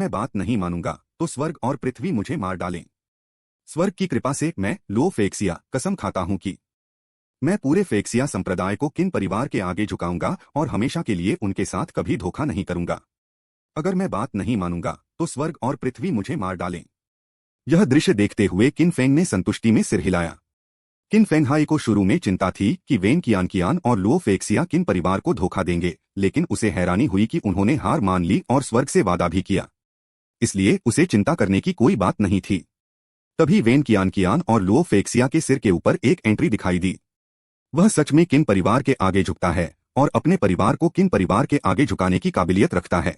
मैं बात नहीं मानूंगा तो स्वर्ग और पृथ्वी मुझे मार डालें। स्वर्ग की कृपा से मैं लो फेक्सिया कसम खाता हूं कि मैं पूरे फेक्सिया संप्रदाय को किन परिवार के आगे झुकाऊंगा और हमेशा के लिए उनके साथ कभी धोखा नहीं करूंगा। अगर मैं बात नहीं मानूंगा तो स्वर्ग और पृथ्वी मुझे मार डालें। यह दृश्य देखते हुए किन फेंग ने संतुष्टि में सिर हिलाया। किन फेंगहाई को शुरू में चिंता थी कि वेन कियान और लो फेक्सिया किन परिवार को धोखा देंगे, लेकिन उसे हैरानी हुई कि उन्होंने हार मान ली और स्वर्ग से वादा भी किया। इसलिए उसे चिंता करने की कोई बात नहीं थी। तभी वेन कियान और लो फेक्सिया के सिर के ऊपर एक एंट्री दिखाई दी। वह सच में किन परिवार के आगे झुकता है और अपने परिवार को किन परिवार के आगे झुकाने की काबिलियत रखता है।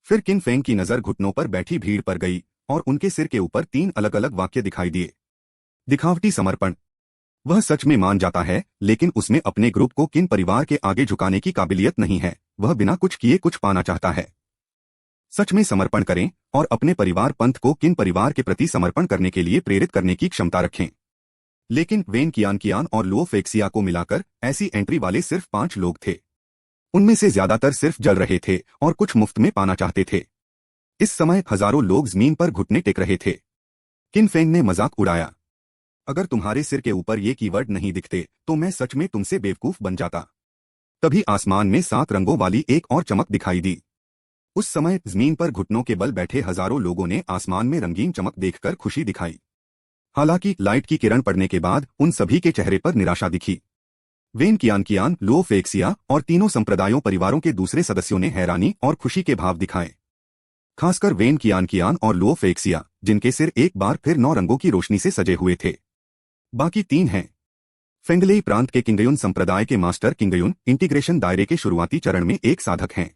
फिर किन फेंग की नजर घुटनों पर बैठी भीड़ पर गई और उनके सिर के ऊपर 3 अलग अलग वाक्य दिखाई दिए। दिखावटी समर्पण। वह सच में मान जाता है, लेकिन उसमें अपने ग्रुप को किन परिवार के आगे झुकाने की काबिलियत नहीं है। वह बिना कुछ किए कुछ पाना चाहता है। सच में समर्पण करें और अपने परिवार पंथ को किन परिवार के प्रति समर्पण करने के लिए प्रेरित करने की क्षमता रखें। लेकिन वेन कियान और लो फेक्सिया को मिलाकर ऐसी एंट्री वाले सिर्फ 5 लोग थे। उनमें से ज्यादातर सिर्फ जल रहे थे और कुछ मुफ्त में पाना चाहते थे। इस समय हजारों लोग जमीन पर घुटने टेक रहे थे। किन फेंग ने मजाक उड़ाया, अगर तुम्हारे सिर के ऊपर ये कीवर्ड नहीं दिखते तो मैं सच में तुमसे बेवकूफ बन जाता। तभी आसमान में 7 रंगों वाली एक और चमक दिखाई दी। उस समय जमीन पर घुटनों के बल बैठे हजारों लोगों ने आसमान में रंगीन चमक देखकर खुशी दिखाई। हालांकि लाइट की किरण पड़ने के बाद उन सभी के चेहरे पर निराशा दिखी। वेन कियान, लो फेक्सिया और तीनों संप्रदायों परिवारों के दूसरे सदस्यों ने हैरानी और खुशी के भाव दिखाए। खासकर वेन कियान और लो फेक्सिया, जिनके सिर एक बार फिर 9 रंगों की रोशनी से सजे हुए थे। बाकी 3 हैं। फेंगलेई प्रांत के किंगयुन संप्रदाय के मास्टर किंगयुन इंटीग्रेशन दायरे के शुरुआती चरण में एक साधक हैं।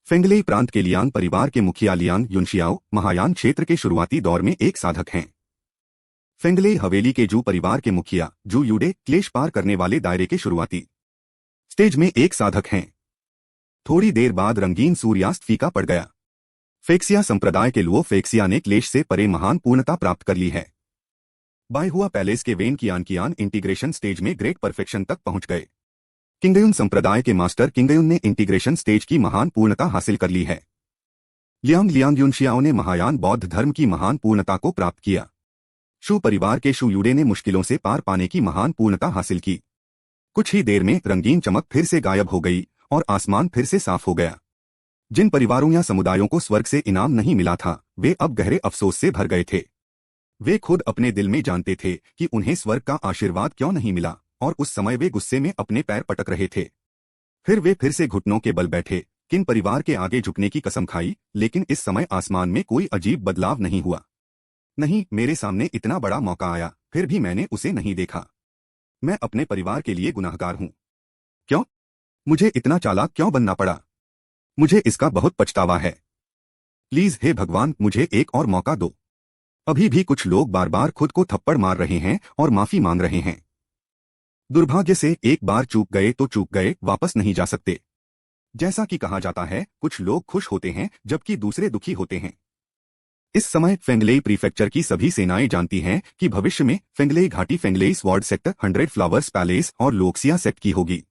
फेंगलेई प्रांत के लियांग परिवार के मुखिया लियांग युनशियाओ महायान क्षेत्र के शुरुआती दौर में एक साधक हैं। फेंगलेई हवेली के जू परिवार के मुखिया जू यूडे क्लेश पार करने वाले दायरे के शुरुआती स्टेज में एक साधक हैं। थोड़ी देर बाद रंगीन सूर्यास्त फीका पड़ गया। फेक्सिया संप्रदाय के लुओ फेक्सिया ने क्लेश से परे महान पूर्णता प्राप्त कर ली है। बायहुआ पैलेस के वेन कियान इंटीग्रेशन स्टेज में ग्रेट परफेक्शन तक पहुंच गए। किंगयुन संप्रदाय के मास्टर किंगयुन ने इंटीग्रेशन स्टेज की महान पूर्णता हासिल कर ली है। लियांग युनशियाओ ने महायान बौद्ध धर्म की महान पूर्णता को प्राप्त किया। शू परिवार के शू यूडे ने मुश्किलों से पार पाने की महान पूर्णता हासिल की। कुछ ही देर में रंगीन चमक फिर से गायब हो गई और आसमान फिर से साफ हो गया। जिन परिवारों या समुदायों को स्वर्ग से इनाम नहीं मिला था, वे अब गहरे अफसोस से भर गए थे। वे खुद अपने दिल में जानते थे कि उन्हें स्वर्ग का आशीर्वाद क्यों नहीं मिला, और उस समय वे गुस्से में अपने पैर पटक रहे थे। फिर वे फिर से घुटनों के बल बैठे, किन परिवार के आगे झुकने की कसम खाई, लेकिन इस समय आसमान में कोई अजीब बदलाव नहीं हुआ। नहीं, मेरे सामने इतना बड़ा मौका आया, फिर भी मैंने उसे नहीं देखा। मैं अपने परिवार के लिए गुनाहगार हूं। क्यों? मुझे इतना चालाक क्यों बनना पड़ा? मुझे इसका बहुत पछतावा है। प्लीज हे भगवान, मुझे एक और मौका दो। अभी भी कुछ लोग बार बार खुद को थप्पड़ मार रहे हैं और माफी मांग रहे हैं। दुर्भाग्य से एक बार चूक गए तो चूक गए, वापस नहीं जा सकते। जैसा कि कहा जाता है, कुछ लोग खुश होते हैं जबकि दूसरे दुखी होते हैं। इस समय फेंगलेई प्रीफेक्चर की सभी सेनाएं जानती हैं कि भविष्य में फेंगलेई घाटी फेंगलेई स्वॉर्ड सेक्टर 100 फ्लावर्स पैलेस और लोक्सिया सेक्ट की होगी।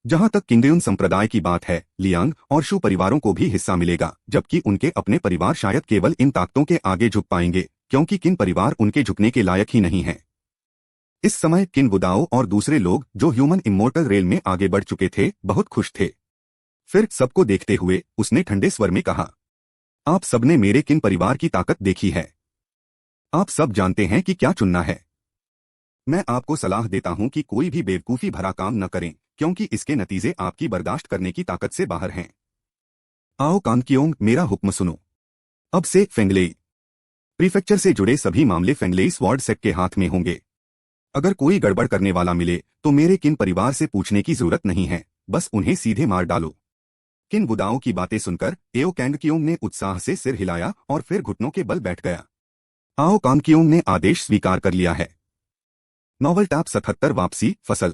जहां तक किंगयुन संप्रदाय की बात है, लियांग और शू परिवारों को भी हिस्सा मिलेगा, जबकि उनके अपने परिवार शायद केवल इन ताकतों के आगे झुक पाएंगे, क्योंकि किन परिवार उनके झुकने के लायक ही नहीं है। इस समय किन वुदाओ और दूसरे लोग जो ह्यूमन इमोर्टल रेल में आगे बढ़ चुके थे, बहुत खुश थे। फिर सबको देखते हुए उसने ठंडे स्वर में कहा, आप सबने मेरे किन परिवार की ताकत देखी है। आप सब जानते हैं कि क्या चुनना है। मैं आपको सलाह देता हूं कि कोई भी बेवकूफी भरा काम न करें, क्योंकि इसके नतीजे आपकी बर्दाश्त करने की ताकत से बाहर हैं। आओ कांगकियोंग, मेरा हुक्म सुनो। अब से फेंगलेई प्रीफेक्चर से जुड़े सभी मामले फेंगलेई स्वॉर्ड सेक्ट के हाथ में होंगे। अगर कोई गड़बड़ करने वाला मिले तो मेरे किन परिवार से पूछने की जरूरत नहीं है, बस उन्हें सीधे मार डालो। किन वुदाओं की बातें सुनकर एओ कांगकियोंग ने उत्साह से सिर हिलाया और फिर घुटनों के बल बैठ गया। आओ कांगकियोंग ने आदेश स्वीकार कर लिया है। नॉवल टैप 77 वापसी फसल।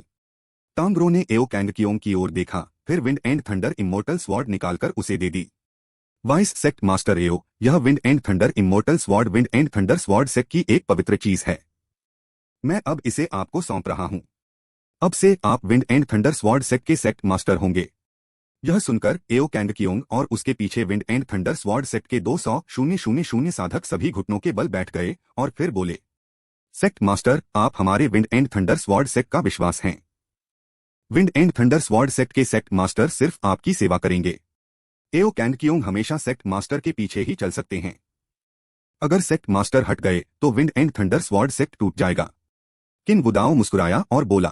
तांगरो ने एओ कांगकियोंग की ओर देखा, फिर wind and thunder immortal sword निकालकर उसे दे दी। वाइस सेक्ट मास्टर एओ, यह wind and thunder immortal sword wind and thunder sword sect की एक पवित्र चीज है। मैं अब इसे आपको सौंप रहा हूं। अब से आप wind and thunder sword sect के सेक्ट मास्टर होंगे। यह सुनकर एओ कैंगकियोंग और उसके पीछे wind and thunder sword sect के 200,000 साधक सभी घुटनों के बल बैठ गए और फिर बोले, सेक्ट मास्टर, आप हमारे wind and thunder sword sect का विश्वास हैं। Wind and thunder sword sect के सेक्ट मास्टर सिर्फ आपकी सेवा करेंगे। एओ कैंगकियोंग हमेशा सेक्ट मास्टर के पीछे ही चल सकते हैं। अगर सेक्ट मास्टर हट गए तो wind and thunder sword sect टूट जाएगा। किन वुदाओ मुस्कुराया और बोला,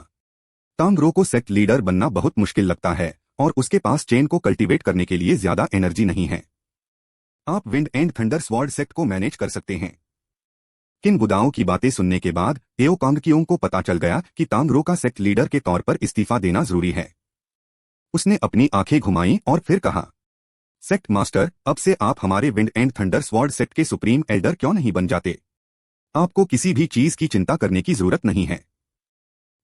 तांग रो को सेक्ट लीडर बनना बहुत मुश्किल लगता है और उसके पास चेन को कल्टीवेट करने के लिए ज्यादा एनर्जी नहीं है। आप wind and thunder sword sect को मैनेज कर सकते हैं। किन वुदाओ की बातें सुनने के बाद एओ कैंगकियोंग को पता चल गया कि तांग रो का सेक्ट लीडर के तौर पर इस्तीफा देना जरूरी है। उसने अपनी आंखें घुमाई और फिर कहा, सेक्ट मास्टर, अब से आप हमारे wind and thunder sword sect के सुप्रीम एल्डर क्यों नहीं बन जाते? आपको किसी भी चीज की चिंता करने की जरूरत नहीं है।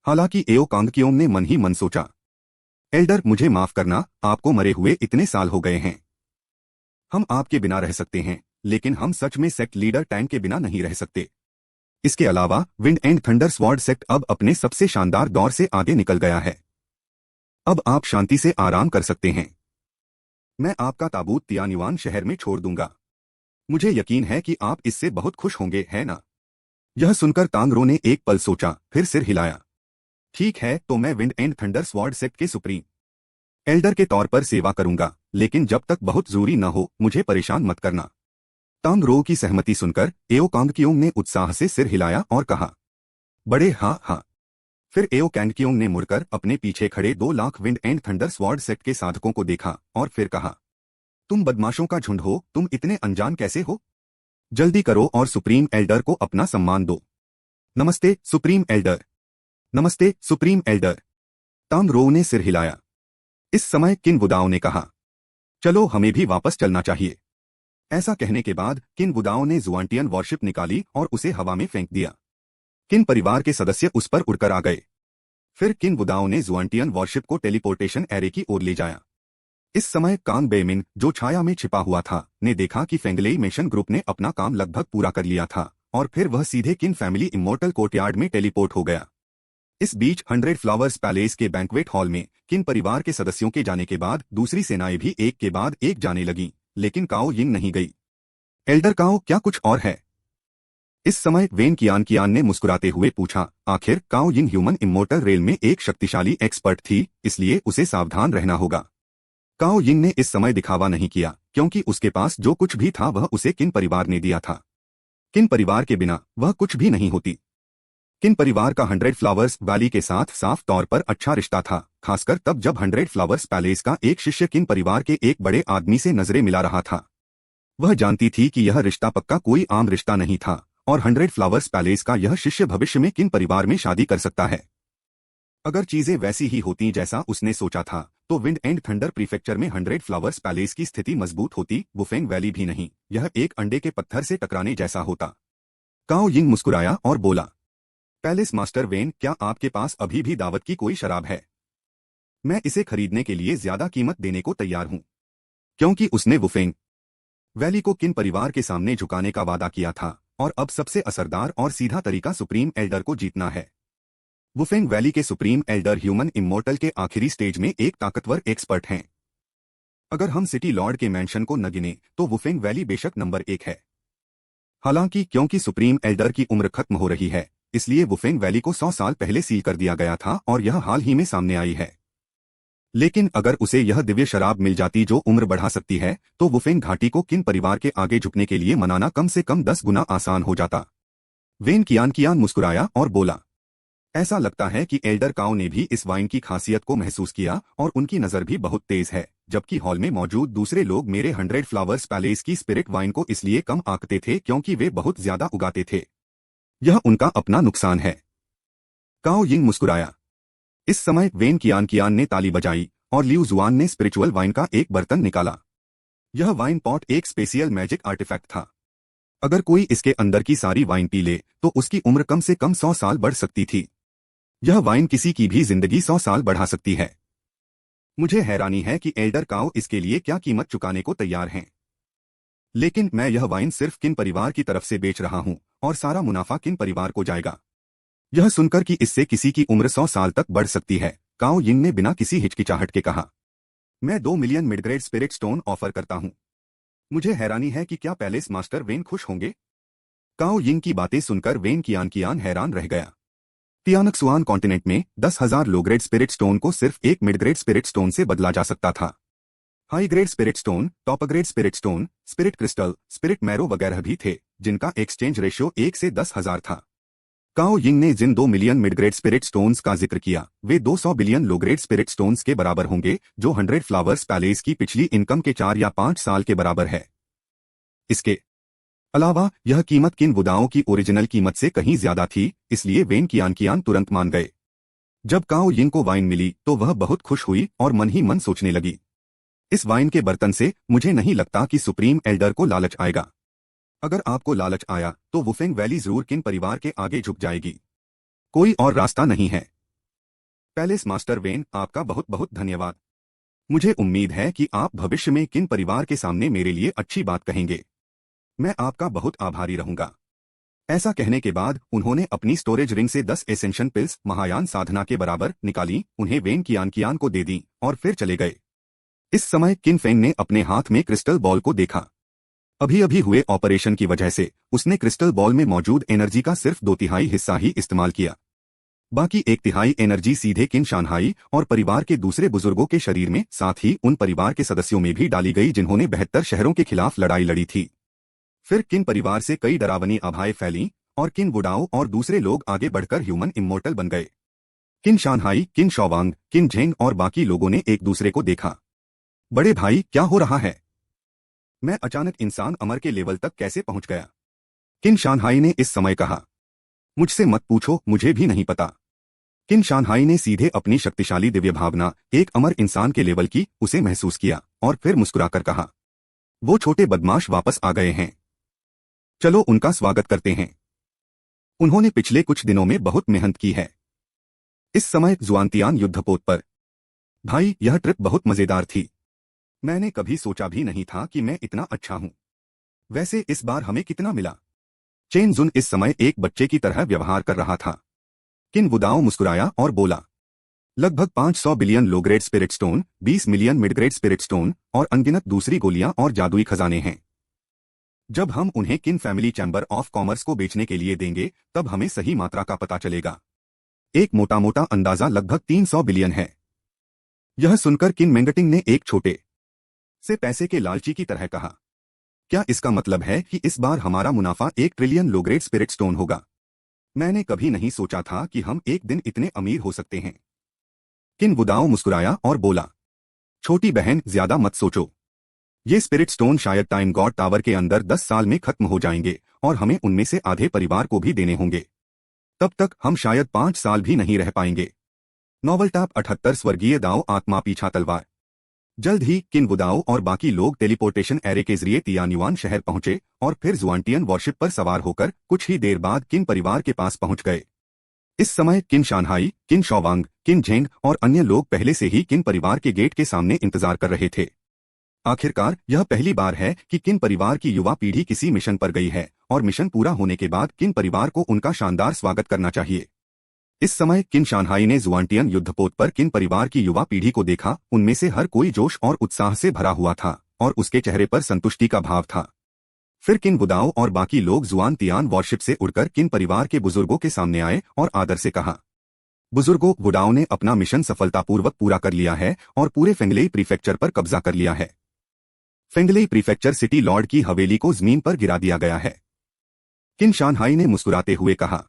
हालांकि एओ कैंगकियोंग ने मन ही मन सोचा, एल्डर मुझे माफ करना, आपको मरे हुए इतने साल हो गए हैं। हम आपके बिना रह सकते हैं, लेकिन हम सच में सेक्ट लीडर टैंग के बिना नहीं रह सकते। इसके अलावा wind and thunder sword sect अब अपने सबसे शानदार दौर से आगे निकल गया है। अब आप शांति से आराम कर सकते हैं। मैं आपका ताबूत तियान्युआन शहर में छोड़ दूंगा। मुझे यकीन है कि आप इससे बहुत खुश होंगे, है ना? यह सुनकर तांग रो ने एक पल सोचा, फिर सिर हिलाया। ठीक है, तो मैं wind and thunder sword sect के सुप्रीम एल्डर के तौर पर सेवा करूंगा, लेकिन जब तक बहुत जरूरी न हो मुझे परेशान मत करना। तांग रो की सहमति सुनकर एओ कैंगकियोंग ने उत्साह से सिर हिलाया और कहा, बड़े हाँ हाँ। फिर एओ कैंगकियोंग ने मुड़कर अपने पीछे खड़े 2 lakh wind and thunder sword sect के साधकों को देखा और फिर कहा, तुम बदमाशों का झुंड हो, तुम इतने अनजान कैसे हो? जल्दी करो और सुप्रीम एल्डर को अपना सम्मान दो। नमस्ते सुप्रीम एल्डर। नमस्ते सुप्रीम एल्डर। तांग रो ने सिर हिलाया। इस समय किन वुदाओ ने कहा, चलो हमें भी वापस चलना चाहिए। ऐसा कहने के बाद किन वुदाओ ने जुआंटियन वॉरशिप निकाली और उसे हवा में फेंक दिया। किन परिवार के सदस्य उस पर उड़कर आ गए। फिर किन वुदाओ ने जुआंटियन वॉरशिप को टेलीपोर्टेशन एरे की ओर ले जाया। इस समय कांग बेमिन, जो छाया में छिपा हुआ था, ने देखा कि फेंगलेई मिशन ग्रुप ने अपना काम लगभग पूरा कर लिया था और फिर वह सीधे किन फैमिली इमोर्टल कोर्टयार्ड में टेलीपोर्ट हो गया। इस बीच 100 फ्लावर्स पैलेस के बैंक्वेट हॉल में किन परिवार के सदस्यों के जाने के बाद दूसरी सेनाएं भी एक के बाद एक जाने लगीं, लेकिन काओ यिंग नहीं गई। एल्डर काओ, क्या कुछ और है? इस समय वेन कियान ने मुस्कुराते हुए पूछा, आखिर काओ यिंग ह्यूमन इमोर्टल रेल में एक शक्तिशाली एक्सपर्ट थी, इसलिए उसे सावधान रहना होगा। काओ यिंग ने इस समय दिखावा नहीं किया, क्योंकि उसके पास जो कुछ भी था वह उसे किन परिवार ने दिया था। किन परिवार के बिना वह कुछ भी नहीं होती। किन परिवार का 100 फ्लावर्स वैली के साथ साफ तौर पर अच्छा रिश्ता था, खासकर तब जब 100 फ्लावर्स पैलेस का एक शिष्य किन परिवार के एक बड़े आदमी से नजरें मिला रहा था। वह जानती थी कि यह रिश्ता पक्का कोई आम रिश्ता नहीं था और 100 फ्लावर्स पैलेस का यह शिष्य भविष्य में किन परिवार में शादी कर सकता है। अगर चीजें वैसी ही होती जैसा उसने सोचा था, तो विंड एंड थंडर प्रीफेक्चर में 100 फ्लावर्स पैलेस की स्थिति मजबूत होती, वुफेंग वैली भी नहीं, यह एक अंडे के पत्थर से टकराने जैसा होता। काओ यिंग मुस्कुराया और बोला, पैलेस मास्टर वेन, क्या आपके पास अभी भी दावत की कोई शराब है? मैं इसे खरीदने के लिए ज्यादा कीमत देने को तैयार हूं, क्योंकि उसने वुफेंग वैली को किन परिवार के सामने झुकाने का वादा किया था और अब सबसे असरदार और सीधा तरीका सुप्रीम एल्डर को जीतना है। वुफेंग वैली के सुप्रीम एल्डर ह्यूमन इमोर्टल के आखिरी स्टेज में एक ताकतवर एक्सपर्ट हैं। अगर हम सिटी लॉर्ड के मैंशन को न गिने तो वुफेंग वैली बेशक नंबर 1 है। हालांकि क्योंकि सुप्रीम एल्डर की उम्र खत्म हो रही है, इसलिए वुफेंग वैली को 100 साल पहले सील कर दिया गया था और यह हाल ही में सामने आई है। लेकिन अगर उसे यह दिव्य शराब मिल जाती जो उम्र बढ़ा सकती है, तो वुफेंग घाटी को किन परिवार के आगे झुकने के लिए मनाना कम से कम 10 गुना आसान हो जाता। वेन कियान मुस्कुराया और बोला, ऐसा लगता है कि एल्डर काओ ने भी इस वाइन की खासियत को महसूस किया और उनकी नजर भी बहुत तेज है, जबकि हॉल में मौजूद दूसरे लोग मेरे 100 फ्लावर्स पैलेस की स्पिरिट वाइन को इसलिए कम आंकते थे क्योंकि वे बहुत ज्यादा उगाते थे। यह उनका अपना नुकसान है। काओ यिंग मुस्कुराया। इस समय वेन कियान ने ताली बजाई और लिऊ जुआन ने स्पिरिचुअल वाइन का एक बर्तन निकाला। यह वाइन पॉट एक स्पेशियल मैजिक आर्टिफैक्ट था। अगर कोई इसके अंदर की सारी वाइन पी ले तो उसकी उम्र कम से कम 100 साल बढ़ सकती थी। यह वाइन किसी की भी जिंदगी 100 साल बढ़ा सकती है। मुझे हैरानी है कि एल्डर काओ इसके लिए क्या कीमत चुकाने को तैयार हैं। लेकिन मैं यह वाइन सिर्फ किन परिवार की तरफ से बेच रहा हूं और सारा मुनाफा किन परिवार को जाएगा। यह सुनकर कि इससे किसी की उम्र 100 साल तक बढ़ सकती है, काओ यिंग ने बिना किसी हिचकिचाहट के कहा। मैं 2 मिलियन मिडग्रेड स्पिरिट स्टोन ऑफर करता हूं। मुझे हैरानी है कि क्या पैलेस मास्टर वेन खुश होंगे। काओ यिंग की बातें सुनकर वेन कियान हैरान रह गया। तियानक्सुआन कॉन्टिनेंट में 10,000 लो ग्रेड स्पिरिट स्टोन को सिर्फ एक मिड ग्रेड स्पिरिट स्टोन से बदला जा सकता था। High grade spirit stone, top grade spirit stone, spirit crystal, spirit marrow वगैरह भी थे, जिनका एक्सचेंज रेशियो 1 से 10,000 था। काओ यिंग ने जिन 2 मिलियन मिडग्रेड स्पिरिट स्टोन्स का जिक्र किया, वे 200 billion low grade spirit stones के बराबर होंगे, जो 100 फ्लावर्स पैलेस की पिछली इनकम के 4 या 5 साल के बराबर है। इसके अलावा यह कीमत किन बुदाओं की ओरिजिनल कीमत से कहीं ज्यादा थी, इसलिए वेन कियान तुरंत मान गए। जब काओ यिंग को वाइन मिली तो वह बहुत खुश हुई और मन ही मन सोचने लगी, इस वाइन के बर्तन से मुझे नहीं लगता कि सुप्रीम एल्डर को लालच आएगा। अगर आपको लालच आया तो वुफेंग वैली जरूर किन परिवार के आगे झुक जाएगी। कोई और रास्ता नहीं है। पैलेस मास्टर वेन, आपका बहुत बहुत धन्यवाद। मुझे उम्मीद है कि आप भविष्य में किन परिवार के सामने मेरे लिए अच्छी बात कहेंगे। मैं आपका बहुत आभारी रहूंगा। ऐसा कहने के बाद उन्होंने अपनी स्टोरेज रिंग से 10 एसेंशन पिल्स महायान साधना के बराबर निकाली, उन्हें वेन कियान को दे दी और फिर चले गए। इस समय किन फेंग ने अपने हाथ में क्रिस्टल बॉल को देखा। अभी अभी हुए ऑपरेशन की वजह से उसने क्रिस्टल बॉल में मौजूद एनर्जी का सिर्फ 2/3 हिस्सा ही इस्तेमाल किया। बाकी 1/3 एनर्जी सीधे किन शानहाई और परिवार के दूसरे बुजुर्गों के शरीर में, साथ ही उन परिवार के सदस्यों में भी डाली गई जिन्होंने 72 शहरों के खिलाफ लड़ाई लड़ी थी। फिर किन परिवार से कई डरावनी आभाएं फैलीं और किन बुडाओं और दूसरे लोग आगे बढ़कर ह्यूमन इमोर्टल बन गए। किन शानहाई, किन शौवांग, किन झेंग और बाकी लोगों ने एक दूसरे को देखा। बड़े भाई, क्या हो रहा है? मैं अचानक इंसान अमर के लेवल तक कैसे पहुंच गया? किन शानहाई ने इस समय कहा। मुझसे मत पूछो, मुझे भी नहीं पता। किन शानहाई ने सीधे अपनी शक्तिशाली दिव्य भावना एक अमर इंसान के लेवल की उसे महसूस किया और फिर मुस्कुराकर कहा, वो छोटे बदमाश वापस आ गए हैं। चलो उनका स्वागत करते हैं। उन्होंने पिछले कुछ दिनों में बहुत मेहनत की है। इस समय जुआनतियान युद्धपोत पर। भाई, यह ट्रिप बहुत मजेदार थी। मैंने कभी सोचा भी नहीं था कि मैं इतना अच्छा हूं। वैसे इस बार हमें कितना मिला? चेन जुन इस समय एक बच्चे की तरह व्यवहार कर रहा था। किन वुदाओ मुस्कुराया और बोला, लगभग 500 billion low grade spirit stone, 20 million mid grade spirit stone और अनगिनत दूसरी गोलियां और जादुई खजाने हैं। जब हम उन्हें किन फैमिली चैम्बर ऑफ कॉमर्स को बेचने के लिए देंगे तब हमें सही मात्रा का पता चलेगा। एक मोटा मोटा अंदाजा लगभग 300 बिलियन है। यह सुनकर किन मेंगटिंग ने एक छोटे से पैसे के लालची की तरह कहा, क्या इसका मतलब है कि इस बार हमारा मुनाफा 1 trillion low grade spirit stone होगा? मैंने कभी नहीं सोचा था कि हम एक दिन इतने अमीर हो सकते हैं। किन वुदाओ मुस्कुराया और बोला, छोटी बहन, ज्यादा मत सोचो। ये स्पिरिट स्टोन शायद टाइम गॉड टावर के अंदर 10 साल में खत्म हो जाएंगे और हमें उनमें से आधे परिवार को भी देने होंगे। तब तक हम शायद 5 साल भी नहीं रह पाएंगे। नॉवल टैप 78 स्वर्गीय दाओ आत्मा पीछा तलवार। जल्द ही किन वुदाओ और बाकी लोग टेलीपोर्टेशन एरे के जरिए तियान्युआन शहर पहुंचे और फिर जुआनटियन वॉरशिप पर सवार होकर कुछ ही देर बाद किन परिवार के पास पहुंच गए। इस समय किन शानहाई, किन शौवांग, किन झेंग और अन्य लोग पहले से ही किन परिवार के गेट के सामने इंतजार कर रहे थे। आखिरकार यह पहली बार है कि किन परिवार की युवा पीढ़ी किसी मिशन पर गई है और मिशन पूरा होने के बाद किन परिवार को उनका शानदार स्वागत करना चाहिए। इस समय किन शानहाई ने जुआनटियन युद्धपोत पर किन परिवार की युवा पीढ़ी को देखा। उनमें से हर कोई जोश और उत्साह से भरा हुआ था और उसके चेहरे पर संतुष्टि का भाव था। फिर किन वुदाओ और बाकी लोग जुआनतियान वॉरशिप से उड़कर किन परिवार के बुजुर्गों के सामने आए और आदर से कहा, बुजुर्गों, वुडाओ ने अपना मिशन सफलतापूर्वक पूरा कर लिया है और पूरे फेंगलेई प्रीफेक्चर पर कब्जा कर लिया है। फेंगलेई प्रीफेक्चर सिटी लॉर्ड की हवेली को जमीन पर गिरा दिया गया है। किन शानहाई ने मुस्कुराते हुए कहा,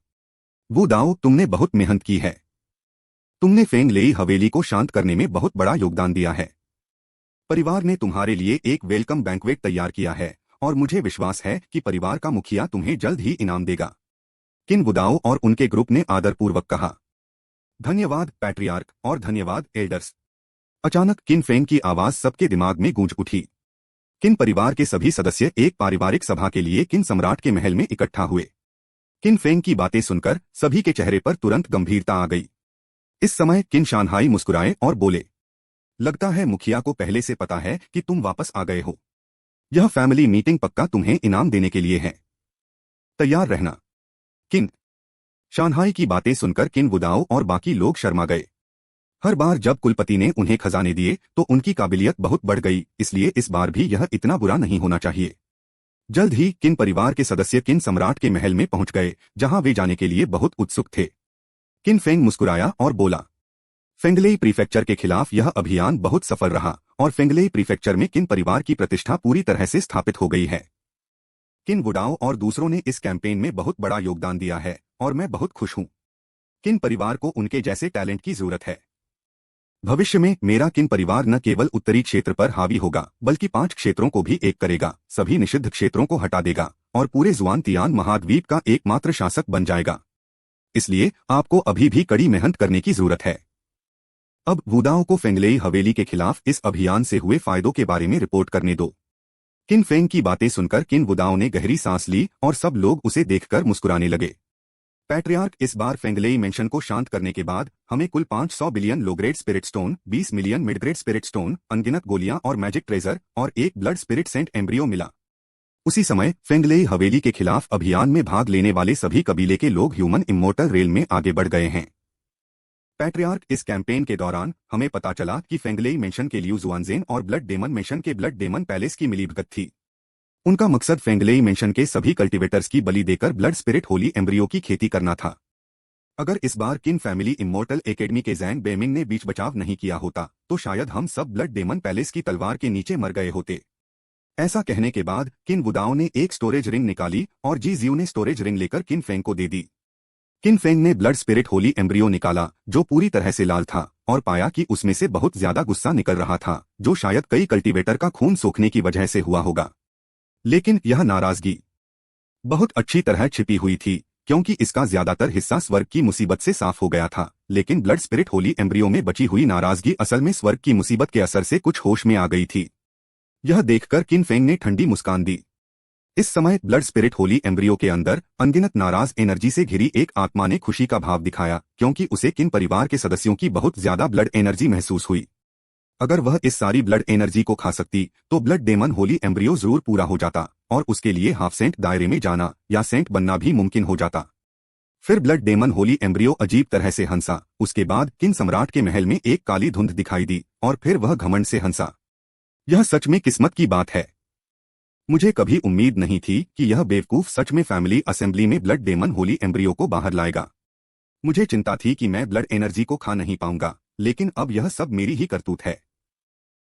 वुदाओ, तुमने बहुत मेहनत की है। तुमने फेंगलेई हवेली को शांत करने में बहुत बड़ा योगदान दिया है। परिवार ने तुम्हारे लिए एक वेलकम बैंक्वेट तैयार किया है और मुझे विश्वास है कि परिवार का मुखिया तुम्हें जल्द ही इनाम देगा। किन वुदाओ और उनके ग्रुप ने आदरपूर्वक कहा, धन्यवाद पैट्रियार्क और धन्यवाद एल्डर्स। अचानक किन फेंग की आवाज सबके दिमाग में गूंज उठी। किन परिवार के सभी सदस्य एक पारिवारिक सभा के लिए किन सम्राट के महल में इकट्ठा हुए। किन फेंग की बातें सुनकर सभी के चेहरे पर तुरंत गंभीरता आ गई। इस समय किन शानहाई मुस्कुराए और बोले, लगता है मुखिया को पहले से पता है कि तुम वापस आ गए हो। यह फैमिली मीटिंग पक्का तुम्हें इनाम देने के लिए है। तैयार रहना। किन शानहाई की बातें सुनकर किन वुदाओ और बाकी लोग शर्मा गए। हर बार जब कुलपति ने उन्हें खजाने दिए तो उनकी काबिलियत बहुत बढ़ गई, इसलिए इस बार भी यह इतना बुरा नहीं होना चाहिए। जल्द ही किन परिवार के सदस्य किन सम्राट के महल में पहुंच गए, जहां वे जाने के लिए बहुत उत्सुक थे। किन फेंग मुस्कुराया और बोला, फेंगलेई प्रीफेक्चर के खिलाफ यह अभियान बहुत सफल रहा और फेंगलेई प्रीफेक्चर में किन परिवार की प्रतिष्ठा पूरी तरह से स्थापित हो गई है। किन वुडाओ और दूसरों ने इस कैंपेन में बहुत बड़ा योगदान दिया है और मैं बहुत खुश हूं। किन परिवार को उनके जैसे टैलेंट की जरूरत है। भविष्य में मेरा किन परिवार न केवल उत्तरी क्षेत्र पर हावी होगा बल्कि 5 क्षेत्रों को भी एक करेगा, सभी निषिद्ध क्षेत्रों को हटा देगा और पूरे जुआनतियान महाद्वीप का एकमात्र शासक बन जाएगा। इसलिए आपको अभी भी कड़ी मेहनत करने की जरूरत है। अब वुडाओ को फेंगलेई हवेली के खिलाफ इस अभियान से हुए फायदों के बारे में रिपोर्ट करने दो। किन फेंग की बातें सुनकर किन वुडाओ ने गहरी सांस ली और सब लोग उसे देखकर मुस्कुराने लगे। पैट्रियार्क, इस बार फेंगलेई मेंशन को शांत करने के बाद हमें कुल 500 billion low grade spirit stone, 20 million mid grade spirit stone, अनगिनत गोलियां और मैजिक ट्रेजर और एक ब्लड स्पिरिट सेंट एम्ब्रियो मिला। उसी समय फेंगलेई हवेली के खिलाफ अभियान में भाग लेने वाले सभी कबीले के लोग ह्यूमन इमोर्टल रेल में आगे बढ़ गए हैं। पैट्रियार्क, इस कैंपेन के दौरान हमें पता चला कि फेंगलेई मेंशन के लियू जुआनजेन और ब्लड डेमन मेंशन के ब्लड डेमन पैलेस की मिलीभगत थी। उनका मकसद फेंगलेई मेंशन के सभी कल्टीवेटर्स की बलि देकर ब्लड स्पिरिट होली एम्ब्रियो की खेती करना था। अगर इस बार किन फैमिली इमोर्टल एकेडमी के जैंग बेमिंग ने बीच बचाव नहीं किया होता तो शायद हम सब ब्लड डेमन पैलेस की तलवार के नीचे मर गए होते। ऐसा कहने के बाद किन वुडाओ ने एक स्टोरेज रिंग निकाली और जी जियो ने स्टोरेज रिंग लेकर किन फेंग को दे दी। किन फेंग ने ब्लड स्पिरिट होली एम्ब्रियो निकाला जो पूरी तरह से लाल था और पाया कि उसमें से बहुत ज्यादा गुस्सा निकल रहा था, जो शायद कई कल्टीवेटर का खून सोखने की वजह से हुआ होगा। लेकिन यह नाराजगी बहुत अच्छी तरह छिपी हुई थी क्योंकि इसका ज्यादातर हिस्सा स्वर्ग की मुसीबत से साफ हो गया था, लेकिन ब्लड स्पिरिट होली एम्ब्रियो में बची हुई नाराजगी असल में स्वर्ग की मुसीबत के असर से कुछ होश में आ गई थी। यह देखकर किन फेंग ने ठंडी मुस्कान दी। इस समय ब्लड स्पिरिट होली एम्ब्रियो के अंदर अनगिनत नाराज एनर्जी से घिरी एक आत्मा ने खुशी का भाव दिखाया क्योंकि उसे किन परिवार के सदस्यों की बहुत ज्यादा ब्लड एनर्जी महसूस हुई। अगर वह इस सारी ब्लड एनर्जी को खा सकती तो ब्लड डेमन होली एम्ब्रियो जरूर पूरा हो जाता और उसके लिए हाफ सेंट दायरे में जाना या सेंट बनना भी मुमकिन हो जाता। फिर ब्लड डेमन होली एम्ब्रियो अजीब तरह से हंसा। उसके बाद किन सम्राट के महल में एक काली धुंध दिखाई दी और फिर वह घमंड से हंसा। यह सच में किस्मत की बात है। मुझे कभी उम्मीद नहीं थी कि यह बेवकूफ सच में फैमिली असेंबली में ब्लड डेमन होली एम्ब्रियो को बाहर लाएगा। मुझे चिंता थी कि मैं ब्लड एनर्जी को खा नहीं पाऊंगा, लेकिन अब यह सब मेरी ही करतूत है।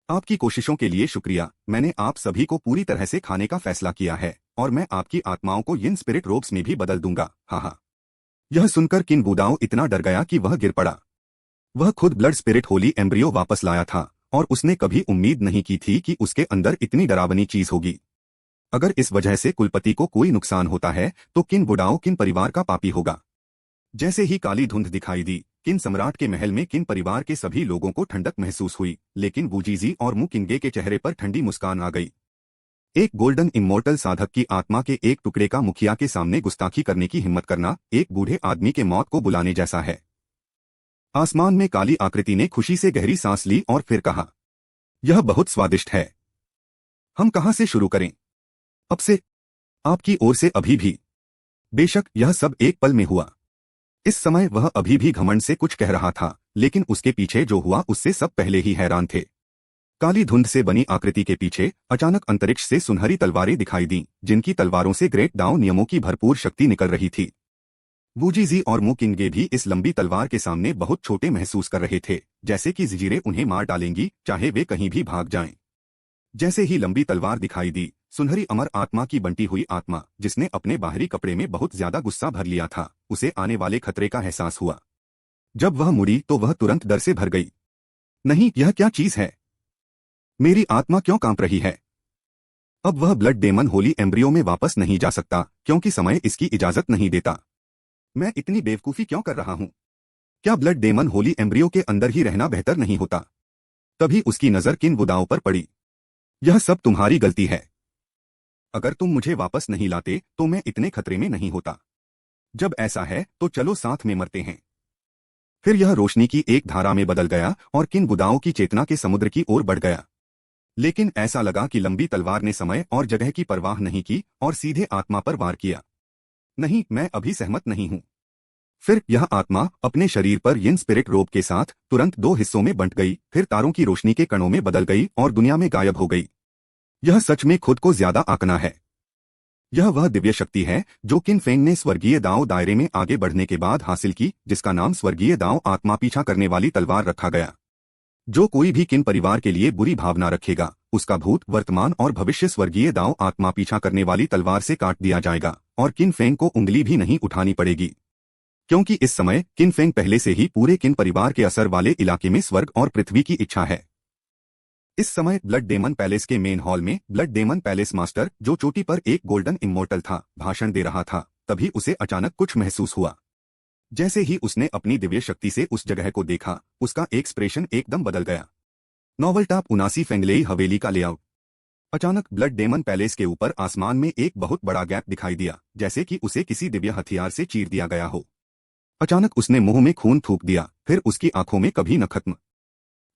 आपकी कोशिशों के लिए शुक्रिया। मैंने आप सभी को पूरी तरह से खाने का फैसला किया है और मैं आपकी आत्माओं को यिन स्पिरिट रोब्स में भी बदल दूंगा। हाँ। यह सुनकर किन वुडाओ इतना डर गया कि वह गिर पड़ा। वह खुद ब्लड स्पिरिट होली एम्ब्रियो वापस लाया था और उसने कभी उम्मीद नहीं की थी कि उसके अंदर इतनी डरावनी चीज होगी। अगर इस वजह से कुलपति को कोई नुकसान होता है तो किन वुडाओ किन परिवार का पापी होगा। जैसे ही काली धुंध दिखाई दी, किन सम्राट के महल में किन परिवार के सभी लोगों को ठंडक महसूस हुई, लेकिन वूजीजी और मुकिंगे के चेहरे पर ठंडी मुस्कान आ गई। एक गोल्डन इमोर्टल साधक की आत्मा के एक टुकड़े का मुखिया के सामने गुस्ताखी करने की हिम्मत करना एक बूढ़े आदमी के मौत को बुलाने जैसा है। आसमान में काली आकृति ने खुशी से गहरी सांस ली और फिर कहा, यह बहुत स्वादिष्ट है। हम कहां से शुरू करें? अब से आपकी ओर से अभी भी। बेशक यह सब एक पल में हुआ। इस समय वह अभी भी घमंड से कुछ कह रहा था, लेकिन उसके पीछे जो हुआ उससे सब पहले ही हैरान थे। काली धुंध से बनी आकृति के पीछे अचानक अंतरिक्ष से सुनहरी तलवारें दिखाई दीं, जिनकी तलवारों से ग्रेट दाओ नियमों की भरपूर शक्ति निकल रही थी। वूजीजी और मुकिंगे भी इस लंबी तलवार के सामने बहुत छोटे महसूस कर रहे थे, जैसे कि जंजीरें उन्हें मार डालेंगी चाहे वे कहीं भी भाग जाएं। जैसे ही लंबी तलवार दिखाई दी, सुनहरी अमर आत्मा की बंटी हुई आत्मा, जिसने अपने बाहरी कपड़े में बहुत ज्यादा गुस्सा भर लिया था, उसे आने वाले खतरे का एहसास हुआ। जब वह मुड़ी तो वह तुरंत डर से भर गई। नहीं, यह क्या चीज है? मेरी आत्मा क्यों कांप रही है? अब वह ब्लड डेमन होली एम्ब्रियो में वापस नहीं जा सकता क्योंकि समय इसकी इजाजत नहीं देता। मैं इतनी बेवकूफी क्यों कर रहा हूं? क्या ब्लड डेमन होली एम्ब्रियो के अंदर ही रहना बेहतर नहीं होता? तभी उसकी नजर किन वुडाओ पर पड़ी। यह सब तुम्हारी गलती है। अगर तुम मुझे वापस नहीं लाते तो मैं इतने खतरे में नहीं होता। जब ऐसा है तो चलो साथ में मरते हैं। फिर यह रोशनी की एक धारा में बदल गया और किन वुडाओ की चेतना के समुद्र की ओर बढ़ गया। लेकिन ऐसा लगा कि लंबी तलवार ने समय और जगह की परवाह नहीं की और सीधे आत्मा पर वार किया। नहीं, मैं अभी सहमत नहीं हूं। फिर यह आत्मा अपने शरीर पर यिन स्पिरिट रोब के साथ तुरंत दो हिस्सों में बंट गई, फिर तारों की रोशनी के कणों में बदल गई और दुनिया में गायब हो गई। यह सच में खुद को ज्यादा आंकना है। यह वह दिव्य शक्ति है जो किन फेंग ने स्वर्गीय दाओ दायरे में आगे बढ़ने के बाद हासिल की, जिसका नाम स्वर्गीय दाओ आत्मा पीछा करने वाली तलवार रखा गया। जो कोई भी किन परिवार के लिए बुरी भावना रखेगा, उसका भूत, वर्तमान और भविष्य स्वर्गीय दाओ आत्मा पीछा करने वाली तलवार से काट दिया जाएगा और किन फेंग को उंगली भी नहीं उठानी पड़ेगी, क्योंकि इस समय किन फेंग पहले से ही पूरे किन परिवार के असर वाले इलाके में स्वर्ग और पृथ्वी की इच्छा है। इस समय ब्लड डेमन पैलेस के मेन हॉल में ब्लड डेमन पैलेस मास्टर, जो चोटी पर एक गोल्डन इमोर्टल था, भाषण दे रहा था। तभी उसे अचानक कुछ महसूस हुआ। जैसे ही उसने अपनी दिव्य शक्ति से उस जगह को देखा, उसका एक्सप्रेशन एकदम बदल गया। नॉवल टॉप 79 फेंगलेई हवेली का लेआउट। अचानक ब्लड डेमन पैलेस के ऊपर आसमान में एक बहुत बड़ा गैप दिखाई दिया, जैसे कि उसे किसी दिव्य हथियार से चीर दिया गया हो। अचानक उसने मुंह में खून थूक दिया, फिर उसकी आंखों में कभी न खत्म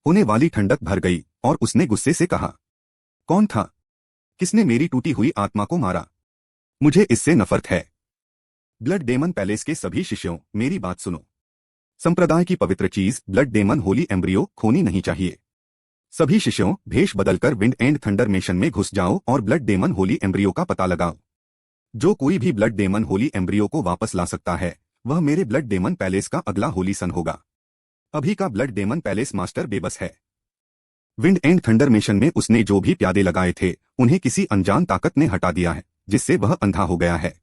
होने वाली ठंडक भर गई और उसने गुस्से से कहा, कौन था? किसने मेरी टूटी हुई आत्मा को मारा? मुझे इससे नफरत है। ब्लड डेमन पैलेस के सभी शिष्यों, मेरी बात सुनो। संप्रदाय की पवित्र चीज ब्लड डेमन होली एम्ब्रियो खोनी नहीं चाहिए। सभी शिष्यों, भेष बदलकर विंड एंड थंडर मिशन में घुस जाओ और ब्लड डेमन होली एम्ब्रियो का पता लगाओ। जो कोई भी ब्लड डेमन होली एम्ब्रियो को वापस ला सकता है, वह मेरे ब्लड डेमन पैलेस का अगला होली सन होगा। अभी का ब्लड डेमन पैलेस मास्टर बेबस है। विंड एंड थंडर मिशन में उसने जो भी प्यादे लगाए थे, उन्हें किसी अनजान ताकत ने हटा दिया है, जिससे वह अंधा हो गया है।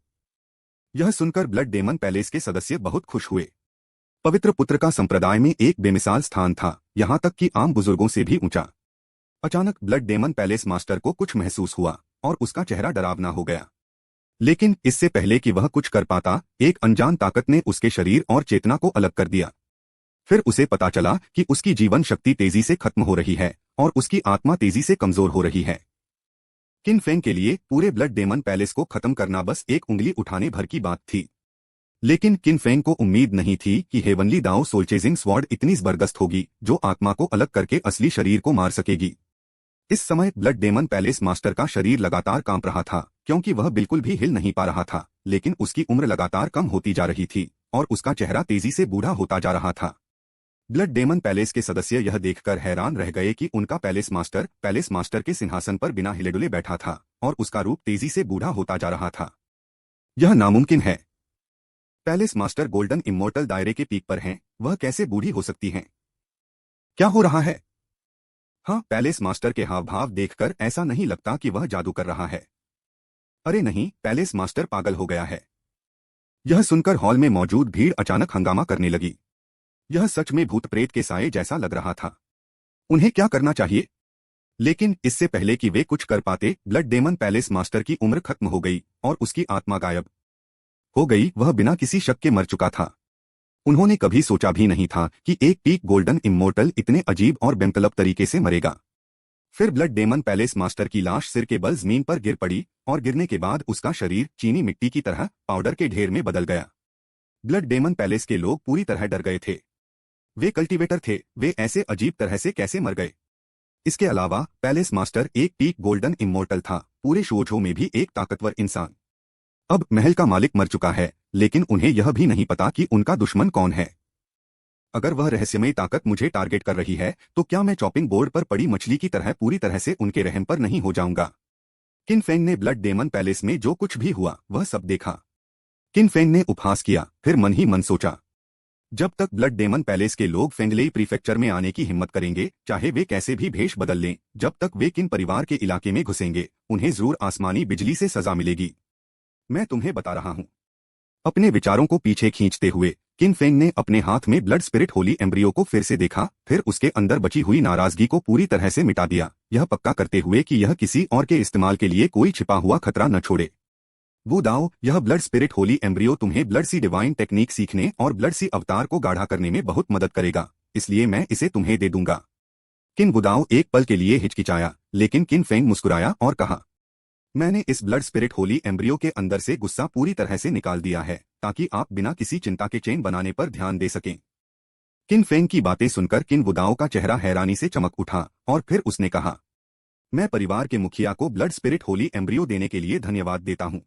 यह सुनकर ब्लड डेमन पैलेस के सदस्य बहुत खुश हुए। पवित्र पुत्र का संप्रदाय में एक बेमिसाल स्थान था, यहां तक कि आम बुजुर्गों से भी ऊंचा। अचानक ब्लड डेमन पैलेस मास्टर को कुछ महसूस हुआ और उसका चेहरा डरावना हो गया। लेकिन इससे पहले कि वह कुछ कर पाता, एक अनजान ताकत ने उसके शरीर और चेतना को अलग कर दिया। फिर उसे पता चला कि उसकी जीवन शक्ति तेजी से खत्म हो रही है और उसकी आत्मा तेजी से कमजोर हो रही है। किन फेंग के लिए पूरे ब्लड डेमन पैलेस को खत्म करना बस एक उंगली उठाने भर की बात थी। लेकिन किन फेंग को उम्मीद नहीं थी कि हेवनली दाओ सोलचेजिंग स्वॉर्ड इतनी जबरदस्त होगी जो आत्मा को अलग करके असली शरीर को मार सकेगी। इस समय ब्लड डेमन पैलेस मास्टर का शरीर लगातार कांप रहा था, क्योंकि वह बिल्कुल भी हिल नहीं पा रहा था, लेकिन उसकी उम्र लगातार कम होती जा रही थी और उसका चेहरा तेजी से बूढ़ा होता जा रहा था। ब्लड डेमन पैलेस के सदस्य यह देखकर हैरान रह गए कि उनका पैलेस मास्टर के सिंहासन पर बिना हिले डुले बैठा था और उसका रूप तेजी से बूढ़ा होता जा रहा था। यह नामुमकिन है। पैलेस मास्टर गोल्डन इमोर्टल दायरे के पीक पर हैं, वह कैसे बूढ़ी हो सकती हैं? क्या हो रहा है? हाँ, पैलेस मास्टर के हाव भाव देखकर ऐसा नहीं लगता कि वह जादू कर रहा है। अरे नहीं, पैलेस मास्टर पागल हो गया है। यह सुनकर हॉल में मौजूद भीड़ अचानक हंगामा करने लगी। यह सच में भूत प्रेत के साए जैसा लग रहा था। उन्हें क्या करना चाहिए? लेकिन इससे पहले कि वे कुछ कर पाते, ब्लड डेमन पैलेस मास्टर की उम्र खत्म हो गई और उसकी आत्मा गायब हो गई। वह बिना किसी शक के मर चुका था। उन्होंने कभी सोचा भी नहीं था कि एक पीक गोल्डन इमोर्टल इतने अजीब और बेमतलब तरीके से मरेगा। फिर ब्लड डेमन पैलेस मास्टर की लाश सिर के बल जमीन पर गिर पड़ी और गिरने के बाद उसका शरीर चीनी मिट्टी की तरह पाउडर के ढेर में बदल गया। ब्लड डेमन पैलेस के लोग पूरी तरह डर गए थे। वे कल्टीवेटर थे, वे ऐसे अजीब तरह से कैसे मर गए? इसके अलावा पैलेस मास्टर एक पीक गोल्डन इमोर्टल था, पूरे शोझों में भी एक ताकतवर इंसान। अब महल का मालिक मर चुका है, लेकिन उन्हें यह भी नहीं पता कि उनका दुश्मन कौन है। अगर वह रहस्यमयी ताकत मुझे टारगेट कर रही है, तो क्या मैं चॉपिंग बोर्ड पर पड़ी मछली की तरह पूरी तरह से उनके रहम पर नहीं हो जाऊंगा? किन फेंग ने ब्लड डेमन पैलेस में जो कुछ भी हुआ वह सब देखा। किन फेंग ने उपहास किया, फिर मन ही मन सोचा, जब तक ब्लड डेमन पैलेस के लोग फेंगलेई प्रीफेक्चर में आने की हिम्मत करेंगे, चाहे वे कैसे भी भेष बदल लें, जब तक वे किन परिवार के इलाके में घुसेंगे, उन्हें जरूर आसमानी बिजली से सजा मिलेगी। मैं तुम्हें बता रहा हूं। अपने विचारों को पीछे खींचते हुए किन फेंग ने अपने हाथ में ब्लड स्पिरिट होली एम्ब्रियो को फिर से देखा, फिर उसके अंदर बची हुई नाराजगी को पूरी तरह से मिटा दिया, यह पक्का करते हुए कि यह किसी और के इस्तेमाल के लिए कोई छिपा हुआ खतरा न छोड़े। वो दाओ, यह ब्लड स्पिरिट होली एम्ब्रियो तुम्हें ब्लड सी डिवाइन टेक्निक सीखने और ब्लड सी अवतार को गाढ़ा करने में बहुत मदद करेगा, इसलिए मैं इसे तुम्हें दे दूंगा। किन वुदाओ एक पल के लिए हिचकिचाया, लेकिन किन फेंग मुस्कुराया और कहा, मैंने इस ब्लड स्पिरिट होली एम्ब्रियो के अंदर से गुस्सा पूरी तरह से निकाल दिया है, ताकि आप बिना किसी चिंता के चेन बनाने पर ध्यान दे सकें। किन फेंग की बातें सुनकर किन वुदाओ का चेहरा हैरानी से चमक उठा और फिर उसने कहा, मैं परिवार के मुखिया को ब्लड स्पिरिट होली एम्ब्रियो देने के लिए धन्यवाद देता हूं।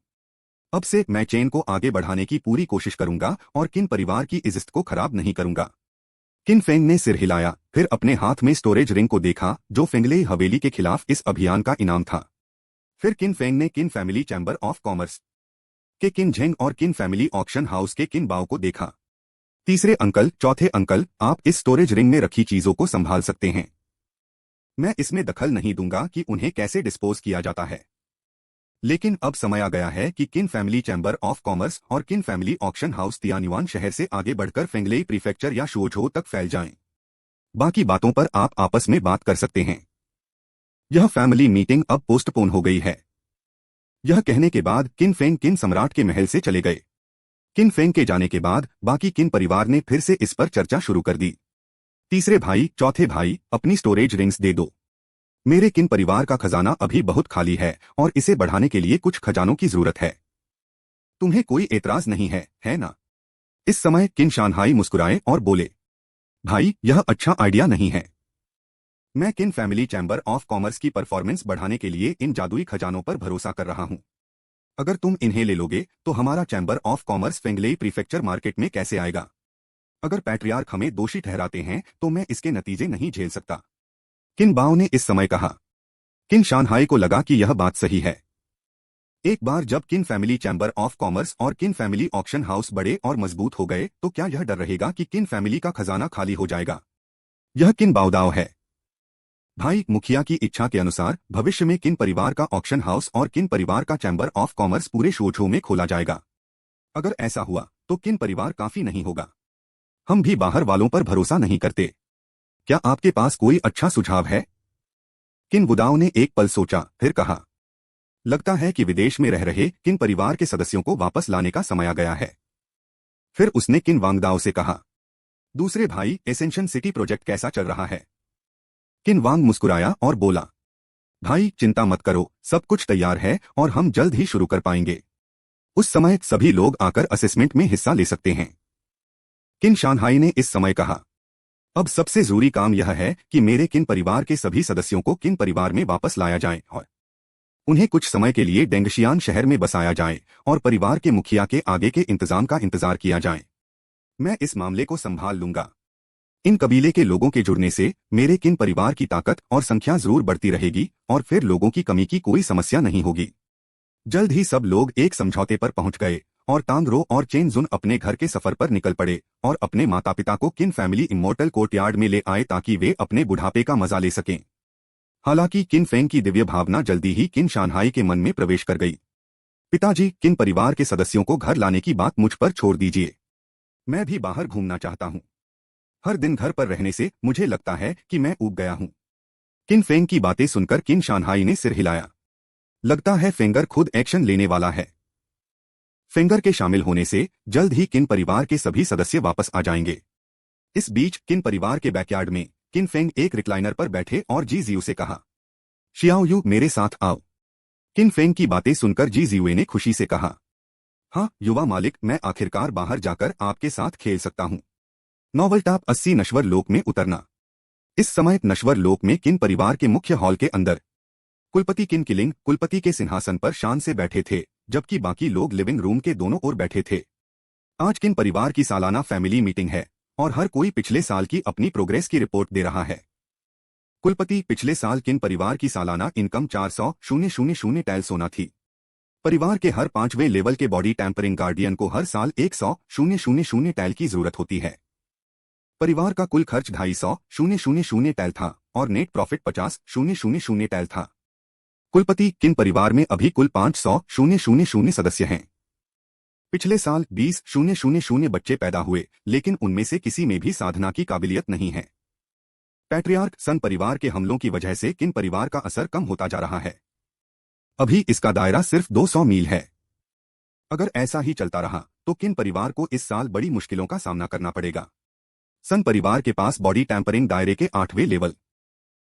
अब से मैं चेन को आगे बढ़ाने की पूरी कोशिश करूंगा और किन परिवार की इज्जत को खराब नहीं करूंगा। किन फेंग ने सिर हिलाया, फिर अपने हाथ में स्टोरेज रिंग को देखा जो फेंगलेई हवेली के खिलाफ इस अभियान का इनाम था। फिर किन फेंग ने किन फैमिली चैम्बर ऑफ कॉमर्स के किन झेंग और किन फैमिली ऑक्शन हाउस के किन बाओ को देखा। तीसरे अंकल, चौथे अंकल, आप इस स्टोरेज रिंग में रखी चीजों को संभाल सकते हैं। मैं इसमें दखल नहीं दूंगा कि उन्हें कैसे डिस्पोज किया जाता है। लेकिन अब समय आ गया है कि किन फैमिली चैम्बर ऑफ कॉमर्स और किन फैमिली ऑक्शन हाउस तियान्युआन शहर से आगे बढ़कर फेंगलेई प्रीफेक्चर या शुओझो तक फैल जाएं। बाकी बातों पर आप आपस में बात कर सकते हैं। यह फैमिली मीटिंग अब पोस्टपोन हो गई है। यह कहने के बाद किन फेंग किन सम्राट के महल से चले गए। किन फेंग के जाने के बाद बाकी किन परिवार ने फिर से इस पर चर्चा शुरू कर दी। तीसरे भाई, चौथे भाई, अपनी स्टोरेज रिंग्स दे दो। मेरे किन परिवार का खजाना अभी बहुत खाली है और इसे बढ़ाने के लिए कुछ खजानों की जरूरत है। तुम्हें कोई एतराज नहीं है ना? इस समय किन शानहाई मुस्कुराए और बोले, भाई यह अच्छा आइडिया नहीं है। मैं किन फैमिली चैम्बर ऑफ कॉमर्स की परफॉर्मेंस बढ़ाने के लिए इन जादुई खजानों पर भरोसा कर रहा हूं। अगर तुम इन्हें ले लोगे तो हमारा chamber of commerce Fenglei prefecture market में कैसे आएगा? अगर पैट्रियार्क हमें दोषी ठहराते हैं तो मैं इसके नतीजे नहीं झेल सकता। किन बाओ ने इस समय कहा। किन शानहाई को लगा कि यह बात सही है। एक बार जब किन फैमिली चैम्बर ऑफ कॉमर्स और किन फैमिली ऑक्शन हाउस बड़े और मजबूत हो गए तो क्या यह डर रहेगा कि किन फैमिली का खजाना खाली हो जाएगा? यह किन बाओदाव है। भाई, मुखिया की इच्छा के अनुसार भविष्य में किन परिवार का ऑक्शन हाउस और किन परिवार का चैम्बर ऑफ कॉमर्स पूरे शुओझो में खोला जाएगा। अगर ऐसा हुआ तो किन परिवार काफी नहीं होगा। हम भी बाहर वालों पर भरोसा नहीं करते। क्या आपके पास कोई अच्छा सुझाव है? किन बुदाओ ने एक पल सोचा, फिर कहा, लगता है कि विदेश में रह रहे किन परिवार के सदस्यों को वापस लाने का समय आ गया है। फिर उसने किन वांगदाओ से कहा, दूसरे भाई, एसेंशन सिटी प्रोजेक्ट कैसा चल रहा है? किन वांग मुस्कुराया और बोला, भाई चिंता मत करो, सब कुछ तैयार है और हम जल्द ही शुरू कर पाएंगे। उस समय सभी लोग आकर असेसमेंट में हिस्सा ले सकते हैं। किन शानहाई ने इस समय कहा, अब सबसे जरूरी काम यह है कि मेरे किन परिवार के सभी सदस्यों को किन परिवार में वापस लाया जाए और उन्हें कुछ समय के लिए डेंगशियान शहर में बसाया जाए और परिवार के मुखिया के आगे के इंतजाम का इंतजार किया जाए। मैं इस मामले को संभाल लूंगा। इन कबीले के लोगों के जुड़ने से मेरे किन परिवार की ताकत और संख्या जरूर बढ़ती रहेगी और फिर लोगों की कमी की कोई समस्या नहीं होगी। जल्द ही सब लोग एक समझौते पर पहुंच गए और तांगरो और चेनजुन अपने घर के सफर पर निकल पड़े और अपने माता पिता को किन फैमिली इमोर्टल कोर्टयार्ड में ले आए ताकि वे अपने बुढ़ापे का मजा ले सकें। हालांकि किन फेंग की दिव्य भावना जल्दी ही किन शानहाई के मन में प्रवेश कर गई। पिताजी, किन परिवार के सदस्यों को घर लाने की बात मुझ पर छोड़ दीजिए। मैं भी बाहर घूमना चाहता हूँ। हर दिन घर पर रहने से मुझे लगता है कि मैं ऊब गया हूँ। किन फेंग की बातें सुनकर किन शानहाई ने सिर हिलाया। लगता है फेंगर खुद एक्शन लेने वाला है। फेंगर के शामिल होने से जल्द ही किन परिवार के सभी सदस्य वापस आ जाएंगे। इस बीच किन परिवार के बैकयार्ड में किन फेंग एक रिक्लाइनर पर बैठे और जी जियू से कहा, शियाओ यू, मेरे साथ आओ। किन फेंग की बातें सुनकर जी जियुए ने खुशी से कहा, हाँ युवा मालिक, मैं आखिरकार बाहर जाकर आपके साथ खेल सकता हूँ। नॉवल टॉप 80 नश्वर लोक में उतरना। इस समय नश्वर लोक में किन परिवार के मुख्य हॉल के अंदर कुलपति किन किलिंग कुलपति के सिंहासन पर शान से बैठे थे जबकि बाकी लोग लिविंग रूम के दोनों ओर बैठे थे। आज किन परिवार की सालाना फैमिली मीटिंग है और हर कोई पिछले साल की अपनी प्रोग्रेस की रिपोर्ट दे रहा है। कुलपति, पिछले साल किन परिवार की सालाना इनकम 400,000 टैल सोना थी। परिवार के हर 5वें लेवल के बॉडी टैंपरिंग गार्डियन को हर साल 100,000 टैल की जरूरत होती है। परिवार का कुल खर्च 250,000 टैल था और नेट प्रॉफिट 50,000 टैल था। कुलपति, किन परिवार में अभी कुल 500,000 सदस्य हैं। पिछले साल 20,000 बच्चे पैदा हुए लेकिन उनमें से किसी में भी साधना की काबिलियत नहीं है। पैट्रियार्क सन परिवार के हमलों की वजह से किन परिवार का असर कम होता जा रहा है। अभी इसका दायरा सिर्फ 200 मील है। अगर ऐसा ही चलता रहा तो किन परिवार को इस साल बड़ी मुश्किलों का सामना करना पड़ेगा। सन परिवार के पास बॉडी टैंपरिंग दायरे के 8वें लेवल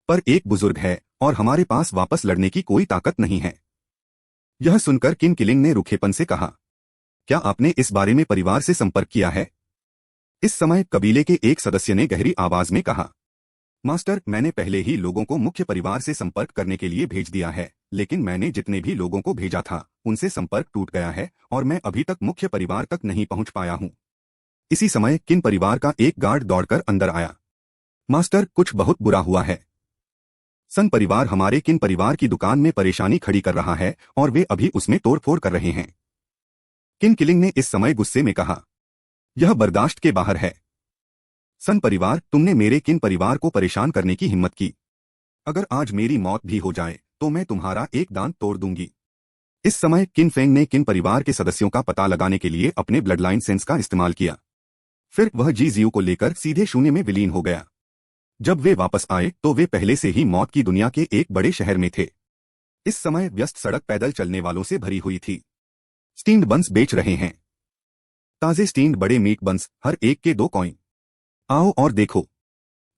पर एक बुजुर्ग है और हमारे पास वापस लड़ने की कोई ताकत नहीं है। यह सुनकर किन किलिंग ने रूखेपन से कहा, क्या आपने इस बारे में परिवार से संपर्क किया है? इस समय कबीले के एक सदस्य ने गहरी आवाज में कहा, मास्टर, मैंने पहले ही लोगों को मुख्य परिवार से संपर्क करने के लिए भेज दिया है, लेकिन मैंने जितने भी लोगों को भेजा था उनसे संपर्क टूट गया है और मैं अभी तक मुख्य परिवार तक नहीं पहुंच पाया हूं। इसी समय किन परिवार का एक गार्ड दौड़कर अंदर आया। मास्टर, कुछ बहुत बुरा हुआ है। सन परिवार हमारे किन परिवार की दुकान में परेशानी खड़ी कर रहा है और वे अभी उसमें तोड़फोड़ कर रहे हैं। किन किलिंग ने इस समय गुस्से में कहा, यह बर्दाश्त के बाहर है। सन परिवार, तुमने मेरे किन परिवार को परेशान करने की हिम्मत की। अगर आज मेरी मौत भी हो जाए तो मैं तुम्हारा एक दांत तोड़ दूंगी। इस समय किन फेंग ने किन परिवार के सदस्यों का पता लगाने के लिए अपने ब्लड लाइन सेंस का इस्तेमाल किया। फिर वह जी जियू को लेकर सीधे शून्य में विलीन हो गया। जब वे वापस आए तो वे पहले से ही मौत की दुनिया के एक बड़े शहर में थे। इस समय व्यस्त सड़क पैदल चलने वालों से भरी हुई थी। स्टीम्ड बंस बेच रहे हैं। ताजे स्टीम्ड बड़े मीट बंस, हर एक के 2 कॉइन। आओ और देखो,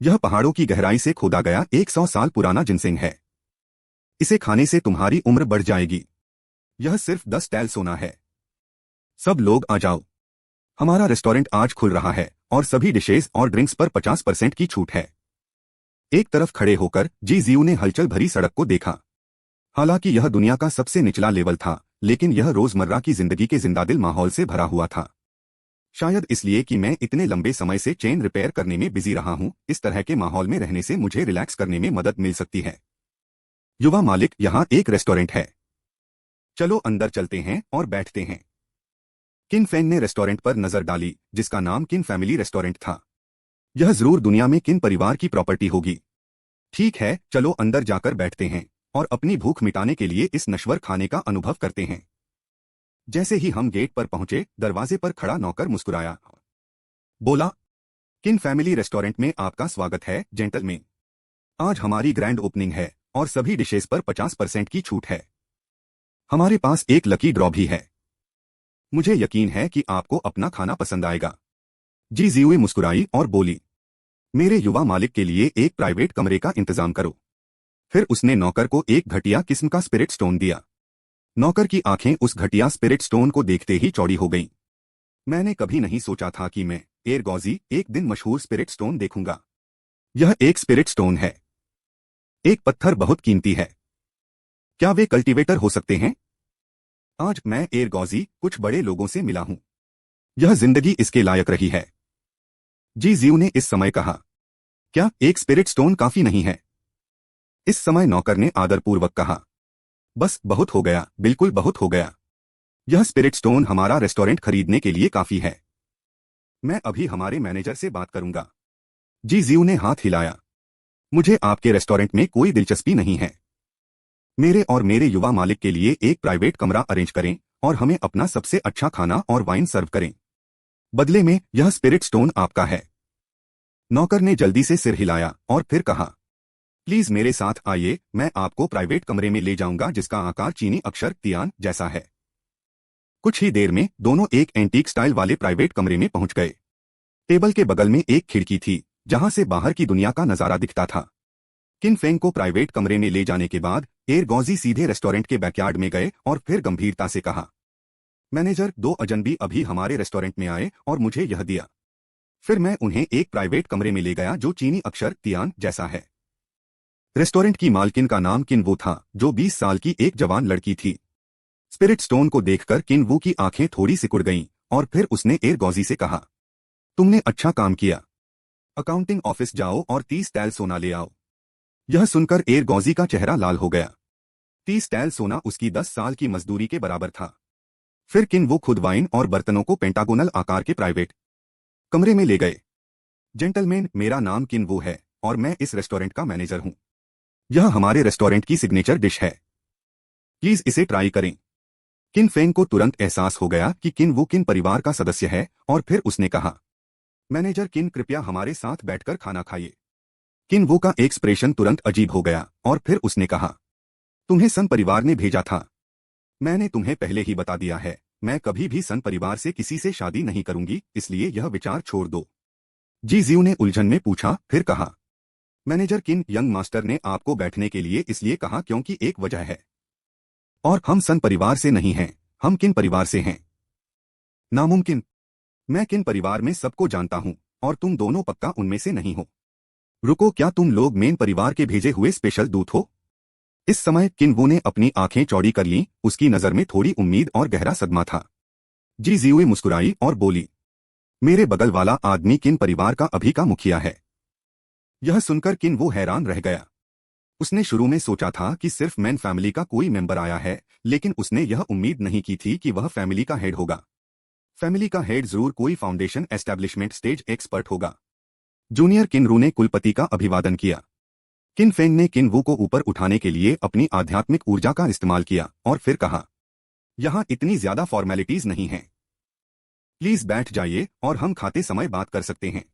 यह पहाड़ों की गहराई से खोदा गया 100 साल पुराना जिनसेंग है। इसे खाने से तुम्हारी उम्र बढ़ जाएगी। यह सिर्फ 10 टैल सोना है। सब लोग आ जाओ, हमारा रेस्टोरेंट आज खुल रहा है और सभी डिशेज और ड्रिंक्स पर 50% की छूट है। एक तरफ खड़े होकर जी जियू ने हलचल भरी सड़क को देखा। हालांकि यह दुनिया का सबसे निचला लेवल था, लेकिन यह रोजमर्रा की जिंदगी के जिंदादिल माहौल से भरा हुआ था। शायद इसलिए कि मैं इतने लंबे समय से चेन रिपेयर करने में बिजी रहा हूं, इस तरह के माहौल में रहने से मुझे रिलैक्स करने में मदद मिल सकती है। युवा मालिक, यहाँ एक रेस्टोरेंट है, चलो अंदर चलते हैं और बैठते हैं। किन फेंग ने रेस्टोरेंट पर नजर डाली, जिसका नाम किन फैमिली रेस्टोरेंट था। यह जरूर दुनिया में किन परिवार की प्रॉपर्टी होगी। ठीक है, चलो अंदर जाकर बैठते हैं और अपनी भूख मिटाने के लिए इस नश्वर खाने का अनुभव करते हैं। जैसे ही हम गेट पर पहुंचे, दरवाजे पर खड़ा नौकर मुस्कुराया। बोला, किन फैमिली रेस्टोरेंट में आपका स्वागत है जेंटलमैन। आज हमारी ग्रैंड ओपनिंग है और सभी डिशेस पर 50% की छूट है। हमारे पास एक लकी ड्रॉ भी है। मुझे यकीन है कि आपको अपना खाना पसंद आएगा। जी जियू मुस्कुराई और बोली, मेरे युवा मालिक के लिए एक प्राइवेट कमरे का इंतजाम करो। फिर उसने नौकर को एक घटिया किस्म का स्पिरिट स्टोन दिया। नौकर की आंखें उस घटिया स्पिरिट स्टोन को देखते ही चौड़ी हो गईं। मैंने कभी नहीं सोचा था कि मैं एरगॉजी एक दिन मशहूर स्पिरिट स्टोन देखूंगा। यह एक स्पिरिट स्टोन है। एक पत्थर बहुत कीमती है। क्या वे कल्टीवेटर हो सकते हैं? आज मैं एरगॉजी कुछ बड़े लोगों से मिला हूं। यह जिंदगी इसके लायक रही है। जी जियू ने इस समय कहा, क्या एक स्पिरिट स्टोन काफी नहीं है? इस समय नौकर ने आदरपूर्वक कहा, बस बहुत हो गया, बिल्कुल बहुत हो गया। यह स्पिरिट स्टोन हमारा रेस्टोरेंट खरीदने के लिए काफी है। मैं अभी हमारे मैनेजर से बात करूंगा। जी जियू ने हाथ हिलाया। मुझे आपके रेस्टोरेंट में कोई दिलचस्पी नहीं है। मेरे और मेरे युवा मालिक के लिए एक प्राइवेट कमरा अरेंज करें और हमें अपना सबसे अच्छा खाना और वाइन सर्व करें। बदले में यह स्पिरिट स्टोन आपका है। नौकर ने जल्दी से सिर हिलाया और फिर कहा, प्लीज मेरे साथ आइए, मैं आपको प्राइवेट कमरे में ले जाऊंगा जिसका आकार चीनी अक्षर तियान जैसा है। कुछ ही देर में दोनों एक एंटीक स्टाइल वाले प्राइवेट कमरे में पहुंच गए। टेबल के बगल में एक खिड़की थी जहां से बाहर की दुनिया का नजारा दिखता था। किन फेंग को प्राइवेट कमरे में ले जाने के बाद एरगॉजी सीधे रेस्टोरेंट के बैकयार्ड में गए और फिर गंभीरता से कहा, मैनेजर, 2 अजनबी अभी हमारे रेस्टोरेंट में आए और मुझे यह दिया। फिर मैं उन्हें एक प्राइवेट कमरे में ले गया जो चीनी अक्षर तियान जैसा है। रेस्टोरेंट की मालकिन का नाम किन वू था, जो 20 साल की एक जवान लड़की थी। स्पिरिट स्टोन को देखकर किन वू की आंखें थोड़ी सिकुड़ गईं और फिर उसने एरगॉजी से कहा, तुमने अच्छा काम किया। अकाउंटिंग ऑफिस जाओ और 30 टैल सोना ले आओ। यह सुनकर एरगॉजी का चेहरा लाल हो गया। 30 टैल सोना उसकी 10 साल की मजदूरी के बराबर था। फिर किन वो खुद वाइन और बर्तनों को पेंटागोनल आकार के प्राइवेट कमरे में ले गए। जेंटलमैन, मेरा नाम किन वो है और मैं इस रेस्टोरेंट का मैनेजर हूं। यह हमारे रेस्टोरेंट की सिग्नेचर डिश है। प्लीज इसे ट्राई करें। किन फेंग को तुरंत एहसास हो गया कि किन वो किन परिवार का सदस्य है और फिर उसने कहा, मैनेजर किन, कृपया हमारे साथ बैठकर खाना खाइए। किन वो का एक्सप्रेशन तुरंत अजीब हो गया और फिर उसने कहा, तुम्हें सन परिवार ने भेजा था। मैंने तुम्हें पहले ही बता दिया है, मैं कभी भी सन परिवार से किसी से शादी नहीं करूंगी, इसलिए यह विचार छोड़ दो। जी जियू ने उलझन में पूछा, फिर कहा, मैनेजर किन, यंग मास्टर ने आपको बैठने के लिए इसलिए कहा क्योंकि एक वजह है। और हम सन परिवार से नहीं हैं, हम किन परिवार से हैं। नामुमकिन। मैं किन परिवार में सबको जानता हूं और तुम दोनों पक्का उनमें से नहीं हो। रुको, क्या तुम लोग मेन परिवार के भेजे हुए स्पेशल दूत हो? इस समय किन वू ने अपनी आंखें चौड़ी कर लीं, उसकी नजर में थोड़ी उम्मीद और गहरा सदमा था। जी जियुई मुस्कुराई और बोली, मेरे बगल वाला आदमी किन परिवार का अभी का मुखिया है। यह सुनकर किन वो हैरान रह गया। उसने शुरू में सोचा था कि सिर्फ मैन फैमिली का कोई मेंबर आया है, लेकिन उसने यह उम्मीद नहीं की थी कि वह फैमिली का हेड होगा। फैमिली का हेड जरूर कोई फाउंडेशन एस्टैब्लिशमेंट स्टेज एक्सपर्ट होगा। जूनियर किन रू ने कुलपति का अभिवादन किया। किन फेंग ने किन वू को ऊपर उठाने के लिए अपनी आध्यात्मिक ऊर्जा का इस्तेमाल किया और फिर कहा, यहां इतनी ज्यादा फॉर्मेलिटीज नहीं हैं। प्लीज बैठ जाइए और हम खाते समय बात कर सकते हैं।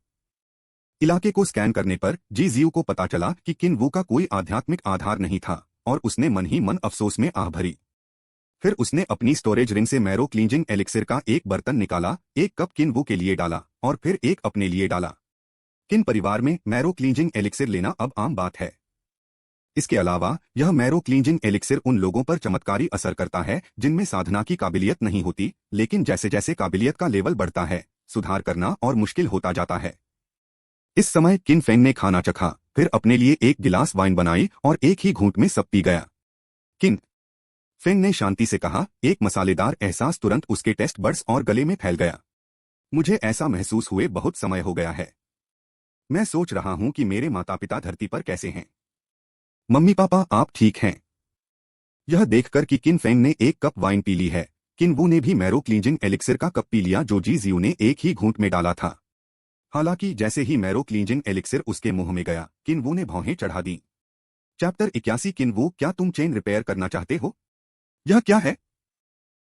इलाके को स्कैन करने पर जी जियू को पता चला कि किन वू का कोई आध्यात्मिक आधार नहीं था और उसने मन ही मन अफसोस में आह भरी। फिर उसने अपनी स्टोरेज रिंग से मैरो क्लींजिंग एलिक्सिर का एक बर्तन निकाला, एक कप किन वू के लिए डाला और फिर एक अपने लिए डाला। किन परिवार में मैरो क्लींजिंग एलिक्सिर लेना अब आम बात है। इसके अलावा यह मैरो क्लींजिंग एलिक्सिर उन लोगों पर चमत्कारी असर करता है जिनमें साधना की काबिलियत नहीं होती, लेकिन जैसे जैसे काबिलियत का लेवल बढ़ता है, सुधार करना और मुश्किल होता जाता है। इस समय किन फेंग ने खाना चखा, फिर अपने लिए एक गिलास वाइन बनाई और एक ही घूंट में सब पी गया। किन फेंग ने शांति से कहा, एक मसालेदार एहसास तुरंत उसके टेस्ट बड्स और गले में फैल गया। मुझे ऐसा महसूस हुए बहुत समय हो गया है। मैं सोच रहा हूं कि मेरे माता पिता धरती पर कैसे हैं। मम्मी पापा आप ठीक हैं? यह देखकर कि किन फेंग ने एक कप वाइन पी ली है, किन वू ने भी मैरो क्लींजिंग एलिक्सिर का कप पी लिया जो जी जियू ने एक ही घूंट में डाला था। हालांकि जैसे ही मैरो क्लींजिंग एलिक्सिर उसके मुंह में गया, किन वू ने भौहें चढ़ा दी। चैप्टर 81 किन वू, क्या तुम चेन रिपेयर करना चाहते हो? यह क्या है?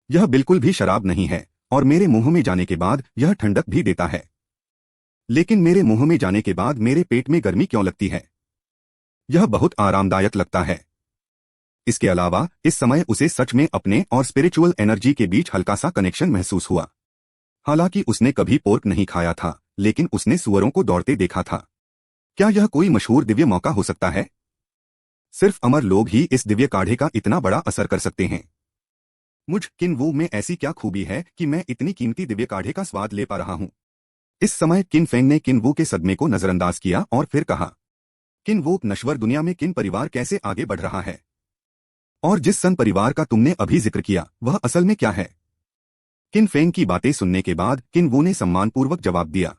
यह बिल्कुल भी शराब नहीं है और मेरे मुंह में जाने के बाद यह ठंडक भी देता है। लेकिन मेरे मुंह में जाने के बाद मेरे पेट में गर्मी क्यों लगती है? यह बहुत आरामदायक लगता है। इसके अलावा इस समय उसे सच में अपने और स्पिरिचुअल एनर्जी के बीच हल्का सा कनेक्शन महसूस हुआ। हालांकि उसने कभी पोर्क नहीं खाया था, लेकिन उसने सुअरों को दौड़ते देखा था। क्या यह कोई मशहूर दिव्य मौका हो सकता है? सिर्फ अमर लोग ही इस दिव्य काढ़े का इतना बड़ा असर कर सकते हैं। मुझ किन वू में ऐसी क्या खूबी है कि मैं इतनी कीमती दिव्य काढ़े का स्वाद ले पा रहा हूं? इस समय किन फेंग ने किन वू के सदमे को नजरअंदाज किया और फिर कहा, किन वू, नश्वर दुनिया में किन परिवार कैसे आगे बढ़ रहा है? और जिस सन परिवार का तुमने अभी जिक्र किया, वह असल में क्या है? किन फेंग की बातें सुनने के बाद किन वू ने सम्मानपूर्वक जवाब दिया,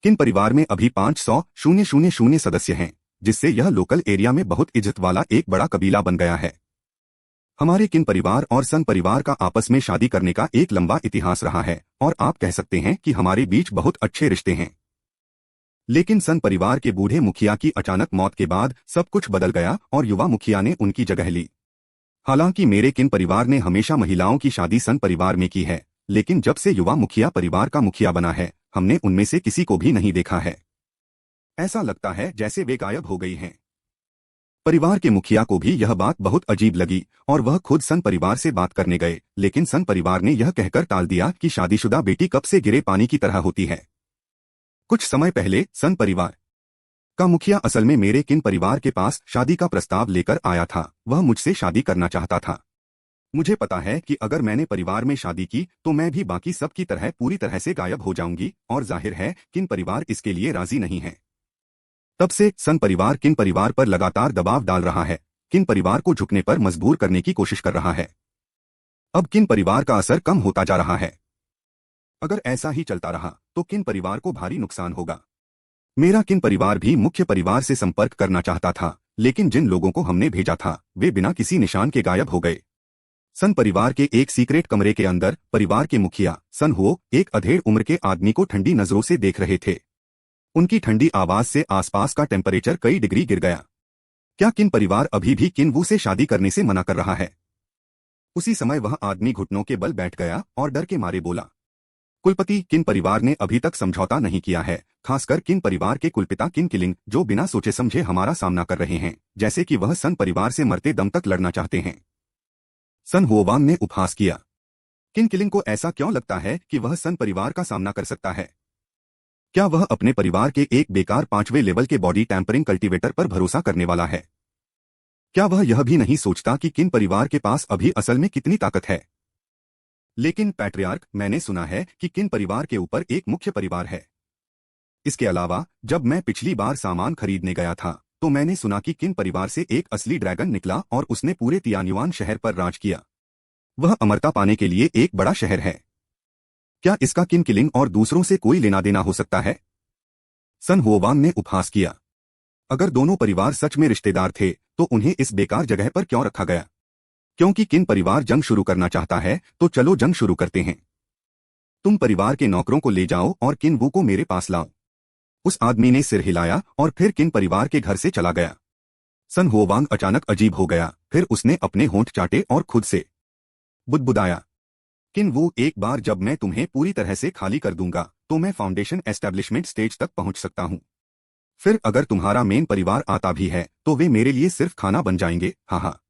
किन परिवार में अभी 500,000 सदस्य हैं, जिससे यह लोकल एरिया में बहुत इज्जत वाला एक बड़ा कबीला बन गया है। हमारे किन परिवार और सन परिवार का आपस में शादी करने का एक लंबा इतिहास रहा है और आप कह सकते हैं कि हमारे बीच बहुत अच्छे रिश्ते हैं। लेकिन सन परिवार के बूढ़े मुखिया की अचानक मौत के बाद सब कुछ बदल गया और युवा मुखिया ने उनकी जगह ली। हालांकि मेरे किन परिवार ने हमेशा महिलाओं की शादी सन परिवार में की है, लेकिन जब से युवा मुखिया परिवार का मुखिया बना है, हमने उनमें से किसी को भी नहीं देखा है। ऐसा लगता है जैसे वे गायब हो गई हैं। परिवार के मुखिया को भी यह बात बहुत अजीब लगी और वह खुद सन परिवार से बात करने गए, लेकिन सन परिवार ने यह कहकर टाल दिया कि शादीशुदा बेटी कब से गिरे पानी की तरह होती है। कुछ समय पहले सन परिवार का मुखिया असल में मेरे किन परिवार के पास शादी का प्रस्ताव लेकर आया था। वह मुझसे शादी करना चाहता था। मुझे पता है कि अगर मैंने परिवार में शादी की तो मैं भी बाकी सब की तरह पूरी तरह से गायब हो जाऊंगी और जाहिर है किन परिवार इसके लिए राजी नहीं है। तब से सन परिवार किन परिवार पर लगातार दबाव डाल रहा है, किन परिवार को झुकने पर मजबूर करने की कोशिश कर रहा है। अब किन परिवार का असर कम होता जा रहा है। अगर ऐसा ही चलता रहा तो किन परिवार को भारी नुकसान होगा। मेरा किन परिवार भी मुख्य परिवार से संपर्क करना चाहता था, लेकिन जिन लोगों को हमने भेजा था वे बिना किसी निशान के गायब हो गए। सन परिवार के एक सीक्रेट कमरे के अंदर परिवार के मुखिया सन हुओ एक अधेड़ उम्र के आदमी को ठंडी नजरों से देख रहे थे। उनकी ठंडी आवाज से आसपास का टेम्परेचर कई डिग्री गिर गया। क्या किन परिवार अभी भी किन वू से शादी करने से मना कर रहा है? उसी समय वह आदमी घुटनों के बल बैठ गया और डर के मारे बोला, कुलपति, किन परिवार ने अभी तक समझौता नहीं किया है, खासकर किन परिवार के कुलपिता किन किलिंग, जो बिना सोचे समझे हमारा सामना कर रहे हैं, जैसे कि वह सन परिवार से मरते दम तक लड़ना चाहते हैं। सन हुओवांग ने उपहास किया। किन किलिंग को ऐसा क्यों लगता है कि वह सन परिवार का सामना कर सकता है? क्या वह अपने परिवार के एक बेकार 5वें लेवल के बॉडी टैंपरिंग कल्टीवेटर पर भरोसा करने वाला है? क्या वह यह भी नहीं सोचता कि किन परिवार के पास अभी असल में कितनी ताकत है? लेकिन पैट्रियार्क, मैंने सुना है कि किन परिवार के ऊपर एक मुख्य परिवार है। इसके अलावा जब मैं पिछली बार सामान खरीदने गया था तो मैंने सुना कि किन परिवार से एक असली ड्रैगन निकला और उसने पूरे तियान्युआन शहर पर राज किया। वह अमरता पाने के लिए एक बड़ा शहर है। क्या इसका किन किलिंग और दूसरों से कोई लेना देना हो सकता है? सन हुओवांग ने उपहास किया। अगर दोनों परिवार सच में रिश्तेदार थे तो उन्हें इस बेकार जगह पर क्यों रखा गया? क्योंकि किन परिवार जंग शुरू करना चाहता है तो चलो जंग शुरू करते हैं। तुम परिवार के नौकरों को ले जाओ और किन वू को मेरे पास लाओ। उस आदमी ने सिर हिलाया और फिर किन परिवार के घर से चला गया। सन हुओवांग अचानक अजीब हो गया, फिर उसने अपने होंठ चाटे और खुद से बुदबुदाया। किन वू, एक बार जब मैं तुम्हें पूरी तरह से खाली कर दूंगा तो मैं फाउंडेशन एस्टेब्लिशमेंट स्टेज तक पहुंच सकता हूं। फिर अगर तुम्हारा मेन परिवार आता भी है तो वे मेरे लिए सिर्फ खाना बन जाएंगे। हाँ हाँ।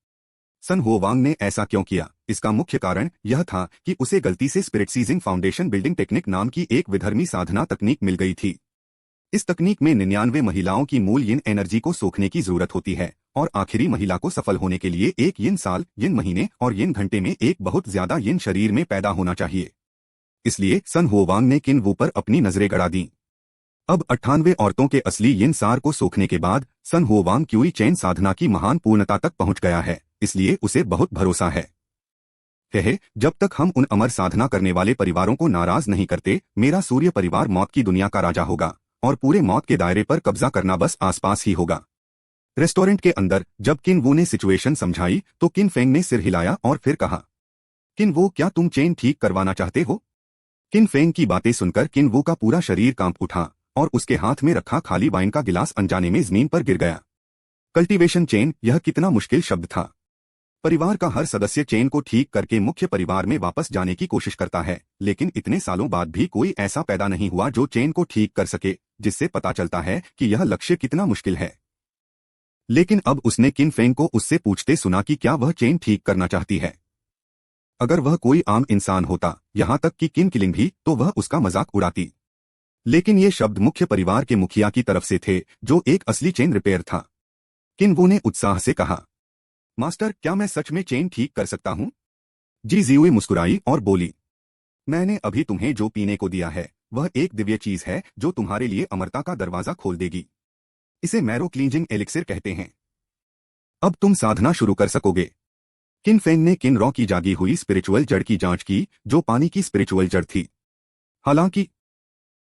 सन हुओवांग ने ऐसा क्यों किया? इसका मुख्य कारण यह था कि उसे गलती से spirit seizing foundation building technique नाम की एक विधर्मी साधना तकनीक मिल गई थी। इस तकनीक में 99 महिलाओं की मूल यिन एनर्जी को सोखने की जरूरत होती है और आखिरी महिला को सफल होने के लिए एक यिन साल, यिन महीने और यिन घंटे में एक बहुत ज्यादा यिन शरीर में पैदा होना चाहिए। इसलिए सन हुओवांग ने किन वू पर अपनी नजरें गड़ा दी। अब 98 औरतों के असली यिन सार को सोखने के बाद सन हुओवांग क्यूई चेन साधना की महान पूर्णता तक पहुंच गया है, इसलिए उसे बहुत भरोसा है। जब तक हम उन अमर साधना करने वाले परिवारों को नाराज नहीं करते, मेरा सूर्य परिवार मौत की दुनिया का राजा होगा और पूरे मौत के दायरे पर कब्जा करना बस आसपास ही होगा। रेस्टोरेंट के अंदर जब किन वू ने सिचुएशन समझाई तो किन फेंग ने सिर हिलाया और फिर कहा, किन वू, क्या तुम चेन ठीक करवाना चाहते हो? किन फेंग की बातें सुनकर किन वू का पूरा शरीर कांप उठा और उसके हाथ में रखा खाली वाइन का गिलास अनजाने में जमीन पर गिर गया। कल्टीवेशन चेन, यह कितना मुश्किल शब्द था। परिवार का हर सदस्य चेन को ठीक करके मुख्य परिवार में वापस जाने की कोशिश करता है, लेकिन इतने सालों बाद भी कोई ऐसा पैदा नहीं हुआ जो चेन को ठीक कर सके, जिससे पता चलता है कि यह लक्ष्य कितना मुश्किल है। लेकिन अब उसने किन फेंग को उससे पूछते सुना कि क्या वह चेन ठीक करना चाहती है। अगर वह कोई आम इंसान होता, यहां तक कि किन किलिंग भी, तो वह उसका मजाक उड़ाती। लेकिन ये शब्द मुख्य परिवार के मुखिया की तरफ से थे, जो एक असली चेन रिपेयर था। किन वू ने उत्साह से कहा, मास्टर, क्या मैं सच में चेन ठीक कर सकता हूं? जी जियुई मुस्कुराई और बोली, मैंने अभी तुम्हें जो पीने को दिया है वह एक दिव्य चीज है जो तुम्हारे लिए अमरता का दरवाजा खोल देगी। इसे मैरो क्लींजिंग एलिक्सिर कहते हैं। अब तुम साधना शुरू कर सकोगे। किन फेंग ने किन रॉ की जागी हुई स्पिरिचुअल जड़ की जांच की, जो पानी की स्पिरिचुअल जड़ थी। हालांकि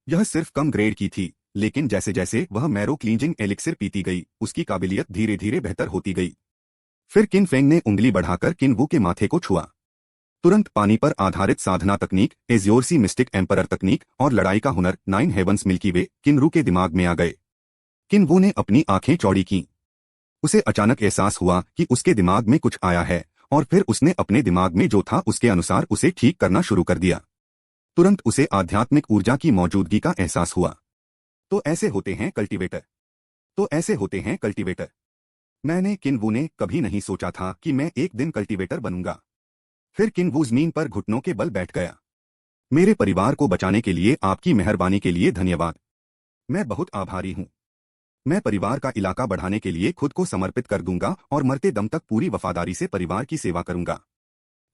यह सिर्फ कम ग्रेड की थी, लेकिन जैसे जैसे वह मैरो क्लींजिंग एलिक्सिर पीती गई, उसकी काबिलियत धीरे धीरे बेहतर होती गई। फिर किन फेंग ने उंगली बढ़ाकर किन वू के माथे को छुआ। तुरंत पानी पर आधारित साधना तकनीक, एज्योरसी मिस्टिक एम्परर तकनीक और लड़ाई का हुनर, 9 हेवंस मिल्की वे, किन के दिमाग में आ गए। किन वू ने अपनी आंखें चौड़ी की। उसे अचानक एहसास हुआ कि उसके दिमाग में कुछ आया है और फिर उसने अपने दिमाग में जो था उसके अनुसार उसे ठीक करना शुरू कर दिया। तुरंत उसे आध्यात्मिक ऊर्जा की मौजूदगी का एहसास हुआ। तो ऐसे होते हैं कल्टीवेटर। तो ऐसे होते हैं कल्टीवेटर। मैंने, किन वू ने, कभी नहीं सोचा था कि मैं एक दिन कल्टीवेटर बनूंगा। फिर किन वू जमीन पर घुटनों के बल बैठ गया। मेरे परिवार को बचाने के लिए आपकी मेहरबानी के लिए धन्यवाद। मैं बहुत आभारी हूं। मैं परिवार का इलाका बढ़ाने के लिए खुद को समर्पित कर दूंगा और मरते दम तक पूरी वफादारी से परिवार की सेवा करूंगा।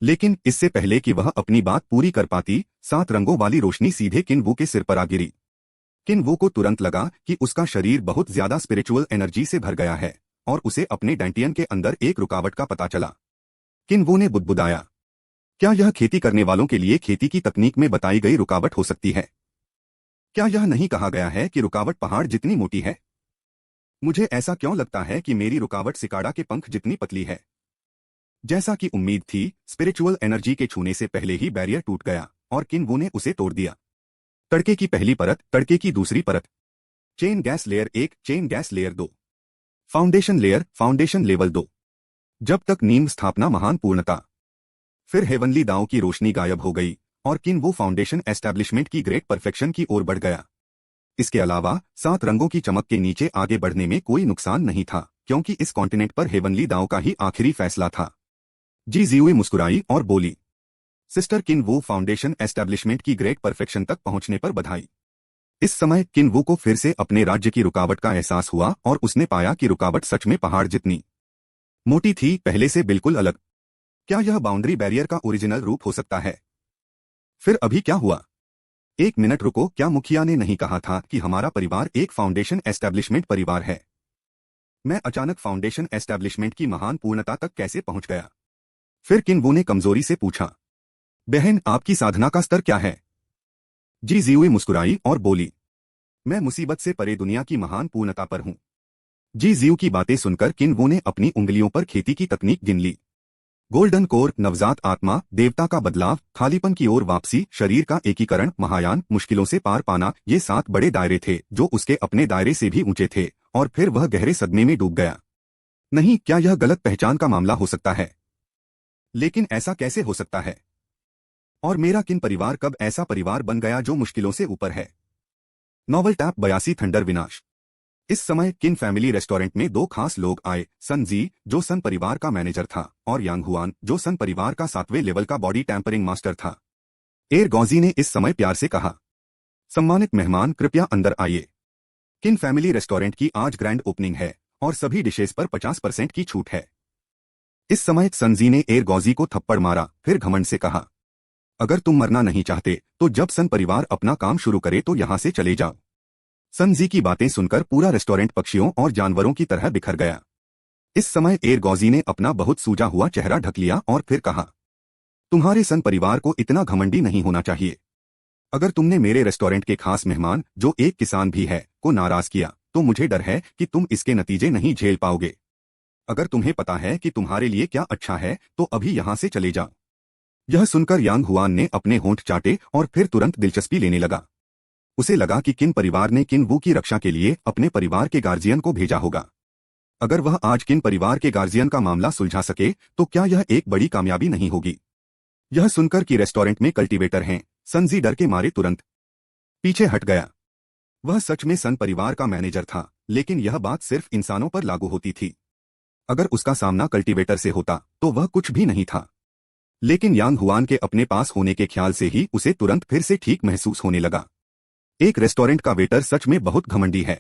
लेकिन इससे पहले कि वह अपनी बात पूरी कर पाती, 7 रंगों वाली रोशनी सीधे किन वू के सिर पर आ गिरी। किन वू को तुरंत लगा कि उसका शरीर बहुत ज्यादा स्पिरिचुअल एनर्जी से भर गया है और उसे अपने डेंटियन के अंदर एक रुकावट का पता चला। किन वू ने बुदबुदाया, क्या यह खेती करने वालों के लिए खेती की तकनीक में बताई गई रुकावट हो सकती है? क्या यह नहीं कहा गया है कि रुकावट पहाड़ जितनी मोटी है? मुझे ऐसा क्यों लगता है कि मेरी रुकावट सिकाड़ा के पंख जितनी पतली है? जैसा कि उम्मीद थी, स्पिरिचुअल एनर्जी के छूने से पहले ही बैरियर टूट गया और किन वू ने उसे तोड़ दिया। तड़के की पहली परत, तड़के की दूसरी परत, chain gas layer 1, chain gas layer 2, foundation layer, foundation level 2। जब तक नींव स्थापना महान पूर्णता। फिर हेवनली दांव की रोशनी गायब हो गई और किन वू फाउंडेशन एस्टैब्लिशमेंट की ग्रेट परफेक्शन की ओर बढ़ गया। इसके अलावा 7 रंगों की चमक के नीचे आगे बढ़ने में कोई नुकसान नहीं था, क्योंकि इस कॉन्टिनेंट पर हेवनली दांव का ही आखिरी फैसला था। जी जियुई मुस्कुराई और बोली, सिस्टर, किन वू फाउंडेशन एस्टैब्लिशमेंट की ग्रेट परफेक्शन तक पहुंचने पर बधाई। इस समय किन वू को फिर से अपने राज्य की रुकावट का एहसास हुआ और उसने पाया कि रुकावट सच में पहाड़ जितनी मोटी थी, पहले से बिल्कुल अलग। क्या यह बाउंड्री बैरियर का ओरिजिनल रूप हो सकता है? फिर अभी क्या हुआ? एक मिनट रुको, क्या मुखिया ने नहीं कहा था कि हमारा परिवार एक फाउंडेशन एस्टेब्लिशमेंट परिवार है? मैं अचानक फाउंडेशन एस्टेब्लिशमेंट की महान पूर्णता तक कैसे पहुंच गया? फिर किनवू ने कमजोरी से पूछा। बहन, आपकी साधना का स्तर क्या है? जी जियुई मुस्कुराई और बोली, मैं मुसीबत से परे दुनिया की महान पूर्णता पर हूं। जी जियू की बातें सुनकर किनवू ने अपनी उंगलियों पर खेती की तकनीक गिन ली। गोल्डन कोर, नवजात आत्मा, देवता का बदलाव, खालीपन की ओर वापसी, शरीर का एकीकरण, महायान, मुश्किलों से पार पाना, ये 7 बड़े दायरे थे जो उसके अपने दायरे से भी ऊंचे थे, और फिर वह गहरे सदमे में डूब गया। नहीं, क्या यह गलत पहचान का मामला हो सकता है? लेकिन ऐसा कैसे हो सकता है? और मेरा किन परिवार कब ऐसा परिवार बन गया जो मुश्किलों से ऊपर है? नॉवल टैप 82 थंडर विनाश। इस समय किन फैमिली रेस्टोरेंट में 2 खास लोग आए, सन जी जो सन परिवार का मैनेजर था और यांग हुआन जो सन परिवार का 7वें लेवल का बॉडी टैंपरिंग मास्टर था। एर गौजी ने इस समय प्यार से कहा, सम्मानित मेहमान कृपया अंदर आइए। किन फैमिली रेस्टोरेंट की आज ग्रैंड ओपनिंग है और सभी डिशेस पर 50% की छूट है। इस समय सन जी ने एर गौजी को थप्पड़ मारा, फिर घमंड से कहा, अगर तुम मरना नहीं चाहते तो जब सन परिवार अपना काम शुरू करे तो यहां से चले जाओ। सन जी की बातें सुनकर पूरा रेस्टोरेंट पक्षियों और जानवरों की तरह बिखर गया। इस समय एर गौजी ने अपना बहुत सूजा हुआ चेहरा ढक लिया और फिर कहा, तुम्हारे सन परिवार को इतना घमंडी नहीं होना चाहिए। अगर तुमने मेरे रेस्टोरेंट के खास मेहमान, जो एक किसान भी है, को नाराज किया तो मुझे डर है कि तुम इसके नतीजे नहीं झेल पाओगे। अगर तुम्हें पता है कि तुम्हारे लिए क्या अच्छा है तो अभी यहां से चले जाओ। यह सुनकर यांग हुआन ने अपने होंठ चाटे और फिर तुरंत दिलचस्पी लेने लगा। उसे लगा कि किन परिवार ने किन वू की रक्षा के लिए अपने परिवार के गार्जियन को भेजा होगा। अगर वह आज किन परिवार के गार्जियन का मामला सुलझा सके तो क्या यह एक बड़ी कामयाबी नहीं होगी? यह सुनकर कि रेस्टोरेंट में कल्टीवेटर हैं, सनजी डर के मारे तुरंत पीछे हट गया। वह सच में सन परिवार का मैनेजर था, लेकिन यह बात सिर्फ इंसानों पर लागू होती थी। अगर उसका सामना कल्टीवेटर से होता तो वह कुछ भी नहीं था। लेकिन यांग हुआन के अपने पास होने के ख्याल से ही उसे तुरंत फिर से ठीक महसूस होने लगा। एक रेस्टोरेंट का वेटर सच में बहुत घमंडी है।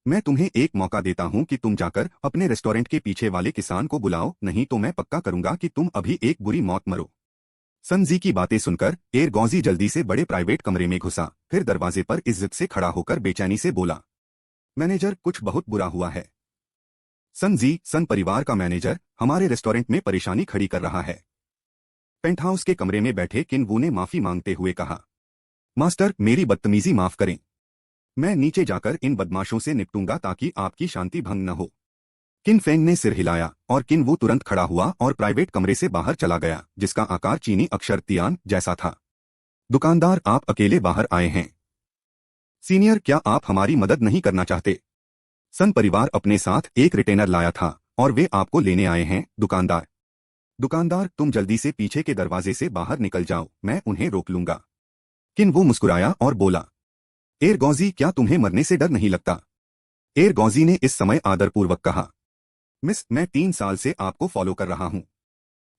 मैं तुम्हें एक मौका देता हूं कि तुम जाकर अपने रेस्टोरेंट के पीछे वाले किसान को बुलाओ, नहीं तो मैं पक्का करूंगा कि तुम अभी एक बुरी मौत मरो। सन जी की बातें सुनकर एर गौजी जल्दी से बड़े प्राइवेट कमरे में घुसा, फिर दरवाजे पर इज्जत से खड़ा होकर बेचैनी से बोला, मैनेजर, कुछ बहुत बुरा हुआ है। सन जी, सन परिवार का मैनेजर, हमारे रेस्टोरेंट में परेशानी खड़ी कर रहा है। पेंटहाउस के कमरे में बैठे किन वू ने माफी मांगते हुए कहा, मास्टर, मेरी बदतमीजी माफ करें। मैं नीचे जाकर इन बदमाशों से निपटूंगा ताकि आपकी शांति भंग न हो। किन फेंग ने सिर हिलाया और किन वू तुरंत खड़ा हुआ और प्राइवेट कमरे से बाहर चला गया, जिसका आकार चीनी अक्षर तियान जैसा था। दुकानदार, आप अकेले बाहर आए हैं। सीनियर, क्या आप हमारी मदद नहीं करना चाहते? सन परिवार अपने साथ एक रिटेनर लाया था और वे आपको लेने आए हैं। दुकानदार, तुम जल्दी से पीछे के दरवाजे से बाहर निकल जाओ, मैं उन्हें रोक लूंगा। किन वो मुस्कुराया और बोला, एर गौजी, क्या तुम्हें मरने से डर नहीं लगता? एर गौजी ने इस समय आदरपूर्वक कहा, मिस, मैं 3 साल से आपको फॉलो कर रहा हूं।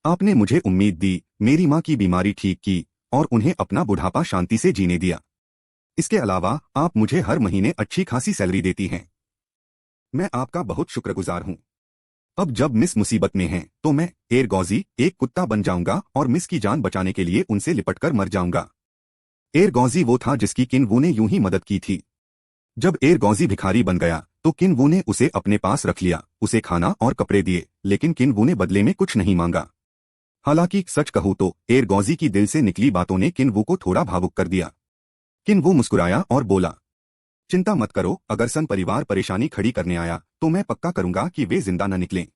आपने मुझे उम्मीद दी, मेरी माँ की बीमारी ठीक की और उन्हें अपना बुढ़ापा शांति से जीने दिया। इसके अलावा आप मुझे हर महीने अच्छी खासी सैलरी देती हैं। मैं आपका बहुत शुक्रगुजार हूं। अब जब मिस मुसीबत में हैं, तो मैं, एर गौजी, एक कुत्ता बन जाऊंगा और मिस की जान बचाने के लिए उनसे लिपटकर मर जाऊंगा। एर गौजी वो था जिसकी किन वू ने यूं ही मदद की थी। जब एर गौजी भिखारी बन गया तो किन वू ने उसे अपने पास रख लिया, उसे खाना और कपड़े दिए, लेकिन किन वू ने बदले में कुछ नहीं मांगा। हालांकि सच कहूं तो एर गौजी की दिल से निकली बातों ने किन वू को थोड़ा भावुक कर दिया। किन वू मुस्कुराया और बोला, चिंता मत करो, अगर सन परिवार परेशानी खड़ी करने आया तो मैं पक्का करूंगा कि वे जिंदा न निकलें।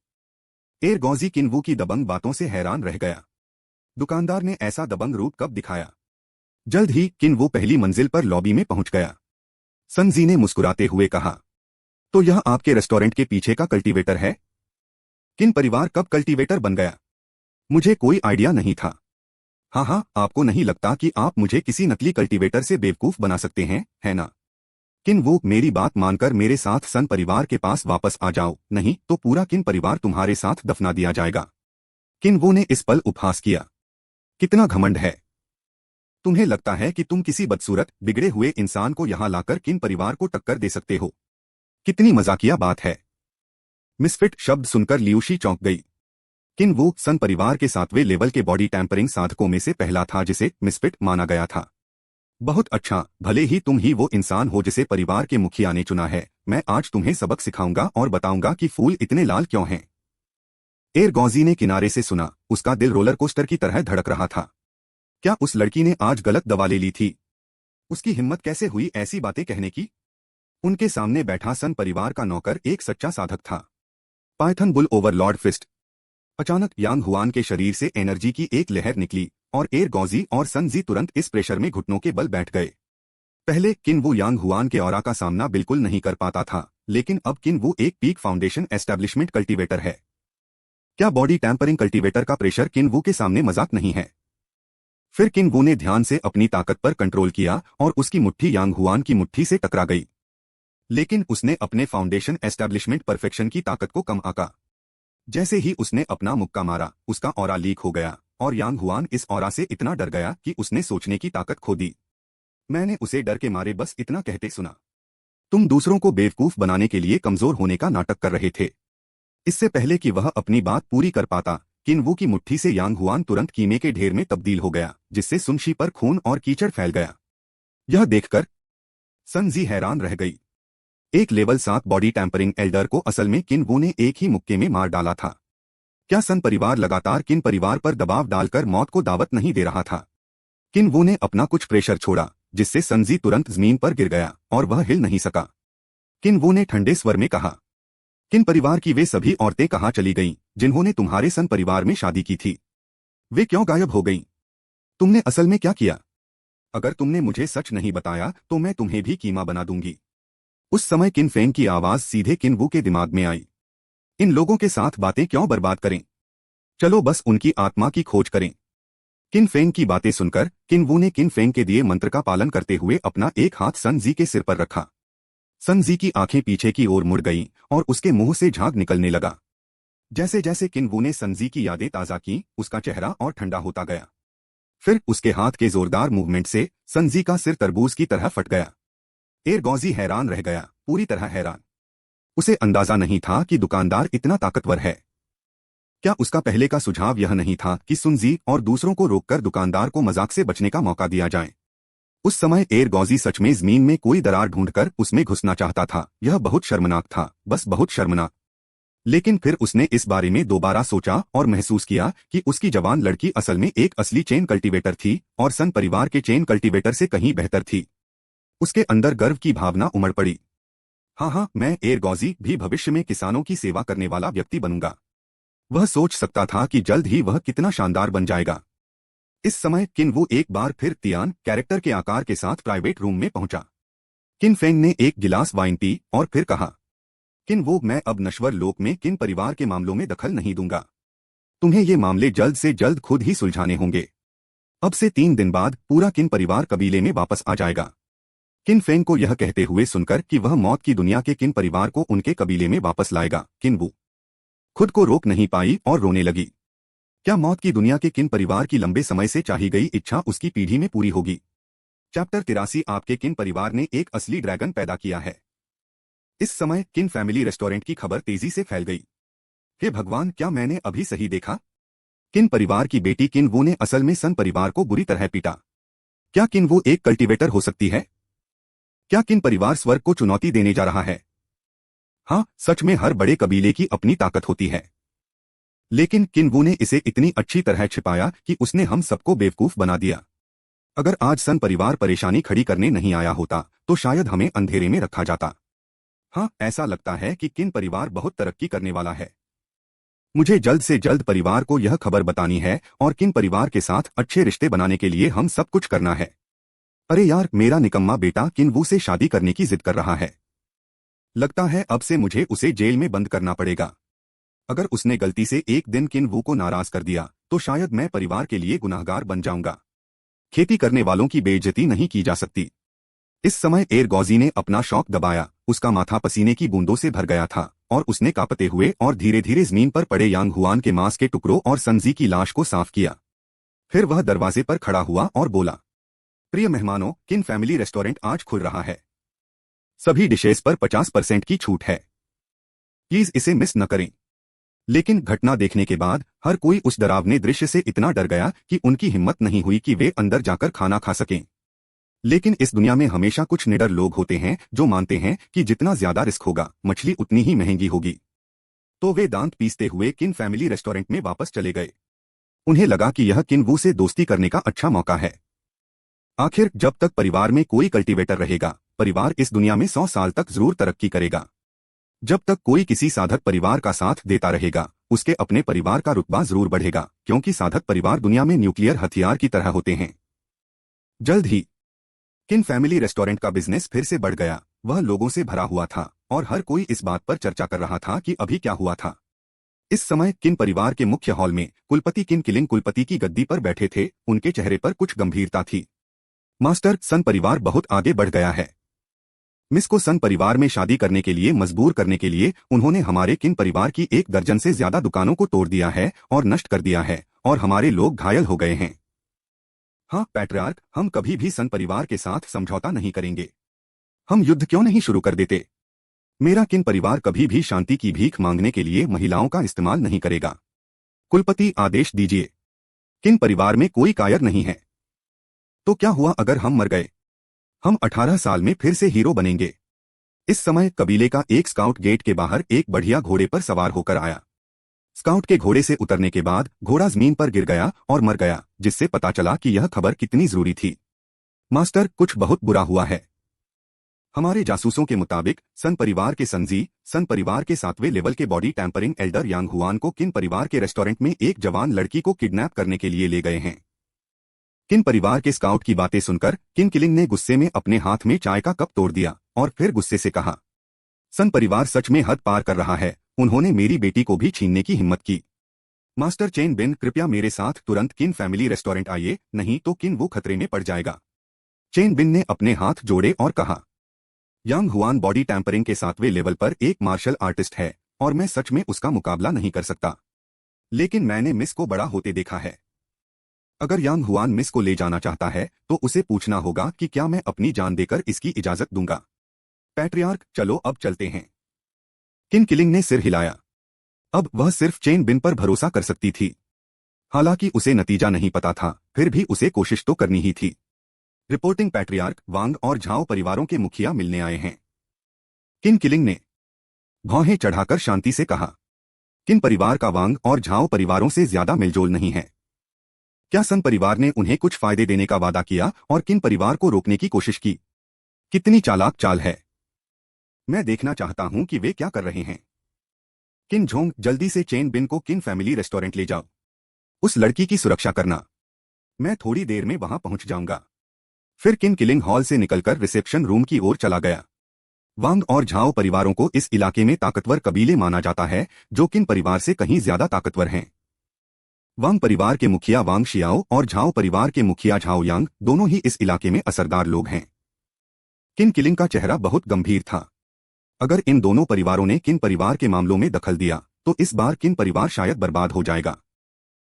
एर गौजी किन वू की दबंग बातों से हैरान रह गया। दुकानदार ने ऐसा दबंग रूप कब दिखाया? जल्द ही किन वू पहली मंजिल पर लॉबी में पहुंच गया। सन जी ने मुस्कुराते हुए कहा, तो यह आपके रेस्टोरेंट के पीछे का कल्टीवेटर है? किन परिवार कब कल्टीवेटर बन गया? मुझे कोई आइडिया नहीं था। हाँ, आपको नहीं लगता कि आप मुझे किसी नकली कल्टीवेटर से बेवकूफ बना सकते हैं, है ना? किन वू, मेरी बात मानकर मेरे साथ सन परिवार के पास वापस आ जाओ, नहीं तो पूरा किन परिवार तुम्हारे साथ दफना दिया जाएगा। किन वू ने इस पल उपहास किया। कितना घमंड है! तुम्हें लगता है कि तुम किसी बदसूरत, बिगड़े हुए इंसान को यहां लाकर किन परिवार को टक्कर दे सकते हो? कितनी मजाकिया बात है। मिसफिट शब्द सुनकर लियूशी चौंक गई। किन वू सन परिवार के 7वें लेवल के बॉडी टैंपरिंग साधकों में से पहला था जिसे मिसफिट माना गया था। बहुत अच्छा, भले ही तुम ही वो इंसान हो जिसे परिवार के मुखिया ने चुना है। मैं आज तुम्हें सबक सिखाऊंगा और बताऊंगा कि फूल इतने लाल क्यों हैं। एरगॉजी ने किनारे से सुना, उसका दिल रोलर कोस्टर की तरह धड़क रहा था। क्या उस लड़की ने आज गलत दवा ले ली थी? उसकी हिम्मत कैसे हुई ऐसी बातें कहने की? उनके सामने बैठा सन परिवार का नौकर एक सच्चा साधक था। Python bull overlord fist. अचानक यांग हुआन के शरीर से एनर्जी की एक लहर निकली और एरगॉजी और सन जी तुरंत इस प्रेशर में घुटनों के बल बैठ गए। पहले किनवू यांग हुआन के ऑरा का सामना बिल्कुल नहीं कर पाता था, लेकिन अब किनवू एक पीक फाउंडेशन एस्टेब्लिशमेंट कल्टीवेटर है। क्या बॉडी टैंपरिंग कल्टीवेटर का प्रेशर किनवू के सामने मजाक नहीं है? फिर किनवू ने ध्यान से अपनी ताकत पर कंट्रोल किया और उसकी मुट्ठी यांग हुआन की मुट्ठी से टकरा गई। लेकिन उसने अपने फाउंडेशन एस्टेब्लिशमेंट परफेक्शन की ताकत को कम आंका। जैसे ही उसने अपना मुक्का मारा, उसका ऑरा लीक हो गया और यांग हुआन इस ऑरा से इतना डर गया कि उसने सोचने की ताकत खो दी। मैंने उसे डर के मारे बस इतना कहते सुना, तुम दूसरों को बेवकूफ बनाने के लिए कमजोर होने का नाटक कर रहे थे। इससे पहले कि वह अपनी बात पूरी कर पाता, किनवू की मुट्ठी से यांग हुआन तुरंत कीमे के ढेर में तब्दील हो गया, जिससे सुनशी पर खून और कीचड़ फैल गया। यह देखकर सन जी हैरान रह गई। एक लेवल 7 बॉडी टैंपरिंग एल्डर को असल में किनवू ने एक ही मुक्के में मार डाला था। क्या सन परिवार लगातार किन परिवार पर दबाव डालकर मौत को दावत नहीं दे रहा था? किनवू ने अपना कुछ प्रेशर छोड़ा, जिससे सन जी तुरंत जमीन पर गिर गया और वह हिल नहीं सका। किनवू ने ठंडे स्वर में कहा, किन परिवार की वे सभी औरतें कहाँ चली गईं, जिन्होंने तुम्हारे सन परिवार में शादी की थी? वे क्यों गायब हो गईं? तुमने असल में क्या किया? अगर तुमने मुझे सच नहीं बताया तो मैं तुम्हें भी कीमा बना दूंगी। उस समय किन फेंग की आवाज सीधे किनवू के दिमाग में आई। इन लोगों के साथ बातें क्यों बर्बाद करें? चलो बस उनकी आत्मा की खोज करें। किन फेंग की बातें सुनकर किनवू ने किन फेंग के दिए मंत्र का पालन करते हुए अपना एक हाथ सन जी के सिर पर रखा। सन जी की आंखें पीछे की ओर मुड़ गईं और उसके मुंह से झाग निकलने लगा। जैसे जैसे किनवू ने सन जी की यादें ताजा की, उसका चेहरा और ठंडा होता गया। फिर उसके हाथ के जोरदार मूवमेंट से सन जी का सिर तरबूज की तरह फट गया। एरगॉजी हैरान रह गया, पूरी तरह हैरान। उसे अंदाजा नहीं था कि दुकानदार इतना ताकतवर है। क्या उसका पहले का सुझाव यह नहीं था कि सुनजी और दूसरों को रोककर दुकानदार को मजाक से बचने का मौका दिया जाए? उस समय एरगॉजी सच में जमीन में कोई दरार ढूंढकर उसमें घुसना चाहता था। यह बहुत शर्मनाक था, बस बहुत शर्मनाक। लेकिन फिर उसने इस बारे में दोबारा सोचा और महसूस किया कि उसकी जवान लड़की असल में एक असली चेन कल्टीवेटर थी और सन परिवार के चेन कल्टीवेटर से कहीं बेहतर थी। उसके अंदर गर्व की भावना उमड़ पड़ी। हाँ, मैं एरगॉजी भी भविष्य में किसानों की सेवा करने वाला व्यक्ति बनूंगा। वह सोच सकता था कि जल्द ही वह कितना शानदार बन जाएगा। इस समय किनवू एक बार फिर तियान कैरेक्टर के आकार के साथ प्राइवेट रूम में पहुंचा। किन फेंग ने एक गिलास वाइन पी और फिर कहा, किनवू, मैं अब नश्वर लोक में किन परिवार के मामलों में दखल नहीं दूंगा। तुम्हें ये मामले जल्द से जल्द खुद ही सुलझाने होंगे। अब से 3 दिन बाद पूरा किन परिवार कबीले में वापस आ जाएगा। किन फेंग को यह कहते हुए सुनकर कि वह मौत की दुनिया के किन परिवार को उनके कबीले में वापस लाएगा, किनवू खुद को रोक नहीं पाई और रोने लगी। क्या मौत की दुनिया के किन परिवार की लंबे समय से चाही गई इच्छा उसकी पीढ़ी में पूरी होगी? चैप्टर 83। आपके किन परिवार ने एक असली ड्रैगन पैदा किया है। इस समय किन फैमिली रेस्टोरेंट की खबर तेजी से फैल गई। हे भगवान, क्या मैंने अभी सही देखा? किन परिवार की बेटी किनवू ने असल में सन परिवार को बुरी तरह पीटा। क्या किनवू एक कल्टीवेटर हो सकती है? क्या किन परिवार स्वर्ग को चुनौती देने जा रहा है? हाँ, सच में हर बड़े कबीले की अपनी ताकत होती है, लेकिन किनवू ने इसे इतनी अच्छी तरह छिपाया कि उसने हम सबको बेवकूफ बना दिया। अगर आज सन परिवार परेशानी खड़ी करने नहीं आया होता तो शायद हमें अंधेरे में रखा जाता। हाँ, ऐसा लगता है कि किन परिवार बहुत तरक्की करने वाला है। मुझे जल्द से जल्द परिवार को यह खबर बतानी है और किन परिवार के साथ अच्छे रिश्ते बनाने के लिए हम सब कुछ करना है। अरे यार, मेरा निकम्मा बेटा किनवू से शादी करने की जिद कर रहा है। लगता है अब से मुझे उसे जेल में बंद करना पड़ेगा। अगर उसने गलती से एक दिन किनवू को नाराज कर दिया तो शायद मैं परिवार के लिए गुनाहगार बन जाऊंगा। खेती करने वालों की बेइज्जती नहीं की जा सकती। इस समय एरगॉजी ने अपना शौक दबाया। उसका माथा पसीने की बूंदों से भर गया था और उसने कांपते हुए और धीरे धीरे जमीन पर पड़े यांग हुआन के मांस के टुकड़ों और संजी की लाश को साफ किया। फिर वह दरवाजे पर खड़ा हुआ और बोला, प्रिय मेहमानों, किन फैमिली रेस्टोरेंट आज खुल रहा है। सभी डिशेस पर 50% की छूट है। प्लीज इसे मिस न करें। लेकिन घटना देखने के बाद हर कोई उस डरावने दृश्य से इतना डर गया कि उनकी हिम्मत नहीं हुई कि वे अंदर जाकर खाना खा सकें। लेकिन इस दुनिया में हमेशा कुछ निडर लोग होते हैं जो मानते हैं कि जितना ज्यादा रिस्क होगा मछली उतनी ही महंगी होगी। तो वे दांत पीसते हुए किन फैमिली रेस्टोरेंट में वापस चले गए। उन्हें लगा कि यह किन वू से दोस्ती करने का अच्छा मौका है। आखिर जब तक परिवार में कोई कल्टीवेटर रहेगा, परिवार इस दुनिया में 100 साल तक जरूर तरक्की करेगा। जब तक कोई किसी साधक परिवार का साथ देता रहेगा, उसके अपने परिवार का रुतबा जरूर बढ़ेगा, क्योंकि साधक परिवार दुनिया में न्यूक्लियर हथियार की तरह होते हैं। जल्द ही किन फैमिली रेस्टोरेंट का बिजनेस फिर से बढ़ गया। वह लोगों से भरा हुआ था और हर कोई इस बात पर चर्चा कर रहा था कि अभी क्या हुआ था। इस समय किन परिवार के मुख्य हॉल में कुलपति किन किलिंग कुलपति की गद्दी पर बैठे थे। उनके चेहरे पर कुछ गंभीरता थी। मास्टर, सन परिवार बहुत आगे बढ़ गया है। मिस को सन परिवार में शादी करने के लिए मजबूर करने के लिए उन्होंने हमारे किन परिवार की 1 दर्जन से ज्यादा दुकानों को तोड़ दिया है और नष्ट कर दिया है, और हमारे लोग घायल हो गए हैं। हाँ पैट्रियार्क, हम कभी भी सन परिवार के साथ समझौता नहीं करेंगे। हम युद्ध क्यों नहीं शुरू कर देते। मेरा किन परिवार कभी भी शांति की भीख मांगने के लिए महिलाओं का इस्तेमाल नहीं करेगा। कुलपति, आदेश दीजिए। किन परिवार में कोई कायर नहीं है। तो क्या हुआ अगर हम मर गए? हम 18 साल में फिर से हीरो बनेंगे। इस समय कबीले का एक स्काउट गेट के बाहर एक बढ़िया घोड़े पर सवार होकर आया। स्काउट के घोड़े से उतरने के बाद घोड़ा जमीन पर गिर गया और मर गया, जिससे पता चला कि यह खबर कितनी जरूरी थी। मास्टर, कुछ बहुत बुरा हुआ है। हमारे जासूसों के मुताबिक सन परिवार के सन परिवार के 7वें लेवल के बॉडी टैंपरिंग एल्डर यांग हुआन को किन परिवार के रेस्टोरेंट में एक जवान लड़की को किडनैप करने के लिए ले गए हैं। किन परिवार के स्काउट की बातें सुनकर किन किलिंग ने गुस्से में अपने हाथ में चाय का कप तोड़ दिया और फिर गुस्से से कहा, सन परिवार सच में हद पार कर रहा है। उन्होंने मेरी बेटी को भी छीनने की हिम्मत की। मास्टर चेन बिन, कृपया मेरे साथ तुरंत किन फैमिली रेस्टोरेंट आइए, नहीं तो किन वो खतरे में पड़ जाएगा। चेन बिन ने अपने हाथ जोड़े और कहा, यांग हुआन बॉडी टैंपरिंग के 7वें लेवल पर एक मार्शल आर्टिस्ट है और मैं सच में उसका मुकाबला नहीं कर सकता। लेकिन मैंने मिस को बड़ा होते देखा है। अगर यांग हुआन मिस को ले जाना चाहता है तो उसे पूछना होगा कि क्या मैं अपनी जान देकर इसकी इजाजत दूंगा। पैट्रियार्क, चलो अब चलते हैं। किन किलिंग ने सिर हिलाया। अब वह सिर्फ चेन बिन पर भरोसा कर सकती थी। हालांकि उसे नतीजा नहीं पता था, फिर भी उसे कोशिश तो करनी ही थी। रिपोर्टिंग पैट्रियार्क, वांग और झाओ परिवारों के मुखिया मिलने आए हैं। किन किलिंग ने भौहें चढ़ाकर शांति से कहा। किन परिवार का वांग और झाओ परिवारों से ज्यादा मिलजोल नहीं है। क्या सन परिवार ने उन्हें कुछ फायदे देने का वादा किया और किन परिवार को रोकने की कोशिश की? कितनी चालाक चाल है। मैं देखना चाहता हूं कि वे क्या कर रहे हैं। किन झोंग, जल्दी से चेन बिन को किन फैमिली रेस्टोरेंट ले जाओ। उस लड़की की सुरक्षा करना। मैं थोड़ी देर में वहां पहुंच जाऊंगा। फिर किन किलिंग हॉल से निकलकर रिसेप्शन रूम की ओर चला गया। वांग और झाओ परिवारों को इस इलाके में ताकतवर कबीले माना जाता है, जो किन परिवार से कहीं ज्यादा ताकतवर हैं। वांग परिवार के मुखिया वांग शियाओ और झाओ परिवार के मुखिया झाओ यांग दोनों ही इस इलाके में असरदार लोग हैं। किन किलिंग का चेहरा बहुत गंभीर था। अगर इन दोनों परिवारों ने किन परिवार के मामलों में दखल दिया तो इस बार किन परिवार शायद बर्बाद हो जाएगा।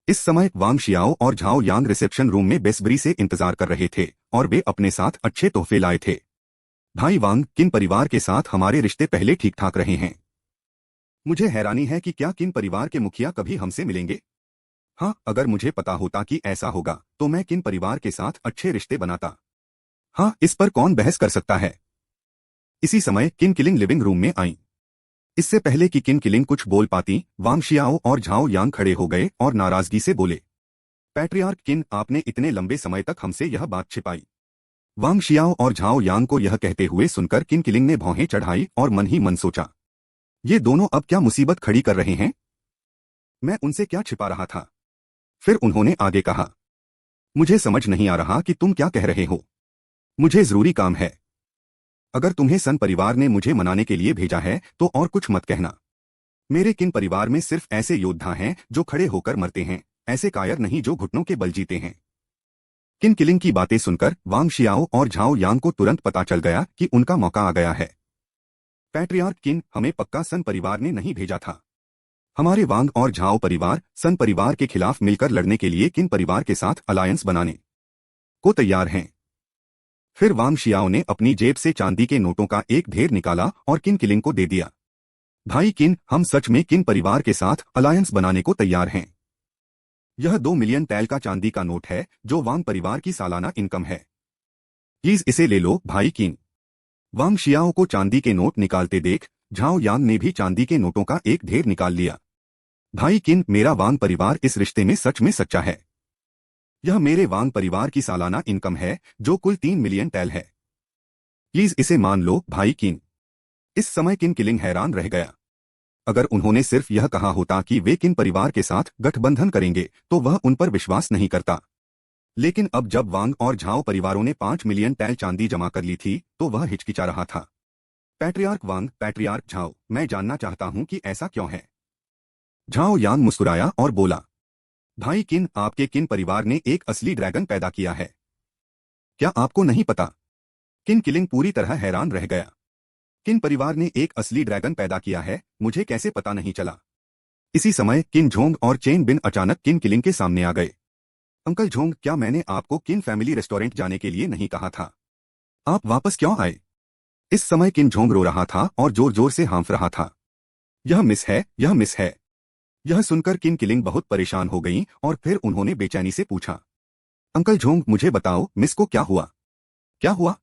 इस समय वांग शियाओ और झाओ यांग रिसेप्शन रूम में बेसब्री से इंतजार कर रहे थे और वे अपने साथ अच्छे तोहफे लाए थे। भाई वांग, किन परिवार के साथ हमारे रिश्ते पहले ठीक ठाक रहे हैं। मुझे हैरानी है कि क्या किन परिवार के मुखिया कभी हमसे मिलेंगे। हाँ, अगर मुझे पता होता कि ऐसा होगा तो मैं किन परिवार के साथ अच्छे रिश्ते बनाता। हाँ, इस पर कौन बहस कर सकता है। इसी समय किन किलिंग लिविंग रूम में आई। इससे पहले कि किन किलिंग कुछ बोल पाती, वांग शियाओ और झाओ यांग खड़े हो गए और नाराजगी से बोले, पैट्रियार्क किन, आपने इतने लंबे समय तक हमसे यह बात छिपाई। वांग शियाओ और झाओ यांग को यह कहते हुए सुनकर किन किलिंग ने भौहें चढ़ाई और मन ही मन सोचा, ये दोनों अब क्या मुसीबत खड़ी कर रहे हैं। मैं उनसे क्या छिपा रहा था। फिर उन्होंने आगे कहा, मुझे समझ नहीं आ रहा कि तुम क्या कह रहे हो। मुझे जरूरी काम है। अगर तुम्हें सन परिवार ने मुझे मनाने के लिए भेजा है तो और कुछ मत कहना। मेरे किन परिवार में सिर्फ ऐसे योद्धा हैं जो खड़े होकर मरते हैं, ऐसे कायर नहीं जो घुटनों के बल जीते हैं। किन किलिंग की बातें सुनकर वांग शियाओ और झाओ यांग को तुरंत पता चल गया कि उनका मौका आ गया है। पैट्रियार्क किन, हमें पक्का सन परिवार ने नहीं भेजा था। हमारे वांग और झाओ परिवार सन परिवार के खिलाफ मिलकर लड़ने के लिए किन परिवार के साथ अलायंस बनाने को तैयार हैं। फिर वांग शियाओ ने अपनी जेब से चांदी के नोटों का एक ढेर निकाला और किन किलिंग को दे दिया। भाई किन, हम सच में किन परिवार के साथ अलायंस बनाने को तैयार हैं। यह 2 मिलियन टैल का चांदी का नोट है जो वांग परिवार की सालाना इनकम है। प्लीज इसे ले लो भाई किन। वांग शियाओ को चांदी के नोट निकालते देख झाओ यांग ने भी चांदी के नोटों का एक ढेर निकाल लिया। भाई किन, मेरा वांग परिवार इस रिश्ते में सच में सच्चा है। यह मेरे वांग परिवार की सालाना इनकम है जो कुल 3 मिलियन टैल है। प्लीज इसे मान लो भाई किन। इस समय किन किलिंग हैरान रह गया। अगर उन्होंने सिर्फ यह कहा होता कि वे किन परिवार के साथ गठबंधन करेंगे तो वह उन पर विश्वास नहीं करता। लेकिन अब जब वांग और झाओ परिवारों ने 5 मिलियन टैल चांदी जमा कर ली थी तो वह हिचकिचा रहा था। पैट्रियार्क वांग, पैट्रियार्क झाओ, मैं जानना चाहता हूं कि ऐसा क्यों है। झाओ यांग मुस्कुराया और बोला, भाई किन, आपके किन परिवार ने एक असली ड्रैगन पैदा किया है। क्या आपको नहीं पता? किन किलिंग पूरी तरह हैरान रह गया। किन परिवार ने एक असली ड्रैगन पैदा किया है, मुझे कैसे पता नहीं चला। इसी समय किन झोंग और चेन बिन अचानक किन किलिंग के सामने आ गए। अंकल झोंग, क्या मैंने आपको किन फैमिली रेस्टोरेंट जाने के लिए नहीं कहा था? आप वापस क्यों आए? इस समय किन झोंग रो रहा था और जोर जोर से हाँफ रहा था। यह मिस है, यह मिस है। यह सुनकर किन किलिंग बहुत परेशान हो गईं और फिर उन्होंने बेचैनी से पूछा, अंकल झोंग, मुझे बताओ मिस को क्या हुआ? क्या हुआ?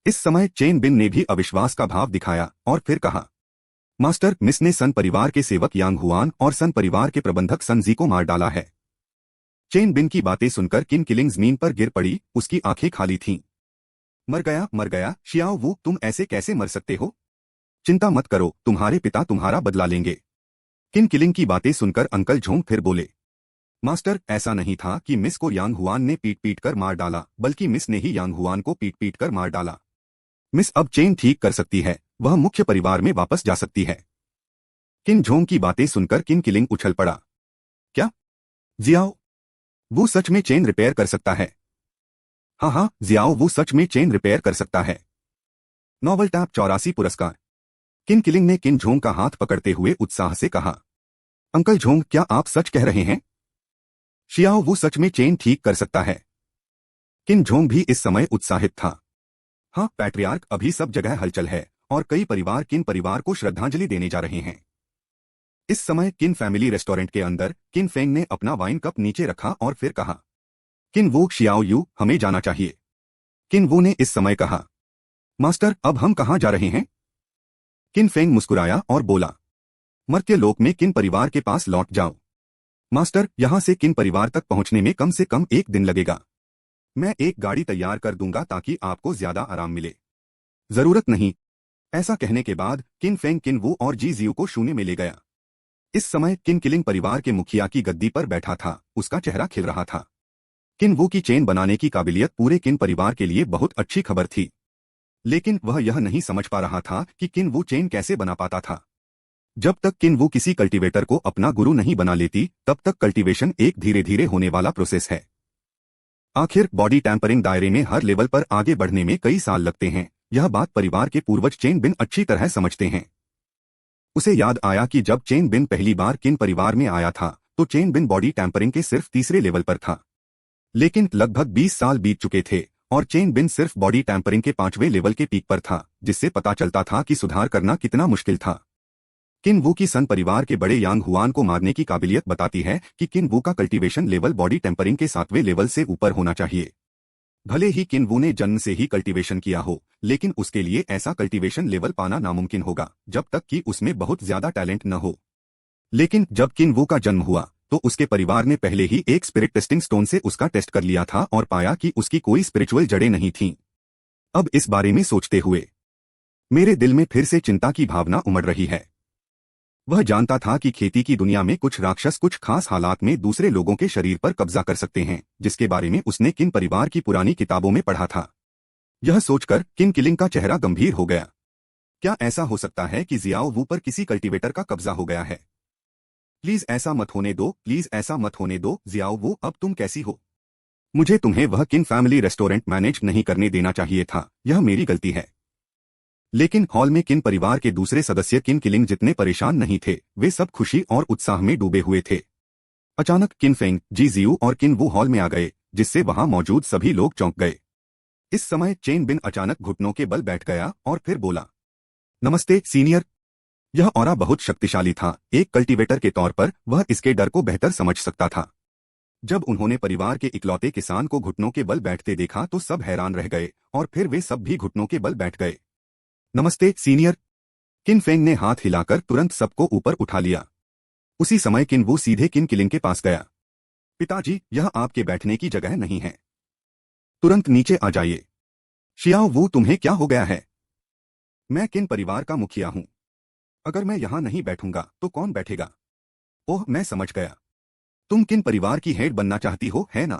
इस समय चेन बिन ने भी अविश्वास का भाव दिखाया और फिर कहा, मास्टर, मिस ने सन परिवार के सेवक यांग हुआन और सन परिवार के प्रबंधक सन जी को मार डाला है। चेन बिन की बातें सुनकर किन किलिंग जमीन पर गिर पड़ी, उसकी आंखें खाली थीं। मर गया, शियाओ वू, तुम ऐसे कैसे मर सकते हो? चिंता मत करो, तुम्हारे पिता तुम्हारा बदला लेंगे। किन किलिंग की बातें सुनकर अंकल झोंग फिर बोले, मास्टर, ऐसा नहीं था कि मिस को यांग हुआन ने पीट पीट कर मार डाला, बल्कि मिस ने ही यांग हुआन को पीट पीट कर मार डाला। मिस अब चेन ठीक कर सकती है, वह मुख्य परिवार में वापस जा सकती है। किन झोंग की बातें सुनकर किन किलिंग उछल पड़ा। क्या? जियाओ वो सच में चेन रिपेयर कर सकता है? हाँ, जियाओ वो सच में चेन रिपेयर कर सकता है। नॉवल टैप 84 पुरस्कार। किन किलिंग ने किन झोंग का हाथ पकड़ते हुए उत्साह से कहा, अंकल झोंग, क्या आप सच कह रहे हैं? शियाओ वो सच में चेन ठीक कर सकता है। किन झोंग भी इस समय उत्साहित था। हाँ पैट्रियार्क, अभी सब जगह हलचल है और कई परिवार किन परिवार को श्रद्धांजलि देने जा रहे हैं। इस समय किन फैमिली रेस्टोरेंट के अंदर किन फेंग ने अपना वाइन कप नीचे रखा और फिर कहा, किन वो, शियाओ यू, हमें जाना चाहिए। किन वो ने इस समय कहा, मास्टर, अब हम कहाँ जा रहे हैं? किन फेंग मुस्कुराया और बोला, मर्त्य लोक में किन परिवार के पास लौट जाओ। मास्टर, यहां से किन परिवार तक पहुंचने में कम से कम 1 दिन लगेगा। मैं एक गाड़ी तैयार कर दूंगा ताकि आपको ज्यादा आराम मिले। जरूरत नहीं। ऐसा कहने के बाद किन फेंग किन वो और जी जियो को शून्य में ले गया। इस समय किन किलिंग परिवार के मुखिया की गद्दी पर बैठा था, उसका चेहरा खिल रहा था। किन वो की चेन बनाने की काबिलियत पूरे किन परिवार के लिए बहुत अच्छी खबर थी, लेकिन वह यह नहीं समझ पा रहा था कि किन वो चेन कैसे बना पाता था। जब तक किन वो किसी कल्टीवेटर को अपना गुरु नहीं बना लेती, तब तक कल्टीवेशन एक धीरे धीरे होने वाला प्रोसेस है। आखिर बॉडी टैंपरिंग दायरे में हर लेवल पर आगे बढ़ने में कई साल लगते हैं। यह बात परिवार के पूर्वज चेन बिन अच्छी तरह समझते हैं। उसे याद आया कि जब चेन बिन पहली बार किन परिवार में आया था तो चेन बिन बॉडी टैंपरिंग के सिर्फ तीसरे लेवल पर था, लेकिन लगभग 20 साल बीत चुके थे और चेन बिन सिर्फ बॉडी टैंपरिंग के 5वें लेवल के पीक पर था, जिससे पता चलता था कि सुधार करना कितना मुश्किल था। किन वू की सन परिवार के बड़े यांग हुआन को मारने की काबिलियत बताती है कि किन वू का कल्टीवेशन लेवल बॉडी टेम्परिंग के 7वें लेवल से ऊपर होना चाहिए। भले ही किन वू ने जन्म से ही कल्टीवेशन किया हो, लेकिन उसके लिए ऐसा कल्टीवेशन लेवल पाना नामुमकिन होगा जब तक कि उसमें बहुत ज्यादा टैलेंट न हो। लेकिन जब किन वू का जन्म हुआ तो उसके परिवार ने पहले ही एक स्पिरिट टेस्टिंग स्टोन से उसका टेस्ट कर लिया था और पाया कि उसकी कोई स्पिरिचुअल जड़ें नहीं थीं। अब इस बारे में सोचते हुए मेरे दिल में फिर से चिंता की भावना उमड़ रही है। वह जानता था कि खेती की दुनिया में कुछ राक्षस कुछ खास हालात में दूसरे लोगों के शरीर पर कब्जा कर सकते हैं, जिसके बारे में उसने किन परिवार की पुरानी किताबों में पढ़ा था। यह सोचकर किन किलिंग का चेहरा गंभीर हो गया। क्या ऐसा हो सकता है कि जियाओ वू पर किसी कल्टीवेटर का कब्जा हो गया है? प्लीज ऐसा मत होने दो, प्लीज ऐसा मत होने दो जियाओ वू, अब तुम कैसी हो? मुझे तुम्हें वह किन फैमिली रेस्टोरेंट मैनेज नहीं करने देना चाहिए था, यह मेरी गलती है। लेकिन हॉल में किन परिवार के दूसरे सदस्य किन किलिंग जितने परेशान नहीं थे, वे सब खुशी और उत्साह में डूबे हुए थे। अचानक किन फेंग, जी जियू और किन वू हॉल में आ गए, जिससे वहां मौजूद सभी लोग चौंक गए। इस समय चेन बिन अचानक घुटनों के बल बैठ गया और फिर बोला, नमस्ते सीनियर। यह ऑरा बहुत शक्तिशाली था, एक कल्टीवेटर के तौर पर वह इसके डर को बेहतर समझ सकता था। जब उन्होंने परिवार के इकलौते किसान को घुटनों के बल बैठते देखा तो सब हैरान रह गए और फिर वे सब भी घुटनों के बल बैठ गए। नमस्ते सीनियर। किन फेंग ने हाथ हिलाकर तुरंत सबको ऊपर उठा लिया। उसी समय किन वू सीधे किन किलिंग के पास गया। पिताजी, यह आपके बैठने की जगह नहीं है, तुरंत नीचे आ जाइए। शियाओ वू, तुम्हें क्या हो गया है? मैं किन परिवार का मुखिया हूं, अगर मैं यहां नहीं बैठूंगा तो कौन बैठेगा? ओह, मैं समझ गया, तुम किन परिवार की हेड बनना चाहती हो, है ना?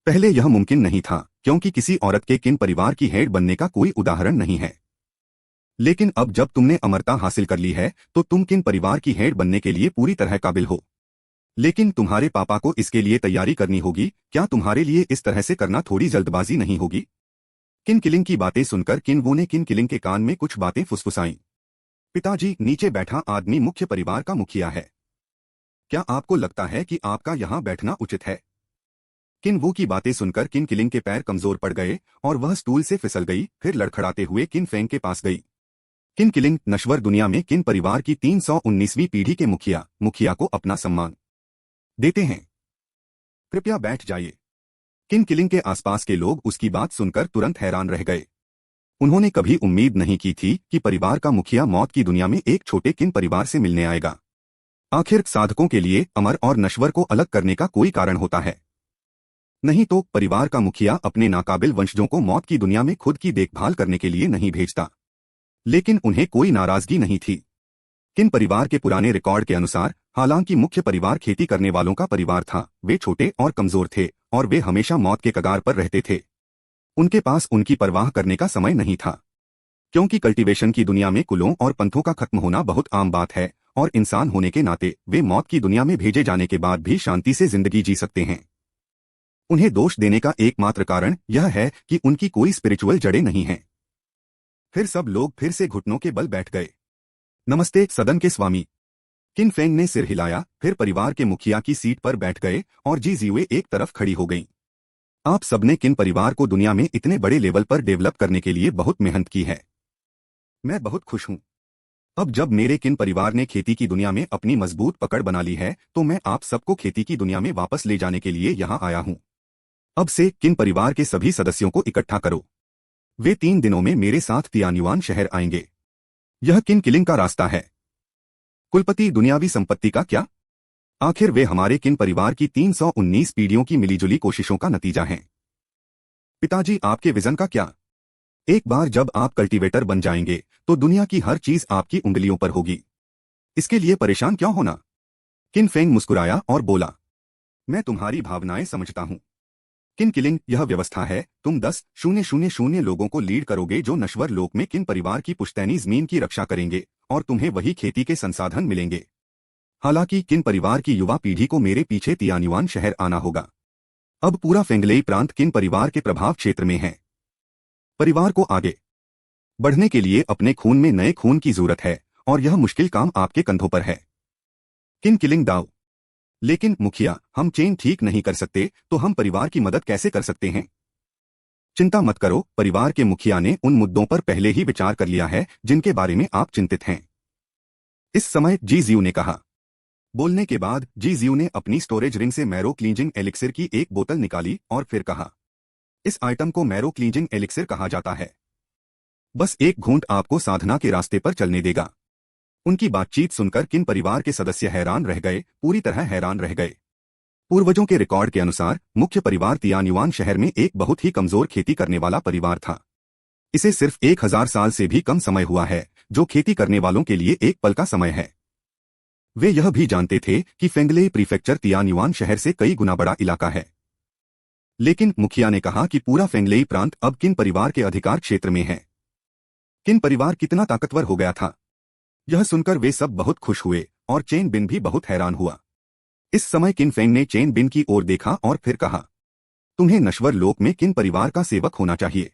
पहले यह मुमकिन नहीं था क्योंकि किसी औरत के किन परिवार की हेड बनने का कोई उदाहरण नहीं है। लेकिन अब जब तुमने अमरता हासिल कर ली है तो तुम किन परिवार की हेड बनने के लिए पूरी तरह काबिल हो। लेकिन तुम्हारे पापा को इसके लिए तैयारी करनी होगी। क्या तुम्हारे लिए इस तरह से करना थोड़ी जल्दबाजी नहीं होगी? किन किलिंग की बातें सुनकर किन वू ने किन किलिंग के कान में कुछ बातें फुसफुसाईं। पिताजी, नीचे बैठा आदमी मुख्य परिवार का मुखिया है। क्या आपको लगता है कि आपका यहां बैठना उचित है? किन वू की बातें सुनकर किन किलिंग के पैर कमजोर पड़ गए और वह स्टूल से फिसल गई। फिर लड़खड़ाते हुए किन फेंग के पास गई। किन किलिंग, नश्वर दुनिया में किन परिवार की 319वीं पीढ़ी के मुखिया को अपना सम्मान देते हैं। कृपया बैठ जाइए। किन किलिंग के आसपास के लोग उसकी बात सुनकर तुरंत हैरान रह गए। उन्होंने कभी उम्मीद नहीं की थी कि परिवार का मुखिया मौत की दुनिया में एक छोटे किन परिवार से मिलने आएगा। आखिर साधकों के लिए अमर और नश्वर को अलग करने का कोई कारण होता है, नहीं तो परिवार का मुखिया अपने नाकाबिल वंशजों को मौत की दुनिया में खुद की देखभाल करने के लिए नहीं भेजता। लेकिन उन्हें कोई नाराजगी नहीं थी। किन परिवार के पुराने रिकॉर्ड के अनुसार, हालांकि मुख्य परिवार खेती करने वालों का परिवार था, वे छोटे और कमजोर थे और वे हमेशा मौत के कगार पर रहते थे। उनके पास उनकी परवाह करने का समय नहीं था, क्योंकि कल्टीवेशन की दुनिया में कुलों और पंथों का खत्म होना बहुत आम बात है और इंसान होने के नाते वे मौत की दुनिया में भेजे जाने के बाद भी शांति से जिंदगी जी सकते हैं। उन्हें दोष देने का एकमात्र कारण यह है कि उनकी कोई स्पिरिचुअल जड़ें नहीं हैं। फिर सब लोग फिर से घुटनों के बल बैठ गए। नमस्ते सदन के स्वामी। किन फेंग ने सिर हिलाया, फिर परिवार के मुखिया की सीट पर बैठ गए और जी जिवे एक तरफ खड़ी हो गईं। आप सबने किन परिवार को दुनिया में इतने बड़े लेवल पर डेवलप करने के लिए बहुत मेहनत की है। मैं बहुत खुश हूं। अब जब मेरे किन परिवार ने खेती की दुनिया में अपनी मजबूत पकड़ बना ली है तो मैं आप सबको खेती की दुनिया में वापस ले जाने के लिए यहां आया हूं। अब से किन परिवार के सभी सदस्यों को इकट्ठा करो। वे 3 दिनों में मेरे साथ तियान्युआन शहर आएंगे। यह किन किलिंग का रास्ता है। कुलपति, दुनियावी संपत्ति का क्या? आखिर वे हमारे किन परिवार की 319 पीढ़ियों की मिलीजुली कोशिशों का नतीजा हैं। पिताजी, आपके विजन का क्या? एक बार जब आप कल्टीवेटर बन जाएंगे तो दुनिया की हर चीज आपकी उंगलियों पर होगी। इसके लिए परेशान क्यों होना? किन फेंग मुस्कुराया और बोला, मैं तुम्हारी भावनाएं समझता हूं। किन किलिंग, यह व्यवस्था है, तुम 10,000 लोगों को लीड करोगे जो नश्वर लोक में किन परिवार की पुश्तैनी जमीन की रक्षा करेंगे और तुम्हें वही खेती के संसाधन मिलेंगे। हालांकि किन परिवार की युवा पीढ़ी को मेरे पीछे तियान्युआन शहर आना होगा। अब पूरा फेंगलेई प्रांत किन परिवार के प्रभाव क्षेत्र में है। परिवार को आगे बढ़ने के लिए अपने खून में नए खून की जरूरत है और यह मुश्किल काम आपके कंधों पर है। किन किलिंग दाव, लेकिन मुखिया, हम चेन ठीक नहीं कर सकते तो हम परिवार की मदद कैसे कर सकते हैं? चिंता मत करो, परिवार के मुखिया ने उन मुद्दों पर पहले ही विचार कर लिया है जिनके बारे में आप चिंतित हैं। इस समय जी जियो ने कहा। बोलने के बाद जी जियो ने अपनी स्टोरेज रिंग से मैरो क्लींजिंग एलिक्सिर की एक बोतल निकाली और फिर कहा, इस आइटम को मैरो क्लींजिंग एलिक्सिर कहा जाता है। बस एक घूंट आपको साधना के रास्ते पर चलने देगा। उनकी बातचीत सुनकर किन परिवार के सदस्य हैरान रह गए, पूरी तरह हैरान रह गए। पूर्वजों के रिकॉर्ड के अनुसार मुख्य परिवार तियान्युआन शहर में एक बहुत ही कमजोर खेती करने वाला परिवार था। इसे सिर्फ 1000 साल से भी कम समय हुआ है, जो खेती करने वालों के लिए एक पल का समय है। वे यह भी जानते थे कि फेंगलेई प्रीफेक्चर तियान्युआन शहर से कई गुना बड़ा इलाका है। लेकिन मुखिया ने कहा कि पूरा फेंगलेई प्रांत अब किन परिवार के अधिकार क्षेत्र में है। किन परिवार कितना ताकतवर हो गया था, यह सुनकर वे सब बहुत खुश हुए और चेन बिन भी बहुत हैरान हुआ। इस समय किन फेंग ने चेन बिन की ओर देखा और फिर कहा, तुम्हें नश्वर लोक में किन परिवार का सेवक होना चाहिए।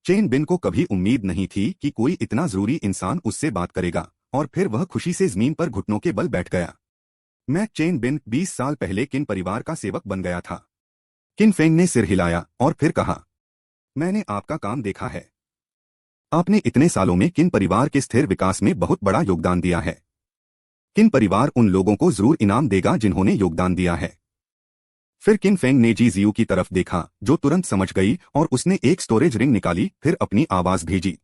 चेन बिन को कभी उम्मीद नहीं थी कि कोई इतना जरूरी इंसान उससे बात करेगा और फिर वह खुशी से जमीन पर घुटनों के बल बैठ गया। मैं चेन बिन 20 साल पहले किन परिवार का सेवक बन गया था। किन फेंग ने सिर हिलाया और फिर कहा, मैंने आपका काम देखा है। आपने इतने सालों में किन परिवार के स्थिर विकास में बहुत बड़ा योगदान दिया है। किन परिवार उन लोगों को जरूर इनाम देगा जिन्होंने योगदान दिया है। फिर किन फेंग ने जी जियू की तरफ देखा, जो तुरंत समझ गई और उसने एक स्टोरेज रिंग निकाली, फिर अपनी आवाज भेजी।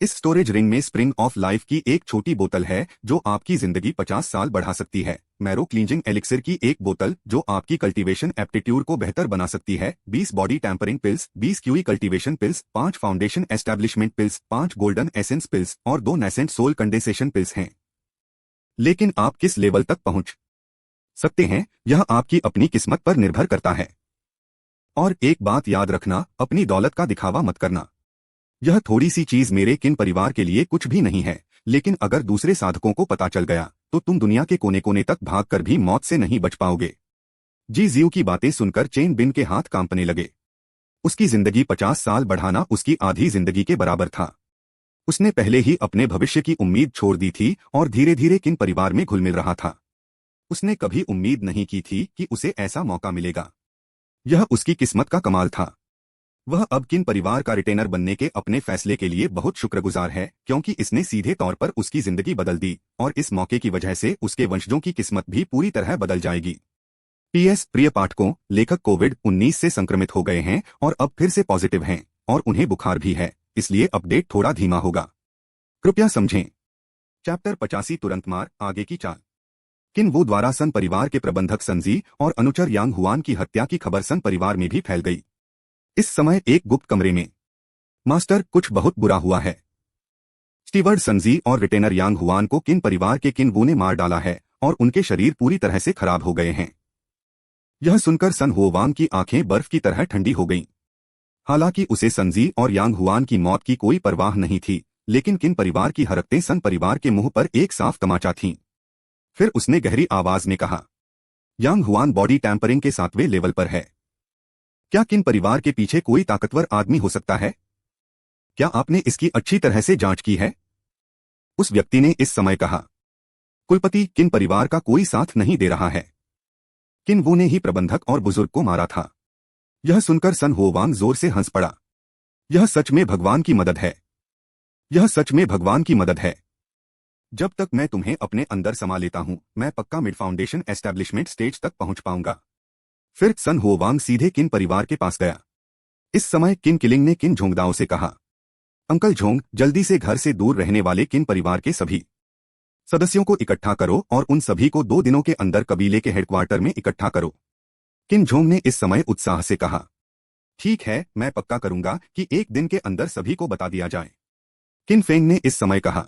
इस स्टोरेज रिंग में स्प्रिंग ऑफ लाइफ की एक छोटी बोतल है जो आपकी जिंदगी 50 साल बढ़ा सकती है। मैरो क्लींजिंग एलिक्सिर की एक बोतल जो आपकी कल्टीवेशन एप्टीट्यूड को बेहतर बना सकती है। 20 body tampering pills, 20 QE cultivation pills, 5 foundation establishment pills, 5 golden essence pills और 2 नेसेंट सोल कंडेंसेशन पिल्स हैं। लेकिन आप किस लेवल तक पहुंच सकते हैं, यह आपकी अपनी किस्मत पर निर्भर करता है। और एक बात याद रखना, अपनी दौलत का दिखावा मत करना। यह थोड़ी सी चीज मेरे किन परिवार के लिए कुछ भी नहीं है, लेकिन अगर दूसरे साधकों को पता चल गया तो तुम दुनिया के कोने कोने तक भागकर भी मौत से नहीं बच पाओगे। जी जियू की बातें सुनकर चेन बिन के हाथ कांपने लगे। उसकी जिंदगी 50 साल बढ़ाना उसकी आधी जिंदगी के बराबर था। उसने पहले ही अपने भविष्य की उम्मीद छोड़ दी थी और धीरे धीरे किन परिवार में घुल मिल रहा था। उसने कभी उम्मीद नहीं की थी कि उसे ऐसा मौका मिलेगा। यह उसकी किस्मत का कमाल था। वह अब किन परिवार का रिटेनर बनने के अपने फैसले के लिए बहुत शुक्रगुजार है, क्योंकि इसने सीधे तौर पर उसकी जिंदगी बदल दी और इस मौके की वजह से उसके वंशजों की किस्मत भी पूरी तरह बदल जाएगी। पीएस प्रिय पाठकों, लेखक कोविड-19 से संक्रमित हो गए हैं और अब फिर से पॉजिटिव हैं और उन्हें बुखार भी है, इसलिए अपडेट थोड़ा धीमा होगा, कृपया समझें। चैप्टर 85 तुरंत मार, आगे की चाल। किन वू द्वारा सन परिवार के प्रबंधक सनजी और अनुचर यांग हुआन की हत्या की खबर सन परिवार में भी फैल गई। इस समय एक गुप्त कमरे में, मास्टर, कुछ बहुत बुरा हुआ है। स्टीवर्ड सनजी और रिटेनर यांग हुआन को किन परिवार के किन वू ने मार डाला है और उनके शरीर पूरी तरह से खराब हो गए हैं। यह सुनकर सन हुआंग की आंखें बर्फ की तरह ठंडी हो गईं। हालांकि उसे सनजी और यांग हुआन की मौत की कोई परवाह नहीं थी, लेकिन किन परिवार की हरकतें सन परिवार के मुंह पर एक साफ तमाचा थीं। फिर उसने गहरी आवाज में कहा, यांग हुआन बॉडी टैंपरिंग के 7वें लेवल पर है। क्या किन परिवार के पीछे कोई ताकतवर आदमी हो सकता है? क्या आपने इसकी अच्छी तरह से जांच की है? उस व्यक्ति ने इस समय कहा। कुलपति, किन परिवार का कोई साथ नहीं दे रहा है। किन वू ने ही प्रबंधक और बुजुर्ग को मारा था। यह सुनकर सन होवांग जोर से हंस पड़ा। यह सच में भगवान की मदद है। यह सच में भगवान की मदद है। जब तक मैं तुम्हें अपने अंदर समा लेता हूं, मैं पक्का मिड फाउंडेशन एस्टैब्लिशमेंट स्टेज तक पहुंच पाऊंगा। फिर सन होवांग सीधे किन परिवार के पास गया। इस समय किन किलिंग ने किन झोंगदाओं से कहा, अंकल झोंग, जल्दी से घर से दूर रहने वाले किन परिवार के सभी सदस्यों को इकट्ठा करो और उन सभी को 2 दिनों के अंदर कबीले के हेडक्वार्टर में इकट्ठा करो। किन झोंग ने इस समय उत्साह से कहा, ठीक है, मैं पक्का करूंगा कि 1 दिन के अंदर सभी को बता दिया जाए। किन फेंग ने इस समय कहा,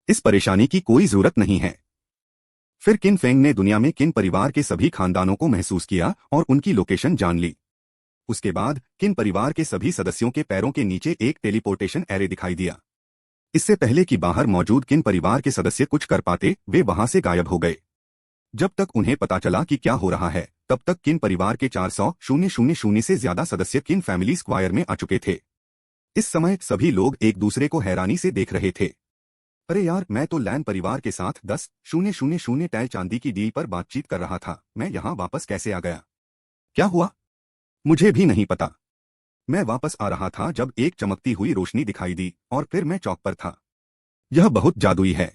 इस परेशानी की कोई जरूरत नहीं है। फिर किन फेंग ने दुनिया में किन परिवार के सभी खानदानों को महसूस किया और उनकी लोकेशन जान ली। उसके बाद किन परिवार के सभी सदस्यों के पैरों के नीचे एक टेलीपोर्टेशन एरे दिखाई दिया। इससे पहले कि बाहर मौजूद किन परिवार के सदस्य कुछ कर पाते, वे वहां से गायब हो गए। जब तक उन्हें पता चला कि क्या हो रहा है, तब तक किन परिवार के 400,000 से ज्यादा सदस्य किन फैमिली स्क्वायर में आ चुके थे। इस समय सभी लोग एक दूसरे को हैरानी से देख रहे थे। अरे यार, मैं तो लैन परिवार के साथ 10,000 टैल चांदी की डील पर बातचीत कर रहा था। मैं यहाँ वापस कैसे आ गया? क्या हुआ? मुझे भी नहीं पता। मैं वापस आ रहा था जब एक चमकती हुई रोशनी दिखाई दी और फिर मैं चौक पर था। यह बहुत जादुई है।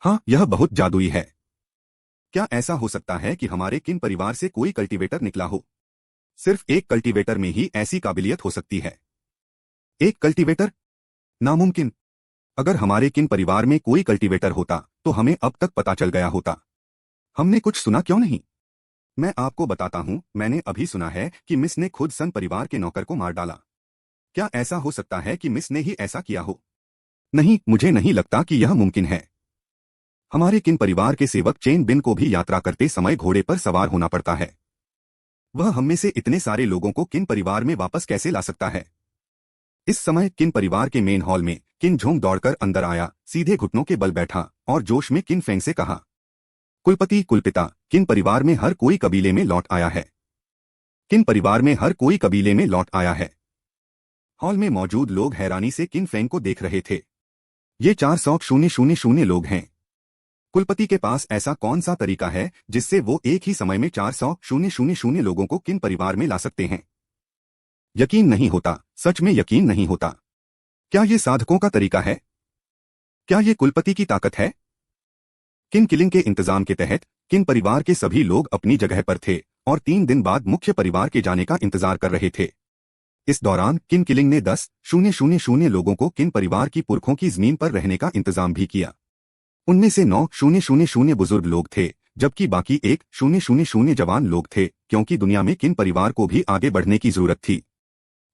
हाँ, यह बहुत जादुई है। क्या ऐसा हो सकता है कि हमारे किन परिवार से कोई कल्टीवेटर निकला हो? सिर्फ एक कल्टीवेटर में ही ऐसी काबिलियत हो सकती है। एक कल्टीवेटर? नामुमकिन। अगर हमारे किन परिवार में कोई कल्टीवेटर होता तो हमें अब तक पता चल गया होता। हमने कुछ सुना क्यों नहीं? मैं आपको बताता हूं, मैंने अभी सुना है कि मिस ने खुद सन परिवार के नौकर को मार डाला। क्या ऐसा हो सकता है कि मिस ने ही ऐसा किया हो? नहीं, मुझे नहीं लगता कि यह मुमकिन है। हमारे किन परिवार के सेवक चेन बिन को भी यात्रा करते समय घोड़े पर सवार होना पड़ता है। वह हम में से इतने सारे लोगों को किन परिवार में वापस कैसे ला सकता है? इस समय किन परिवार के मेन हॉल में किन झोंग दौड़कर अंदर आया, सीधे घुटनों के बल बैठा और जोश में किन फेंग से कहा, कुलपति, कुलपिता, किन परिवार में हर कोई कबीले में लौट आया है। किन परिवार में हर कोई कबीले में लौट आया है। हॉल में मौजूद लोग हैरानी से किन फेंग को देख रहे थे। ये 400,000 लोग हैं। कुलपति के पास ऐसा कौन सा तरीका है जिससे वो एक ही समय में 400,000 लोगों को किन परिवार में ला सकते हैं? यकीन नहीं होता, सच में यकीन नहीं होता। क्या ये साधकों का तरीका है? क्या ये कुलपति की ताकत है? किन किलिंग के इंतजाम के तहत किन परिवार के सभी लोग अपनी जगह पर थे और 3 दिन बाद मुख्य परिवार के जाने का इंतजार कर रहे थे। इस दौरान किन किलिंग ने 10,000 लोगों को किन परिवार की पुरखों की जमीन पर रहने का इंतजाम भी किया। उनमें से 9,000 बुजुर्ग लोग थे, जबकि बाकी 1,000 जवान लोग थे, क्योंकि दुनिया में किन परिवार को भी आगे बढ़ने की जरूरत थी।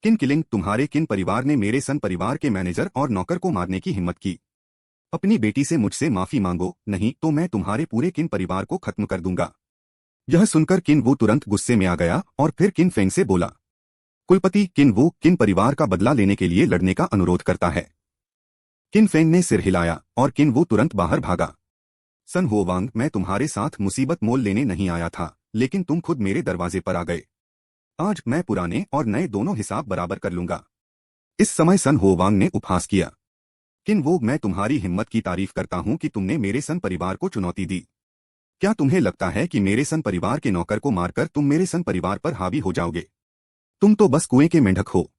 किन किलिंग, तुम्हारे किन परिवार ने मेरे सन परिवार के मैनेजर और नौकर को मारने की हिम्मत की। अपनी बेटी से मुझसे माफी मांगो, नहीं तो मैं तुम्हारे पूरे किन परिवार को खत्म कर दूंगा। यह सुनकर किन वो तुरंत गुस्से में आ गया और फिर किन फेंग से बोला, कुलपति, किन वो किन परिवार का बदला लेने के लिए लड़ने का अनुरोध करता है। किन फेंग ने सिर हिलाया और किन वो तुरंत बाहर भागा। सन होवांग, मैं तुम्हारे साथ मुसीबत मोल लेने नहीं आया था, लेकिन तुम खुद मेरे दरवाजे पर आ गए। आज मैं पुराने और नए दोनों हिसाब बराबर कर लूंगा। इस समय सन होवांग ने उपहास किया। किन वो, मैं तुम्हारी हिम्मत की तारीफ करता हूं कि तुमने मेरे सन परिवार को चुनौती दी। क्या तुम्हें लगता है कि मेरे सन परिवार के नौकर को मारकर तुम मेरे सन परिवार पर हावी हो जाओगे? तुम तो बस कुएं के मेंढक हो।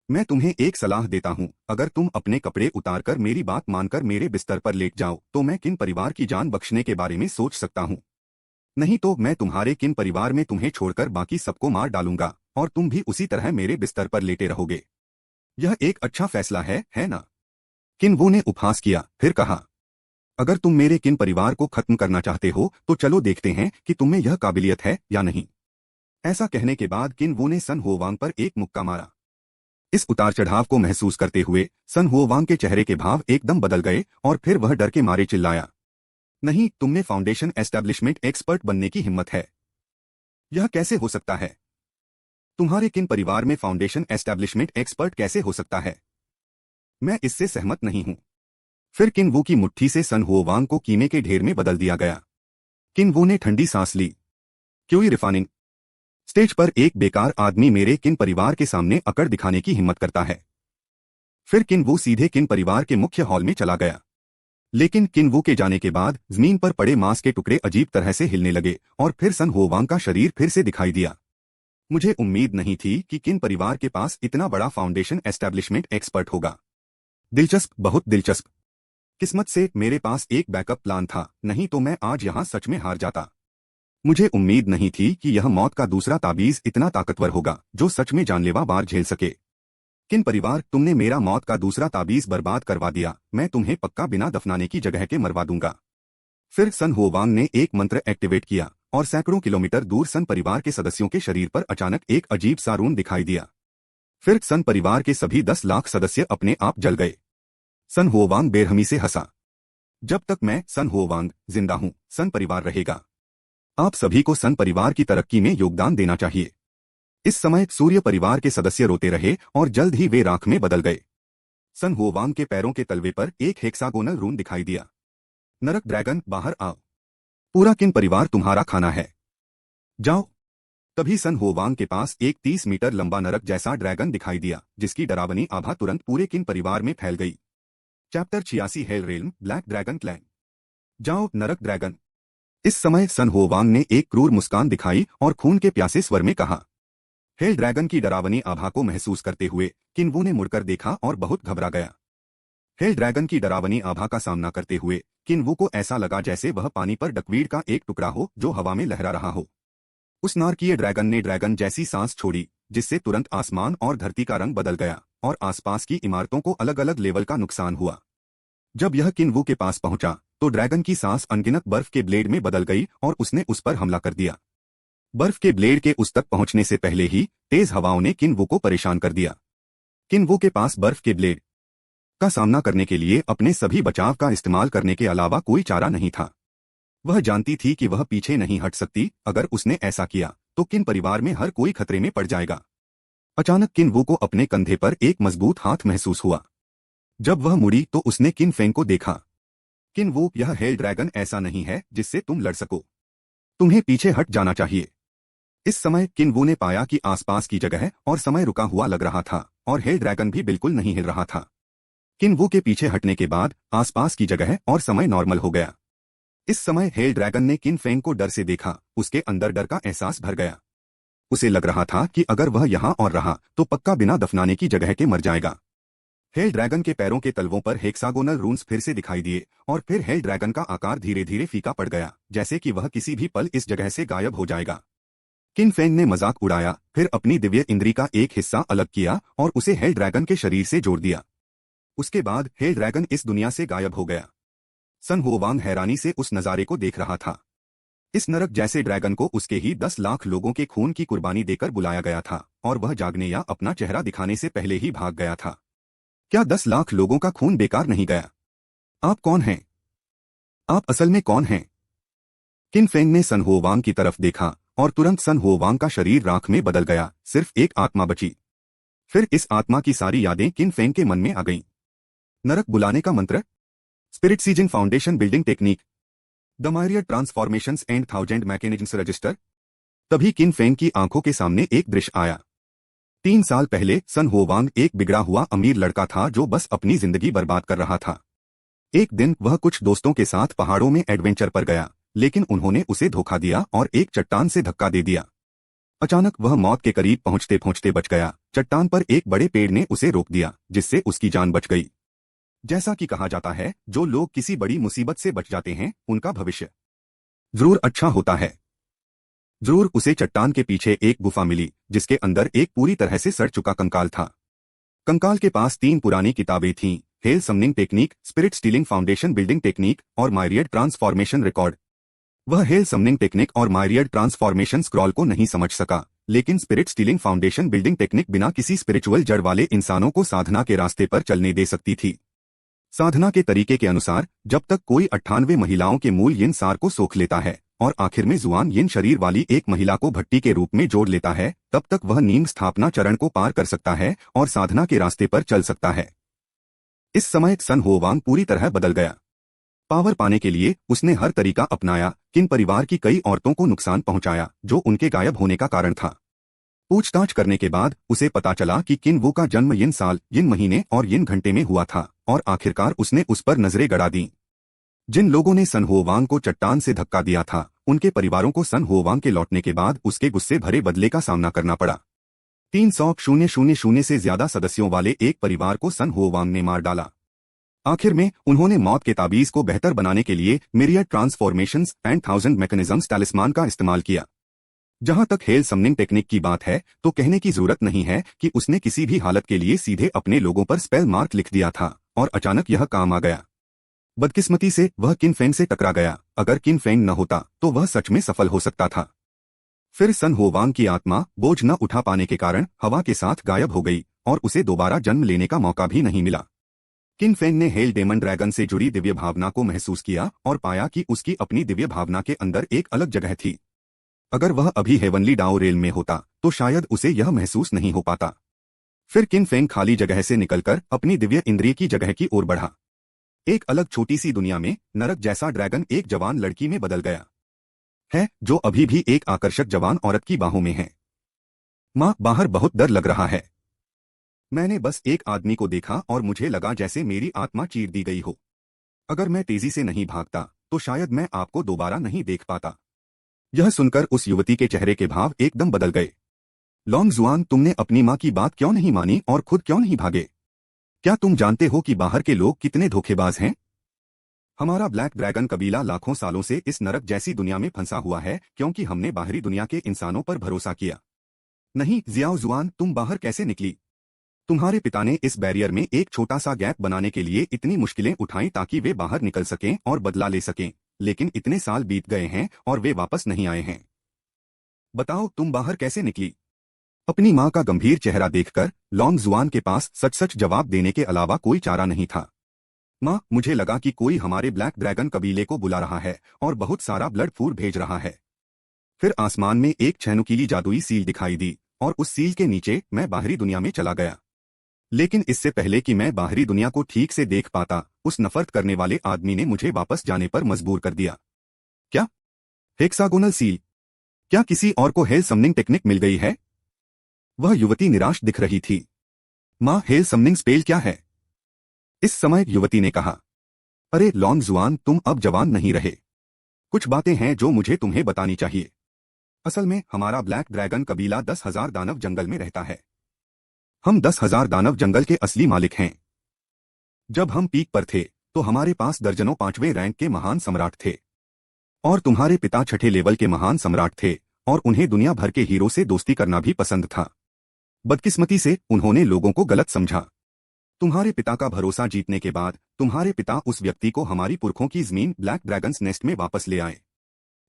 मैं तुम्हें एक सलाह देता हूं, अगर तुम अपने कपड़े उतारकर मेरी बात मानकर मेरे बिस्तर पर लेट जाओ तो मैं किन परिवार की जान बख्शने के बारे में सोच सकता हूं। नहीं तो मैं तुम्हारे किन परिवार में तुम्हें छोड़कर बाकी सबको मार डालूंगा और तुम भी उसी तरह मेरे बिस्तर पर लेटे रहोगे। यह एक अच्छा फैसला है ना? किन वो ने उपहास किया, फिर कहा, अगर तुम मेरे किन परिवार को खत्म करना चाहते हो तो चलो देखते हैं कि तुम में यह काबिलियत है या नहीं। ऐसा कहने के बाद किन वो ने सन होवांग पर एक मुक्का मारा। इस उतार चढ़ाव को महसूस करते हुए सन होवांग के चेहरे के भाव एकदम बदल गए और फिर वह डर के मारे चिल्लाया, नहीं, तुमने फाउंडेशन एस्टेब्लिशमेंट एक्सपर्ट बनने की हिम्मत है। यह कैसे हो सकता है? तुम्हारे किन परिवार में फाउंडेशन एस्टेब्लिशमेंट एक्सपर्ट कैसे हो सकता है? मैं इससे सहमत नहीं हूं। फिर किन वो की मुट्ठी से सन होवांग को कीमे के ढेर में बदल दिया गया। किन वो ने ठंडी सांस ली। क्यों रिफानिंग? स्टेज पर एक बेकार आदमी मेरे किन परिवार के सामने अकड़ दिखाने की हिम्मत करता है। फिर किन वो सीधे किन परिवार के मुख्य हॉल में चला गया। लेकिन किन वो के जाने के बाद जमीन पर पड़े मांस के टुकड़े अजीब तरह से हिलने लगे और फिर सन होवांग का शरीर फिर से दिखाई दिया। मुझे उम्मीद नहीं थी कि किन परिवार के पास इतना बड़ा फाउंडेशन एस्टेब्लिशमेंट एक्सपर्ट होगा। दिलचस्प, बहुत दिलचस्प। किस्मत से मेरे पास एक बैकअप प्लान था, नहीं तो मैं आज यहां सच में हार जाता। मुझे उम्मीद नहीं थी कि यह मौत का दूसरा ताबीज इतना ताकतवर होगा जो सच में जानलेवा वार झेल सके। किन परिवार, तुमने मेरा मौत का दूसरा ताबीज बर्बाद करवा दिया। मैं तुम्हें पक्का बिना दफनाने की जगह के मरवा दूंगा। फिर सन होवांग ने एक मंत्र एक्टिवेट किया और सैकड़ों किलोमीटर दूर सन परिवार के सदस्यों के शरीर पर अचानक एक अजीब सा रून दिखाई दिया। फिर सन परिवार के सभी 10 लाख सदस्य अपने आप जल गए। सन होवांग बेरहमी से हंसा। जब तक मैं सन होवांग जिंदा हूं, सन परिवार रहेगा। आप सभी को सन परिवार की तरक्की में योगदान देना चाहिए। इस समय सूर्य परिवार के सदस्य रोते रहे और जल्द ही वे राख में बदल गए। सन होवांग के पैरों के तलवे पर एक हेक्सागोनल रून दिखाई दिया। नरक ड्रैगन, बाहर आओ। पूरा किन परिवार तुम्हारा खाना है। जाओ। तभी सन होवांग के पास एक 30 मीटर लंबा नरक जैसा ड्रैगन दिखाई दिया, जिसकी डरावनी आभा तुरंत पूरे किन परिवार में फैल गई। Chapter 86 hello realm, black dragon clan. जाओ नरक ड्रैगन। इस समय सन होवांग ने एक क्रूर मुस्कान दिखाई और खून के प्यासे स्वर में कहा। हेल ड्रैगन की डरावनी आभा को महसूस करते हुए किन्वू ने मुड़कर देखा और बहुत घबरा गया। हेल ड्रैगन की डरावनी आभा का सामना करते हुए किन्वू को ऐसा लगा जैसे वह पानी पर डकवीड का एक टुकड़ा हो जो हवा में लहरा रहा हो। उस नारकीय ड्रैगन ने ड्रैगन जैसी सांस छोड़ी, जिससे तुरंत आसमान और धरती का रंग बदल गया और आसपास की इमारतों को अलग अलग लेवल का नुकसान हुआ। जब यह किन्वू के पास पहुंचा तो ड्रैगन की सांस अनगिनत बर्फ के ब्लेड में बदल गई और उसने उस पर हमला कर दिया। बर्फ के ब्लेड के उस तक पहुंचने से पहले ही तेज हवाओं ने किन्वू को परेशान कर दिया। किन्वू के पास बर्फ के ब्लेड का सामना करने के लिए अपने सभी बचाव का इस्तेमाल करने के अलावा कोई चारा नहीं था। वह जानती थी कि वह पीछे नहीं हट सकती। अगर उसने ऐसा किया तो किन परिवार में हर कोई खतरे में पड़ जाएगा। अचानक किन्वू को अपने कंधे पर एक मजबूत हाथ महसूस हुआ। जब वह मुड़ी तो उसने किन फेंग को देखा। किन्वू, यह हेल ड्रैगन ऐसा नहीं है जिससे तुम लड़ सको। तुम्हें पीछे हट जाना चाहिए। इस समय किन्वू ने पाया कि आसपास की जगह और समय रुका हुआ लग रहा था और हेल ड्रैगन भी बिल्कुल नहीं हिल रहा था। किन्वू के पीछे हटने के बाद आसपास की जगह और समय नॉर्मल हो गया। इस समय हेल ड्रैगन ने किन फेंग को डर से देखा। उसके अंदर डर का एहसास भर गया। उसे लग रहा था कि अगर वह यहां और रहा तो पक्का बिना दफनाने की जगह के मर जाएगा। हेल ड्रैगन के पैरों के तलवों पर हेक्सागोनल रून्स फिर से दिखाई दिए और फिर हेल ड्रैगन का आकार धीरे धीरे फीका पड़ गया, जैसे कि वह किसी भी पल इस जगह से गायब हो जाएगा। किन फेंग ने मजाक उड़ाया, फिर अपनी दिव्य इंद्री का एक हिस्सा अलग किया और उसे हेल ड्रैगन के शरीर से जोड़ दिया। उसके बाद हेल ड्रैगन इस दुनिया से गायब हो गया। सन होवांग हैरानी से उस नजारे को देख रहा था। इस नरक जैसे ड्रैगन को उसके ही 10 लाख लोगों के खून की कुर्बानी देकर बुलाया गया था और वह जागने या अपना चेहरा दिखाने से पहले ही भाग गया था। क्या 10 लाख लोगों का खून बेकार नहीं गया? आप कौन हैं? आप असल में कौन हैं? किन फेंग ने सन होवांग की तरफ देखा और तुरंत सन होवांग का शरीर राख में बदल गया, सिर्फ एक आत्मा बची। फिर इस आत्मा की सारी यादें किन फेंग के मन में आ गईं। नरक बुलाने का मंत्र, spirit seizing foundation building technique, the myriad transformations and 1000 mechanisms register. तभी किन फेंग की आंखों के सामने एक दृश्य आया। 3 साल पहले सन होवांग एक बिगड़ा हुआ अमीर लड़का था जो बस अपनी जिंदगी बर्बाद कर रहा था। एक दिन वह कुछ दोस्तों के साथ पहाड़ों में एडवेंचर पर गया, लेकिन उन्होंने उसे धोखा दिया और एक चट्टान से धक्का दे दिया। अचानक वह मौत के करीब पहुंचते पहुंचते बच गया। चट्टान पर एक बड़े पेड़ ने उसे रोक दिया, जिससे उसकी जान बच गई। जैसा कि कहा जाता है, जो लोग किसी बड़ी मुसीबत से बच जाते हैं उनका भविष्य जरूर अच्छा होता है। जरूर उसे चट्टान के पीछे एक गुफा मिली, जिसके अंदर एक पूरी तरह से सड़ चुका कंकाल था। कंकाल के पास 3 पुरानी किताबें थीं, hello summoning technique, spirit stealing foundation building technique और मायरियड ट्रांसफॉर्मेशन रिकॉर्ड। वह हेल समनिंग टेक्निक और मायरियड ट्रांसफॉर्मेशन स्क्रॉल को नहीं समझ सका, लेकिन spirit stealing foundation building technique बिना किसी स्पिरिचुअल जड़ वाले इंसानों को साधना के रास्ते पर चलने दे सकती थी। साधना के तरीके के अनुसार जब तक कोई 98 महिलाओं के मूल यिन सार को सोख लेता है और आखिर में जुआन यिन शरीर वाली एक महिला को भट्टी के रूप में जोड़ लेता है, तब तक वह नीम स्थापना चरण को पार कर सकता है और साधना के रास्ते पर चल सकता है। इस समय सन होवांग पूरी तरह बदल गया। पावर पाने के लिए उसने हर तरीका अपनाया। किन परिवार की कई औरतों को नुकसान पहुंचाया, जो उनके गायब होने का कारण था। पूछताछ करने के बाद उसे पता चला कि किन वो का जन्म यिन साल, यिन महीने और यिन घंटे में हुआ था और आखिरकार उसने उस पर नजरें गड़ा दी। जिन लोगों ने सन होवांग को चट्टान से धक्का दिया था, उनके परिवारों को सन होवांग के लौटने के बाद उसके गुस्से भरे बदले का सामना करना पड़ा। 300,000 से ज्यादा सदस्यों वाले एक परिवार को सन होवांग ने मार डाला। आखिर में उन्होंने मौत के ताबीज को बेहतर बनाने के लिए मिरियड ट्रांसफॉर्मेशंस एंड 1000 मैकेनिज्म्स टैलिस्मान का इस्तेमाल किया। जहां तक हेल समनिंग टेक्निक की बात है, तो कहने की जरूरत नहीं है कि उसने किसी भी हालत के लिए सीधे अपने लोगों पर स्पेल मार्क लिख दिया था और अचानक यह काम आ गया। बदकिस्मती से वह किन फेंग से टकरा गया। अगर किन फेंग न होता तो वह सच में सफल हो सकता था। फिर सन होवांग की आत्मा बोझ न उठा पाने के कारण हवा के साथ गायब हो गई और उसे दोबारा जन्म लेने का मौका भी नहीं मिला। किन फेंग ने हेल डेमन ड्रैगन से जुड़ी दिव्य भावना को महसूस किया और पाया कि उसकी अपनी दिव्य भावना के अंदर एक अलग जगह थी। अगर वह अभी हेवनली डाओ रेल में होता तो शायद उसे यह महसूस नहीं हो पाता। फिर किन फेंग खाली जगह से निकलकर अपनी दिव्य इंद्रिय की जगह की ओर बढ़ा। एक अलग छोटी सी दुनिया में नरक जैसा ड्रैगन एक जवान लड़की में बदल गया है, जो अभी भी एक आकर्षक जवान औरत की बाहों में है। माँ, बाहर बहुत डर लग रहा है। मैंने बस एक आदमी को देखा और मुझे लगा जैसे मेरी आत्मा चीर दी गई हो। अगर मैं तेजी से नहीं भागता तो शायद मैं आपको दोबारा नहीं देख पाता। यह सुनकर उस युवती के चेहरे के भाव एकदम बदल गए। लॉन्ग जुआन, तुमने अपनी माँ की बात क्यों नहीं मानी और खुद क्यों नहीं भागे? क्या तुम जानते हो कि बाहर के लोग कितने धोखेबाज हैं? हमारा ब्लैक ड्रैगन कबीला लाखों सालों से इस नरक जैसी दुनिया में फंसा हुआ है क्योंकि हमने बाहरी दुनिया के इंसानों पर भरोसा किया। नहीं जियाओ जुआन, तुम बाहर कैसे निकली? तुम्हारे पिता ने इस बैरियर में एक छोटा सा गैप बनाने के लिए इतनी मुश्किलें उठाई ताकि वे बाहर निकल सकें और बदला ले सकें, लेकिन इतने साल बीत गए हैं और वे वापस नहीं आए हैं। बताओ, तुम बाहर कैसे निकली? अपनी माँ का गंभीर चेहरा देखकर लॉन्ग जुआन के पास सच सच जवाब देने के अलावा कोई चारा नहीं था। माँ, मुझे लगा कि कोई हमारे ब्लैक ड्रैगन कबीले को बुला रहा है और बहुत सारा ब्लड फूड भेज रहा है। फिर आसमान में एक छह-नुकीली जादुई सील दिखाई दी और उस सील के नीचे मैं बाहरी दुनिया में चला गया। लेकिन इससे पहले कि मैं बाहरी दुनिया को ठीक से देख पाता, उस नफरत करने वाले आदमी ने मुझे वापस जाने पर मजबूर कर दिया। क्या? Hexagonal seal? क्या किसी और को हेल समनिंग टेक्निक मिल गई है? वह युवती निराश दिख रही थी। माँ, हेल समनिंग स्पेल क्या है? इस समय युवती ने कहा। अरे लॉन्ग जुआन, तुम अब जवान नहीं रहे। कुछ बातें हैं जो मुझे तुम्हें बतानी चाहिए। असल में हमारा ब्लैक ड्रैगन कबीला 10,000 दानव जंगल में रहता है। हम 10,000 दानव जंगल के असली मालिक हैं। जब हम पीक पर थे तो हमारे पास दर्जनों 5वें रैंक के महान सम्राट थे और तुम्हारे पिता छठे लेवल के महान सम्राट थे और उन्हें दुनिया भर के हीरो से दोस्ती करना भी पसंद था। बदकिस्मती से उन्होंने लोगों को गलत समझा। तुम्हारे पिता का भरोसा जीतने के बाद तुम्हारे पिता उस व्यक्ति को हमारी पुरखों की जमीन ब्लैक ड्रैगन्स नेस्ट में वापस ले आए।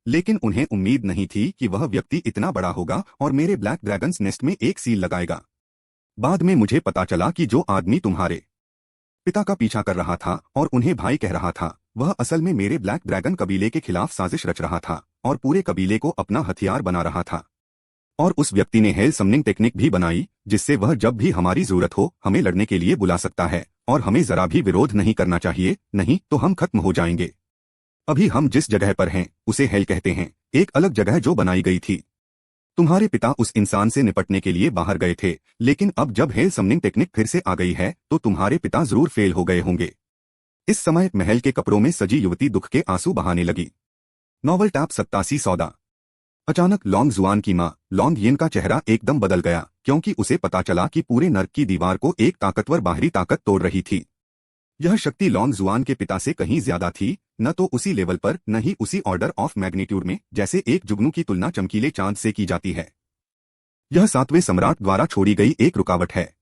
लेकिन उन्हें उम्मीद नहीं थी कि वह व्यक्ति इतना बड़ा होगा और मेरे ब्लैक ड्रैगन्स नेस्ट में एक सील लगाएगा। बाद में मुझे पता चला कि जो आदमी तुम्हारे पिता का पीछा कर रहा था और उन्हें भाई कह रहा था, वह असल में मेरे ब्लैक ड्रैगन कबीले के खिलाफ साजिश रच रहा था और पूरे कबीले को अपना हथियार बना रहा था। और उस व्यक्ति ने हेल समनिंग टेक्निक भी बनाई, जिससे वह जब भी हमारी जरूरत हो हमें लड़ने के लिए बुला सकता है और हमें जरा भी विरोध नहीं करना चाहिए, नहीं तो हम खत्म हो जाएंगे। अभी हम जिस जगह पर हैं उसे हेल कहते हैं, एक अलग जगह जो बनाई गई थी। तुम्हारे पिता उस इंसान से निपटने के लिए बाहर गए थे, लेकिन अब जब हेल समनिंग टेक्निक फिर से आ गई है तो तुम्हारे पिता जरूर फेल हो गए होंगे। इस समय महल के कपड़ों में सजी युवती दुख के आंसू बहाने लगी। नॉवल टैप 87 सौदा। अचानक लॉन्ग जुआन की मां लॉन्ग यिन का चेहरा एकदम बदल गया, क्योंकि उसे पता चला कि पूरे नर्क की दीवार को एक ताकतवर बाहरी ताकत तोड़ रही थी। यह शक्ति लॉन्ग जुआन के पिता से कहीं ज्यादा थी, न तो उसी लेवल पर न ही उसी ऑर्डर ऑफ मैग्नीट्यूड में, जैसे एक जुगनू की तुलना चमकीले चांद से की जाती है। यह 7वें सम्राट द्वारा छोड़ी गई एक रुकावट है।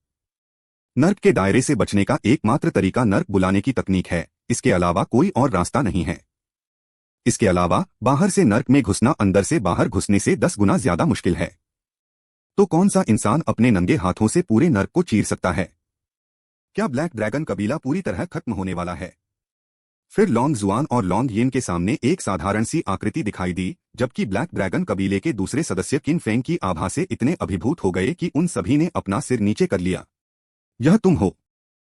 नर्क के दायरे से बचने का एकमात्र तरीका नर्क बुलाने की तकनीक है, इसके अलावा कोई और रास्ता नहीं है। इसके अलावा बाहर से नर्क में घुसना अंदर से बाहर घुसने से 10 गुना ज्यादा मुश्किल है। तो कौन सा इंसान अपने नंगे हाथों से पूरे नर्क को चीर सकता है? क्या ब्लैक ड्रैगन कबीला पूरी तरह खत्म होने वाला है? फिर लॉन्ग जुआन और लॉन्ग यिन के सामने एक साधारण सी आकृति दिखाई दी, जबकि ब्लैक ड्रैगन कबीले के दूसरे सदस्य किन फेंग की आभा से इतने अभिभूत हो गए कि उन सभी ने अपना सिर नीचे कर लिया। यह तुम हो?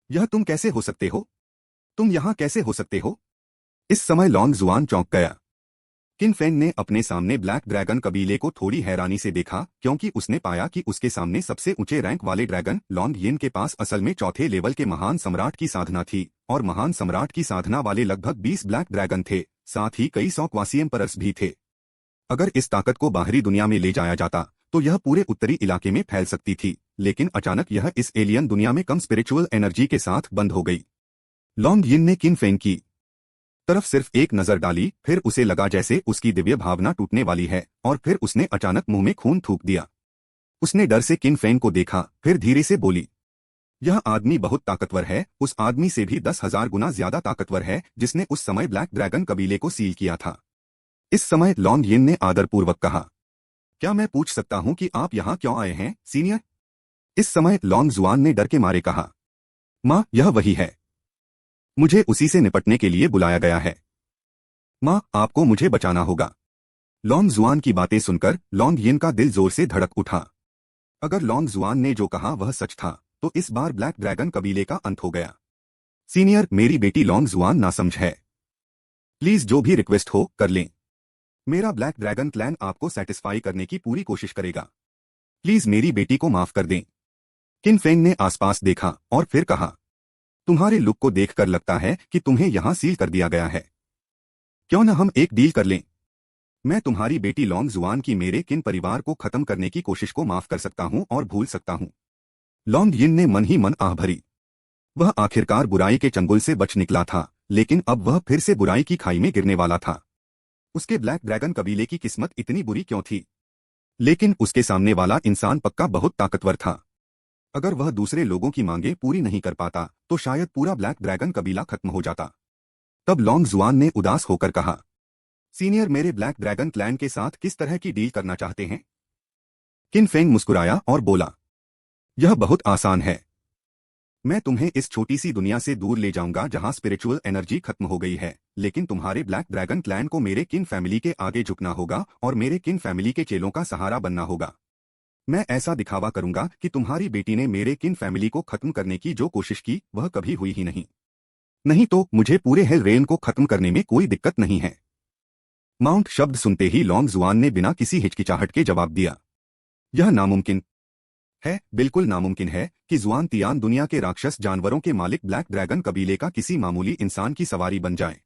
यह तुम कैसे हो सकते हो? तुम यहाँ कैसे हो सकते हो? इस समय लॉन्ग जुआन चौंक गया। किन फेंग ने अपने सामने ब्लैक ड्रैगन कबीले को थोड़ी हैरानी से देखा, क्योंकि उसने पाया कि उसके सामने सबसे ऊंचे रैंक वाले ड्रैगन लॉन्ग यिन के पास असल में चौथे लेवल के महान सम्राट की साधना थी, और महान सम्राट की साधना वाले लगभग 20 ब्लैक ड्रैगन थे, साथ ही कई 100 क्वासी एम्परर्स भी थे। अगर इस ताकत को बाहरी दुनिया में ले जाया जाता तो यह पूरे उत्तरी इलाके में फैल सकती थी, लेकिन अचानक यह इस एलियन दुनिया में कम स्पिरिचुअल एनर्जी के साथ बंद हो गई। लॉन्ग यिन ने किन फेंग की तरफ सिर्फ एक नजर डाली, फिर उसे लगा जैसे उसकी दिव्य भावना टूटने वाली है, और फिर उसने अचानक मुंह में खून थूक दिया। उसने डर से किन फेंग को देखा, फिर धीरे से बोली, यह आदमी बहुत ताकतवर है, उस आदमी से भी 10,000 गुना ज्यादा ताकतवर है जिसने उस समय ब्लैक ड्रैगन कबीले को सील किया था। इस समय लॉन्ग यिन ने आदरपूर्वक कहा, क्या मैं पूछ सकता हूं कि आप यहाँ क्यों आए हैं, सीनियर? इस समय लॉन्ग जुआन ने डर के मारे कहा, माँ, यह वही है, मुझे उसी से निपटने के लिए बुलाया गया है। माँ, आपको मुझे बचाना होगा। लॉन्ग जुआन की बातें सुनकर लॉन्ग यिन का दिल जोर से धड़क उठा। अगर लॉन्ग जुआन ने जो कहा वह सच था तो इस बार ब्लैक ड्रैगन कबीले का अंत हो गया। सीनियर, मेरी बेटी लॉन्ग जुआन नासमझ है, प्लीज जो भी रिक्वेस्ट हो कर लें। मेरा ब्लैक ड्रैगन क्लैन आपको सेटिस्फाई करने की पूरी कोशिश करेगा, प्लीज मेरी बेटी को माफ कर दें। किन फेंग ने आसपास देखा और फिर कहा, तुम्हारे लुक को देखकर लगता है कि तुम्हें यहां सील कर दिया गया है। क्यों न हम एक डील कर लें? मैं तुम्हारी बेटी लॉन्ग जुआन की मेरे किन परिवार को खत्म करने की कोशिश को माफ कर सकता हूं और भूल सकता हूं। लॉन्ग यिन ने मन ही मन आह भरी। वह आखिरकार बुराई के चंगुल से बच निकला था, लेकिन अब वह फिर से बुराई की खाई में गिरने वाला था। उसके ब्लैक ड्रैगन कबीले की किस्मत इतनी बुरी क्यों थी? लेकिन उसके सामने वाला इंसान पक्का बहुत ताकतवर था। अगर वह दूसरे लोगों की मांगें पूरी नहीं कर पाता तो शायद पूरा ब्लैक ड्रैगन कबीला खत्म हो जाता। तब लॉन्ग जुआन ने उदास होकर कहा, सीनियर, मेरे ब्लैक ड्रैगन क्लैन के साथ किस तरह की डील करना चाहते हैं? किन फेंग मुस्कुराया और बोला, यह बहुत आसान है। मैं तुम्हें इस छोटी सी दुनिया से दूर ले जाऊंगा जहां स्पिरिचुअल एनर्जी खत्म हो गई है, लेकिन तुम्हारे ब्लैक ड्रैगन क्लैन को मेरे किन फैमिली के आगे झुकना होगा और मेरे किन फैमिली के चेलों का सहारा बनना होगा। मैं ऐसा दिखावा करूंगा कि तुम्हारी बेटी ने मेरे किन फैमिली को खत्म करने की जो कोशिश की वह कभी हुई ही नहीं। नहीं तो मुझे पूरे हेल रेन को खत्म करने में कोई दिक्कत नहीं है। माउंट शब्द सुनते ही लॉन्ग जुआन ने बिना किसी हिचकिचाहट के जवाब दिया, यह नामुमकिन है, बिल्कुल नामुमकिन है कि जुआन तियान दुनिया के राक्षस जानवरों के मालिक ब्लैक ड्रैगन कबीले का किसी मामूली इंसान की सवारी बन जाए।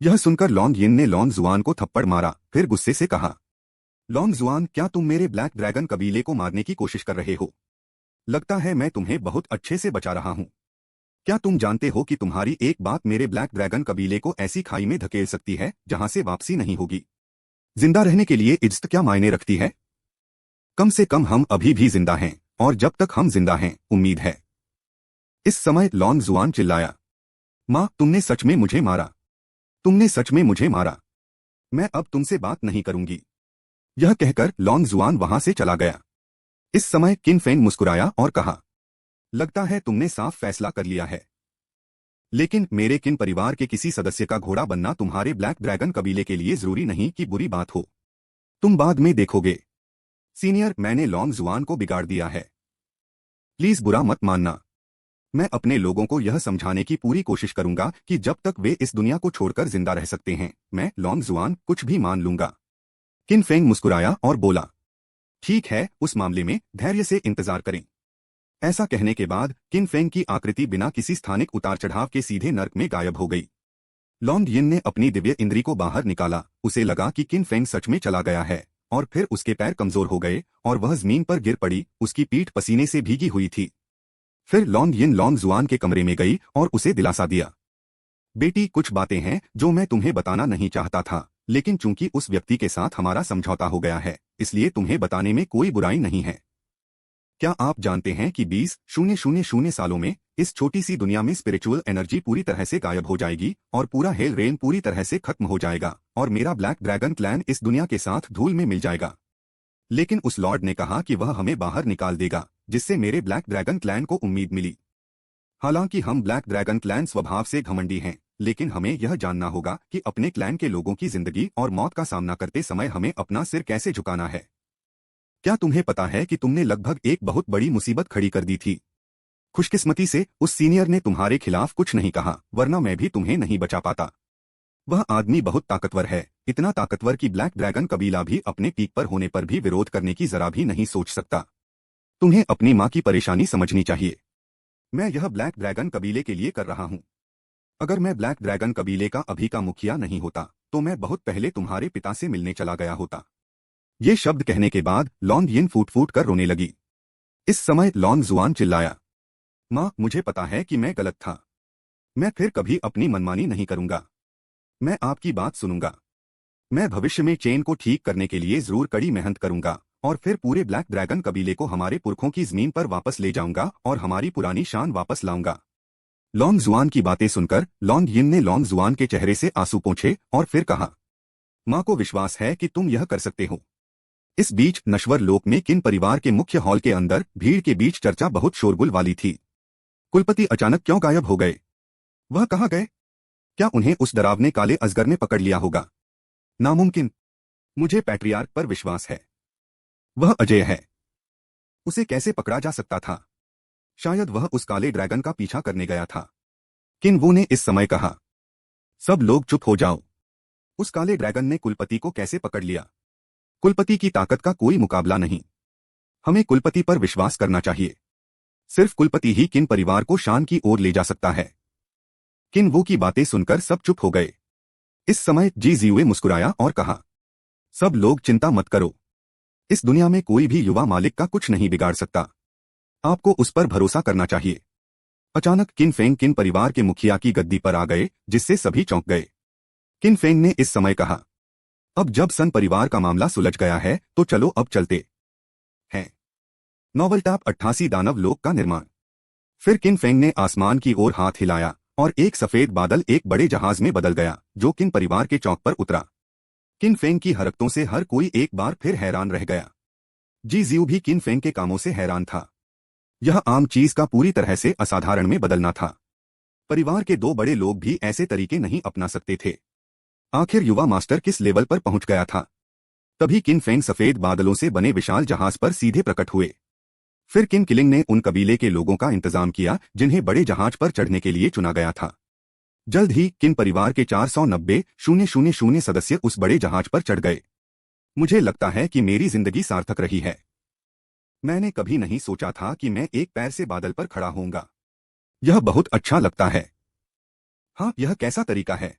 यह सुनकर लॉन्ग यिन ने लॉन्ग जुआन को थप्पड़ मारा, फिर गुस्से से कहा, लॉन्ग जुआन, क्या तुम मेरे ब्लैक ड्रैगन कबीले को मारने की कोशिश कर रहे हो? लगता है मैं तुम्हें बहुत अच्छे से बचा रहा हूं। क्या तुम जानते हो कि तुम्हारी एक बात मेरे ब्लैक ड्रैगन कबीले को ऐसी खाई में धकेल सकती है जहां से वापसी नहीं होगी? जिंदा रहने के लिए इज्जत क्या मायने रखती है? कम से कम हम अभी भी जिंदा हैं, और जब तक हम जिंदा हैं, उम्मीद है। इस समय लॉन जुआन चिल्लाया, माँ, तुमने सच में मुझे मारा। तुमने सच में मुझे मारा। मैं अब तुमसे बात नहीं करूंगी। यह कहकर लॉन जुआन वहां से चला गया। इस समय किन फेंग मुस्कुराया और कहा, लगता है तुमने साफ फैसला कर लिया है। लेकिन मेरे किन परिवार के किसी सदस्य का घोड़ा बनना तुम्हारे ब्लैक ड्रैगन कबीले के लिए जरूरी नहीं कि बुरी बात हो। तुम बाद में देखोगे। सीनियर, मैंने लॉन जुआन को बिगाड़ दिया है। प्लीज बुरा मत मानना। मैं अपने लोगों को यह समझाने की पूरी कोशिश करूंगा कि जब तक वे इस दुनिया को छोड़कर जिंदा रह सकते हैं, मैं लॉन जुआन कुछ भी मान लूंगा। किन फेंग मुस्कुराया और बोला, ठीक है, उस मामले में धैर्य से इंतजार करें। ऐसा कहने के बाद किन फेंग की आकृति बिना किसी स्थानिक उतार चढ़ाव के सीधे नर्क में गायब हो गई। लॉन्ग यिन ने अपनी दिव्य इंद्री को बाहर निकाला। उसे लगा कि किन फेंग सच में चला गया है, और फिर उसके पैर कमजोर हो गए और वह जमीन पर गिर पड़ी। उसकी पीठ पसीने से भीगी हुई थी। फिर लॉन्ग यिन लॉन जुआन के कमरे में गई और उसे दिलासा दिया, बेटी, कुछ बातें हैं जो मैं तुम्हें बताना नहीं चाहता था, लेकिन चूंकि उस व्यक्ति के साथ हमारा समझौता हो गया है, इसलिए तुम्हें बताने में कोई बुराई नहीं है। क्या आप जानते हैं कि 20,000 सालों में इस छोटी सी दुनिया में स्पिरिचुअल एनर्जी पूरी तरह से गायब हो जाएगी और पूरा हेल रेन पूरी तरह से खत्म हो जाएगा और मेरा ब्लैक ड्रैगन क्लैन इस दुनिया के साथ धूल में मिल जाएगा। लेकिन उस लॉर्ड ने कहा कि वह हमें बाहर निकाल देगा, जिससे मेरे ब्लैक ड्रैगन क्लैन को उम्मीद मिली। हालांकि हम ब्लैक ड्रैगन क्लैन स्वभाव से घमंडी हैं, लेकिन हमें यह जानना होगा कि अपने क्लैन के लोगों की जिंदगी और मौत का सामना करते समय हमें अपना सिर कैसे झुकाना है। क्या तुम्हें पता है कि तुमने लगभग एक बहुत बड़ी मुसीबत खड़ी कर दी थी? खुशकिस्मती से उस सीनियर ने तुम्हारे खिलाफ कुछ नहीं कहा, वरना मैं भी तुम्हें नहीं बचा पाता। वह आदमी बहुत ताकतवर है, इतना ताकतवर कि ब्लैक ड्रैगन कबीला भी अपने पीक पर होने पर भी विरोध करने की जरा भी नहीं सोच सकता। तुम्हें अपनी माँ की परेशानी समझनी चाहिए। मैं यह ब्लैक ड्रैगन कबीले के लिए कर रहा हूँ। अगर मैं ब्लैक ड्रैगन कबीले का अभी का मुखिया नहीं होता, तो मैं बहुत पहले तुम्हारे पिता से मिलने चला गया होता। ये शब्द कहने के बाद लॉन यिन फूट फूट कर रोने लगी। इस समय लॉन जुआन चिल्लाया, माँ, मुझे पता है कि मैं गलत था। मैं फिर कभी अपनी मनमानी नहीं करूंगा। मैं आपकी बात सुनूंगा। मैं भविष्य में चेन को ठीक करने के लिए जरूर कड़ी मेहनत करूंगा और फिर पूरे ब्लैक ड्रैगन कबीले को हमारे पुरखों की जमीन पर वापस ले जाऊंगा और हमारी पुरानी शान वापस लाऊंगा। लॉन जुआन की बातें सुनकर लॉन यिन ने लॉन जुआन के चेहरे से आंसू पोंछे और फिर कहा, माँ को विश्वास है कि तुम यह कर सकते हो। इस बीच नश्वर लोक में किन परिवार के मुख्य हॉल के अंदर भीड़ के बीच चर्चा बहुत शोरगुल वाली थी। कुलपति अचानक क्यों गायब हो गए? वह कहाँ गए? क्या उन्हें उस डरावने काले अजगर ने पकड़ लिया होगा? नामुमकिन। मुझे पैट्रियार्क पर विश्वास है। वह अजय है। उसे कैसे पकड़ा जा सकता था? शायद वह उस काले ड्रैगन का पीछा करने गया था। किन वू ने इस समय कहा, सब लोग चुप हो जाओ। उस काले ड्रैगन ने कुलपति को कैसे पकड़ लिया? कुलपति की ताकत का कोई मुकाबला नहीं। हमें कुलपति पर विश्वास करना चाहिए। सिर्फ कुलपति ही किन परिवार को शान की ओर ले जा सकता है। किन वू की बातें सुनकर सब चुप हो गए। इस समय जी जियुए मुस्कुराया और कहा, सब लोग चिंता मत करो। इस दुनिया में कोई भी युवा मालिक का कुछ नहीं बिगाड़ सकता। आपको उस पर भरोसा करना चाहिए। अचानक किन फेंग किन परिवार के मुखिया की गद्दी पर आ गए, जिससे सभी चौंक गए। किन फेंग ने इस समय कहा, अब जब सन परिवार का मामला सुलझ गया है, तो चलो अब चलते हैं। नॉवल टॉप 88 दानव लोक का निर्माण। फिर किन फेंग ने आसमान की ओर हाथ हिलाया और एक सफेद बादल एक बड़े जहाज में बदल गया, जो किन परिवार के चौक पर उतरा। किन फेंग की हरकतों से हर कोई एक बार फिर हैरान रह गया। जी जियू भी किन फेंग के कामों से हैरान था। यह आम चीज का पूरी तरह से असाधारण में बदलना था। परिवार के दो बड़े लोग भी ऐसे तरीके नहीं अपना सकते थे। आखिर युवा मास्टर किस लेवल पर पहुंच गया था? तभी किन फेंग सफेद बादलों से बने विशाल जहाज पर सीधे प्रकट हुए। फिर किन किलिंग ने उन कबीले के लोगों का इंतजाम किया जिन्हें बड़े जहाज पर चढ़ने के लिए चुना गया था। जल्द ही किन परिवार के 490,000 सदस्य उस बड़े जहाज पर चढ़ गए। मुझे लगता है कि मेरी जिंदगी सार्थक रही है। मैंने कभी नहीं सोचा था कि मैं एक पैर से बादल पर खड़ा होऊंगा। यह बहुत अच्छा लगता है। हाँ, यह कैसा तरीका है?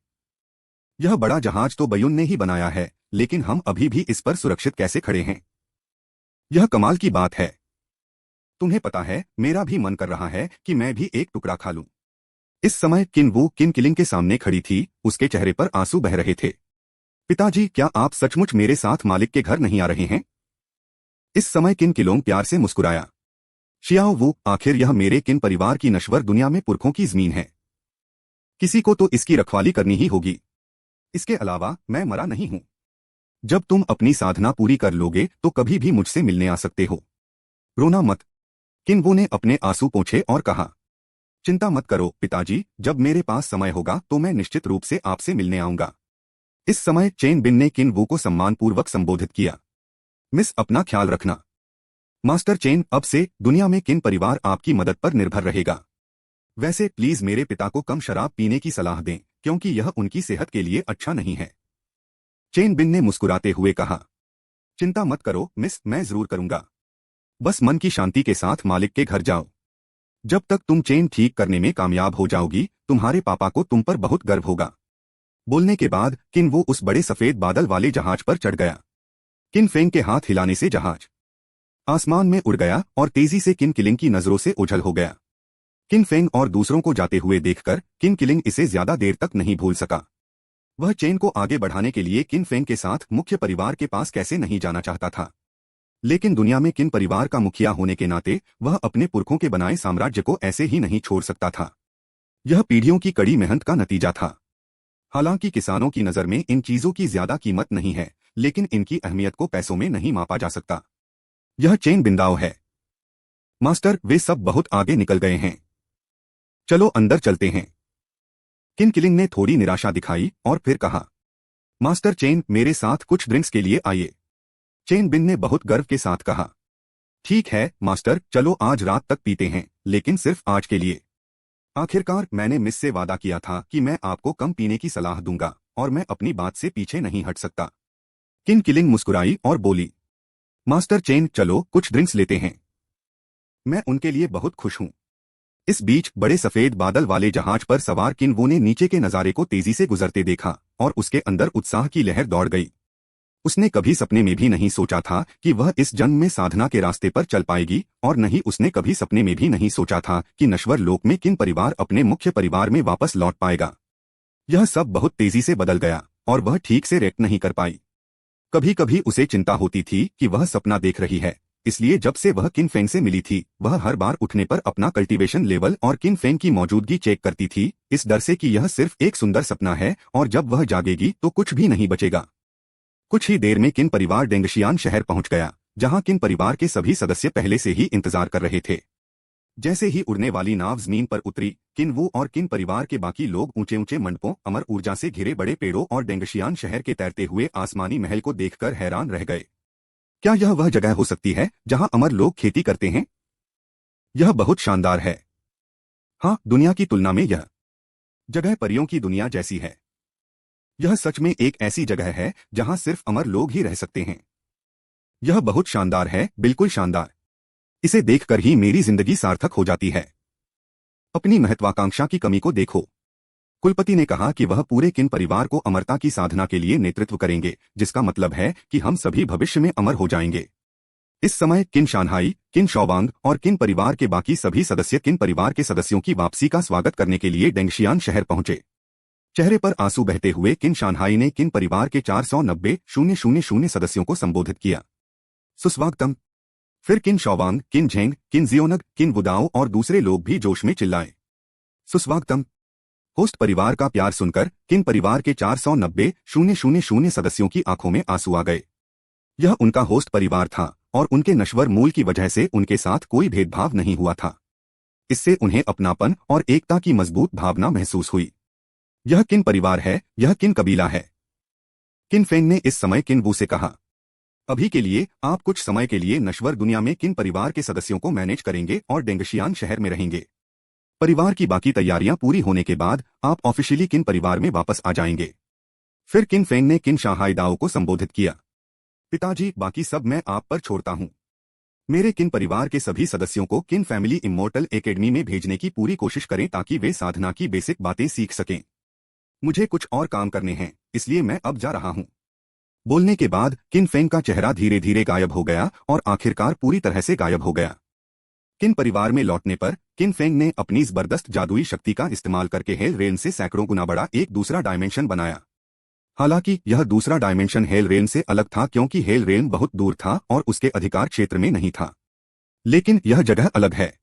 यह बड़ा जहाज तो बयून ने ही बनाया है, लेकिन हम अभी भी इस पर सुरक्षित कैसे खड़े हैं? यह कमाल की बात है। तुम्हें पता है, मेरा भी मन कर रहा है कि मैं भी एक टुकड़ा खा लूं। इस समय किन वू किन किलिंग के सामने खड़ी थी, उसके चेहरे पर आंसू बह रहे थे। पिताजी, क्या आप सचमुच मेरे साथ मालिक के घर नहीं आ रहे हैं? इस समय किन किलोंग प्यार से मुस्कुराया। शियाओ वू, आखिर यह मेरे किन परिवार की नश्वर दुनिया में पुरखों की जमीन है। किसी को तो इसकी रखवाली करनी ही होगी। इसके अलावा मैं मरा नहीं हूं। जब तुम अपनी साधना पूरी कर लोगे तो कभी भी मुझसे मिलने आ सकते हो। रोना मत। किन वू ने अपने आंसू पोंछे और कहा, चिंता मत करो पिताजी, जब मेरे पास समय होगा तो मैं निश्चित रूप से आपसे मिलने आऊंगा। इस समय चेन बिन ने किन वू को सम्मानपूर्वक संबोधित किया। मिस, अपना ख्याल रखना। मास्टर चेन, अब से दुनिया में किन परिवार आपकी मदद पर निर्भर रहेगा। वैसे प्लीज मेरे पिता को कम शराब पीने की सलाह दें, क्योंकि यह उनकी सेहत के लिए अच्छा नहीं है। चेन बिन ने मुस्कुराते हुए कहा, चिंता मत करो मिस, मैं जरूर करूंगा। बस मन की शांति के साथ मालिक के घर जाओ। जब तक तुम चेन ठीक करने में कामयाब हो जाओगी, तुम्हारे पापा को तुम पर बहुत गर्व होगा। बोलने के बाद किन वो उस बड़े सफेद बादल वाले जहाज पर चढ़ गया। किन फेंग के हाथ हिलाने से जहाज आसमान में उड़ गया और तेजी से किन किलिंग की नजरों से ओझल हो गया। किन फेंग और दूसरों को जाते हुए देखकर किन किलिंग इसे ज्यादा देर तक नहीं भूल सका। वह चेन को आगे बढ़ाने के लिए किन फेंग के साथ मुख्य परिवार के पास कैसे नहीं जाना चाहता था, लेकिन दुनिया में किन परिवार का मुखिया होने के नाते वह अपने पुरखों के बनाए साम्राज्य को ऐसे ही नहीं छोड़ सकता था। यह पीढ़ियों की कड़ी मेहनत का नतीजा था। हालांकि किसानों की नजर में इन चीजों की ज्यादा कीमत नहीं है, लेकिन इनकी अहमियत को पैसों में नहीं मापा जा सकता। यह चेन बिंदाओ है। मास्टर, वे सब बहुत आगे निकल गए हैं। चलो अंदर चलते हैं। किन किलिंग ने थोड़ी निराशा दिखाई और फिर कहा, मास्टर चेन, मेरे साथ कुछ ड्रिंक्स के लिए आइए। चेन बिन ने बहुत गर्व के साथ कहा, ठीक है मास्टर, चलो आज रात तक पीते हैं, लेकिन सिर्फ आज के लिए। आखिरकार मैंने मिस से वादा किया था कि मैं आपको कम पीने की सलाह दूंगा और मैं अपनी बात से पीछे नहीं हट सकता। किन किलिंग मुस्कुराई और बोली, मास्टर चेन, चलो कुछ ड्रिंक्स लेते हैं। मैं उनके लिए बहुत खुश हूं। इस बीच बड़े सफेद बादल वाले जहाज पर सवार किन वो ने नीचे के नजारे को तेजी से गुजरते देखा और उसके अंदर उत्साह की लहर दौड़ गई। उसने कभी सपने में भी नहीं सोचा था कि वह इस जन्म में साधना के रास्ते पर चल पाएगी, और नहीं उसने कभी सपने में भी नहीं सोचा था कि नश्वर लोक में किन परिवार अपने मुख्य परिवार में वापस लौट पाएगा। यह सब बहुत तेजी से बदल गया और वह ठीक से रिएक्ट नहीं कर पाई। कभी कभी उसे चिंता होती थी कि वह सपना देख रही है, इसलिए जब से वह किन फेंग से मिली थी वह हर बार उठने पर अपना कल्टीवेशन लेवल और किन फेंग की मौजूदगी चेक करती थी, इस डर से कि यह सिर्फ एक सुंदर सपना है और जब वह जागेगी तो कुछ भी नहीं बचेगा। कुछ ही देर में किन परिवार डेंगशियान शहर पहुंच गया, जहां किन परिवार के सभी सदस्य पहले से ही इंतजार कर रहे थे। जैसे ही उड़ने वाली नाव जमीन पर उतरी, किन वो और किन परिवार के बाकी लोग ऊंचे ऊंचे मंडपों, अमर ऊर्जा से घिरे बड़े पेड़ों और डेंगशियान शहर के तैरते हुए आसमानी महल को देखकर हैरान रह गए। क्या यह वह जगह हो सकती है जहां अमर लोग खेती करते हैं? यह बहुत शानदार है। हाँ, दुनिया की तुलना में यह जगह परियों की दुनिया जैसी है। यह सच में एक ऐसी जगह है जहां सिर्फ अमर लोग ही रह सकते हैं। यह बहुत शानदार है, बिल्कुल शानदार। इसे देखकर ही मेरी जिंदगी सार्थक हो जाती है। अपनी महत्वाकांक्षा की कमी को देखो। कुलपति ने कहा कि वह पूरे किन परिवार को अमरता की साधना के लिए नेतृत्व करेंगे, जिसका मतलब है कि हम सभी भविष्य में अमर हो जाएंगे। इस समय किन शानहाई, किन शौवांग और किन परिवार के बाकी सभी सदस्य किन परिवार के सदस्यों की वापसी का स्वागत करने के लिए डेंगशियान शहर पहुंचे। चेहरे पर आंसू बहते हुए किन शानहाई ने किन परिवार के 490,000 सदस्यों को संबोधित किया। सुस्वागतम। फिर किन शौवांग, किन झेंग, किन जियोनग, किन वुदाओ और दूसरे लोग भी जोश में चिल्लाए, सुस्वागतम। होस्ट परिवार का प्यार सुनकर किन परिवार के 490,000 सदस्यों की आंखों में आंसू आ गए। यह उनका होस्ट परिवार था और उनके नश्वर मूल की वजह से उनके साथ कोई भेदभाव नहीं हुआ था। इससे उन्हें अपनापन और एकता की मजबूत भावना महसूस हुई। यह किन परिवार है, यह किन कबीला है। किन फेंग ने इस समय किन वू से कहा, अभी के लिए आप कुछ समय के लिए नश्वर दुनिया में किन परिवार के सदस्यों को मैनेज करेंगे और डेंगशियान शहर में रहेंगे। परिवार की बाकी तैयारियां पूरी होने के बाद आप ऑफिशियली किन परिवार में वापस आ जाएंगे। फिर किन फेंग ने किन शांहाई दाओ को संबोधित किया, पिताजी, बाकी सब मैं आप पर छोड़ता हूं। मेरे किन परिवार के सभी सदस्यों को किन फैमिली इमोर्टल एकेडमी में भेजने की पूरी कोशिश करें ताकि वे साधना की बेसिक बातें सीख सकें। मुझे कुछ और काम करने हैं, इसलिए मैं अब जा रहा हूं। बोलने के बाद किन फेंग का चेहरा धीरे धीरे गायब हो गया और आखिरकार पूरी तरह से गायब हो गया। किन परिवार में लौटने पर किन फेंग ने अपनी जबरदस्त जादुई शक्ति का इस्तेमाल करके हेल रेन से सैकड़ों गुना बड़ा एक दूसरा डायमेंशन बनाया। हालांकि यह दूसरा डायमेंशन हेल रेल्म से अलग था क्योंकि हेल रेल्म बहुत दूर था और उसके अधिकार क्षेत्र में नहीं था। लेकिन यह जगह अलग है।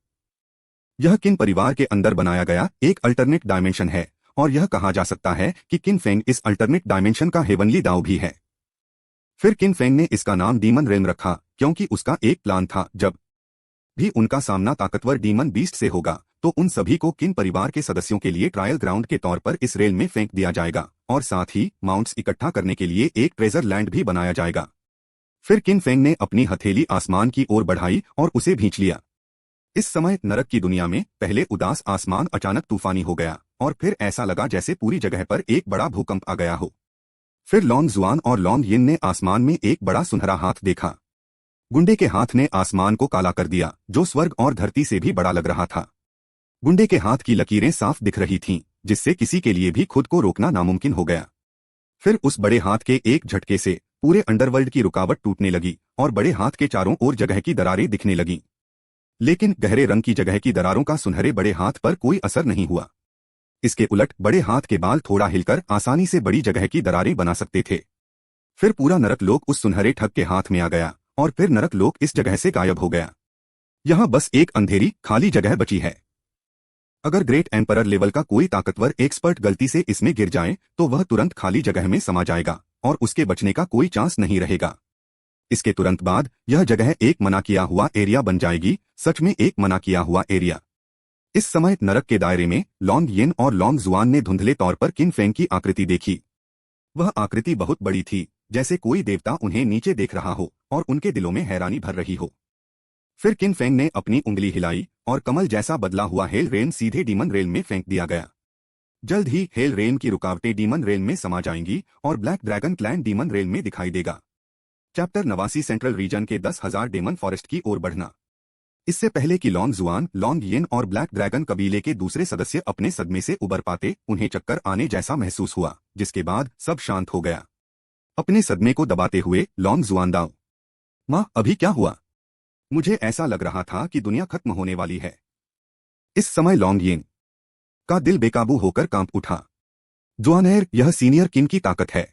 यह किन परिवार के अंदर बनाया गया एक अल्टरनेट डायमेंशन है और यह कहा जा सकता है कि किन फेंग इस अल्टरनेट डायमेंशन का हेवनली दाव भी है। फिर किन फेंग ने इसका नाम डीमन रेल्म रखा क्योंकि उसका एक प्लान था, जब भी उनका सामना ताकतवर डीमन बीस्ट से होगा तो उन सभी को किन परिवार के सदस्यों के लिए ट्रायल ग्राउंड के तौर पर इस रेल में फेंक दिया जाएगा और साथ ही माउंट्स इकट्ठा करने के लिए एक ट्रेजर लैंड भी बनाया जाएगा। फिर किन फेंग ने अपनी हथेली आसमान की ओर बढ़ाई और उसे भींच लिया। इस समय नरक की दुनिया में पहले उदास आसमान अचानक तूफानी हो गया और फिर ऐसा लगा जैसे पूरी जगह पर एक बड़ा भूकंप आ गया हो। फिर लॉन्ग जुआन और लॉन्ग यिन ने आसमान में एक बड़ा सुनहरा हाथ देखा। गुंडे के हाथ ने आसमान को काला कर दिया, जो स्वर्ग और धरती से भी बड़ा लग रहा था। गुंडे के हाथ की लकीरें साफ दिख रही थीं, जिससे किसी के लिए भी खुद को रोकना नामुमकिन हो गया। फिर उस बड़े हाथ के एक झटके से पूरे अंडरवर्ल्ड की रुकावट टूटने लगी और बड़े हाथ के चारों ओर जगह की दरारें दिखने लगीं। लेकिन गहरे रंग की जगह की दरारों का सुनहरे बड़े हाथ पर कोई असर नहीं हुआ। इसके उलट बड़े हाथ के बाल थोड़ा हिलकर आसानी से बड़ी जगह की दरारें बना सकते थे। फिर पूरा नरक लोक उस सुनहरे ठग के हाथ में आ गया और फिर नरक लोक इस जगह से गायब हो गया। यहां बस एक अंधेरी खाली जगह बची है। अगर ग्रेट एम्परर लेवल का कोई ताकतवर एक्सपर्ट गलती से इसमें गिर जाए तो वह तुरंत खाली जगह में समा जाएगा और उसके बचने का कोई चांस नहीं रहेगा। इसके तुरंत बाद यह जगह एक मना किया हुआ एरिया बन जाएगी, सच में एक मना किया हुआ एरिया। इस समय नरक के दायरे में लॉन्ग यिन और लॉन्ग जुआन ने धुंधले तौर पर किन फेंग की आकृति देखी। वह आकृति बहुत बड़ी थी, जैसे कोई देवता उन्हें नीचे देख रहा हो और उनके दिलों में हैरानी भर रही हो। फिर किन फेंग ने अपनी उंगली हिलाई और कमल जैसा बदला हुआ हेल रेन सीधे डीमन रेल में फेंक दिया गया। जल्द ही हेल रेन की रुकावटें डीमन रेल में समा जाएंगी और black dragon clan demon rail में दिखाई देगा। चैप्टर 89 सेंट्रल रीजन के 10,000 डेमन फॉरेस्ट की ओर बढ़ना। इससे पहले कि लॉन्ग जुआन, लॉन्ग यिन और ब्लैक ड्रैगन कबीले के दूसरे सदस्य अपने सदमे से उबर पाते, उन्हें चक्कर आने जैसा महसूस हुआ, जिसके बाद सब शांत हो गया। अपने सदमे को दबाते हुए लॉन्ग जुआन दाव, माँ अभी क्या हुआ? मुझे ऐसा लग रहा था कि दुनिया खत्म होने वाली है। इस समय लॉन्ग यिन का दिल बेकाबू होकर कांप उठा। जुआनर, यह सीनियर किन की ताकत है।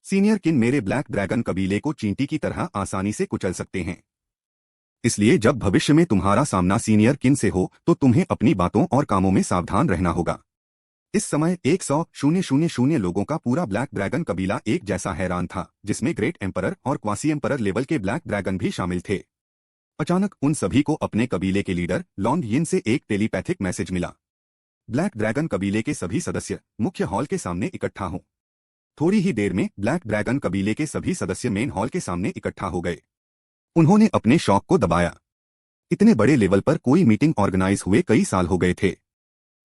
सीनियर किन मेरे ब्लैक ड्रैगन कबीले को चींटी की तरह आसानी से कुचल सकते हैं। इसलिए जब भविष्य में तुम्हारा सामना सीनियर किन से हो तो तुम्हें अपनी बातों और कामों में सावधान रहना होगा। इस समय 100,000 लोगों का पूरा ब्लैक ड्रैगन कबीला एक जैसा हैरान था, जिसमें ग्रेट एम्परर और क्वासी एम्परर लेवल के ब्लैक ड्रैगन भी शामिल थे। अचानक उन सभी को अपने कबीले के लीडर लॉन्ग यिन से एक टेलीपैथिक मैसेज मिला। ब्लैक ड्रैगन कबीले के सभी सदस्य मुख्य हॉल के सामने इकट्ठा हों। थोड़ी ही देर में ब्लैक ड्रैगन कबीले के सभी सदस्य मेन हॉल के सामने इकट्ठा हो गए। उन्होंने अपने शौक को दबाया। इतने बड़े लेवल पर कोई मीटिंग ऑर्गेनाइज हुए कई साल हो गए थे।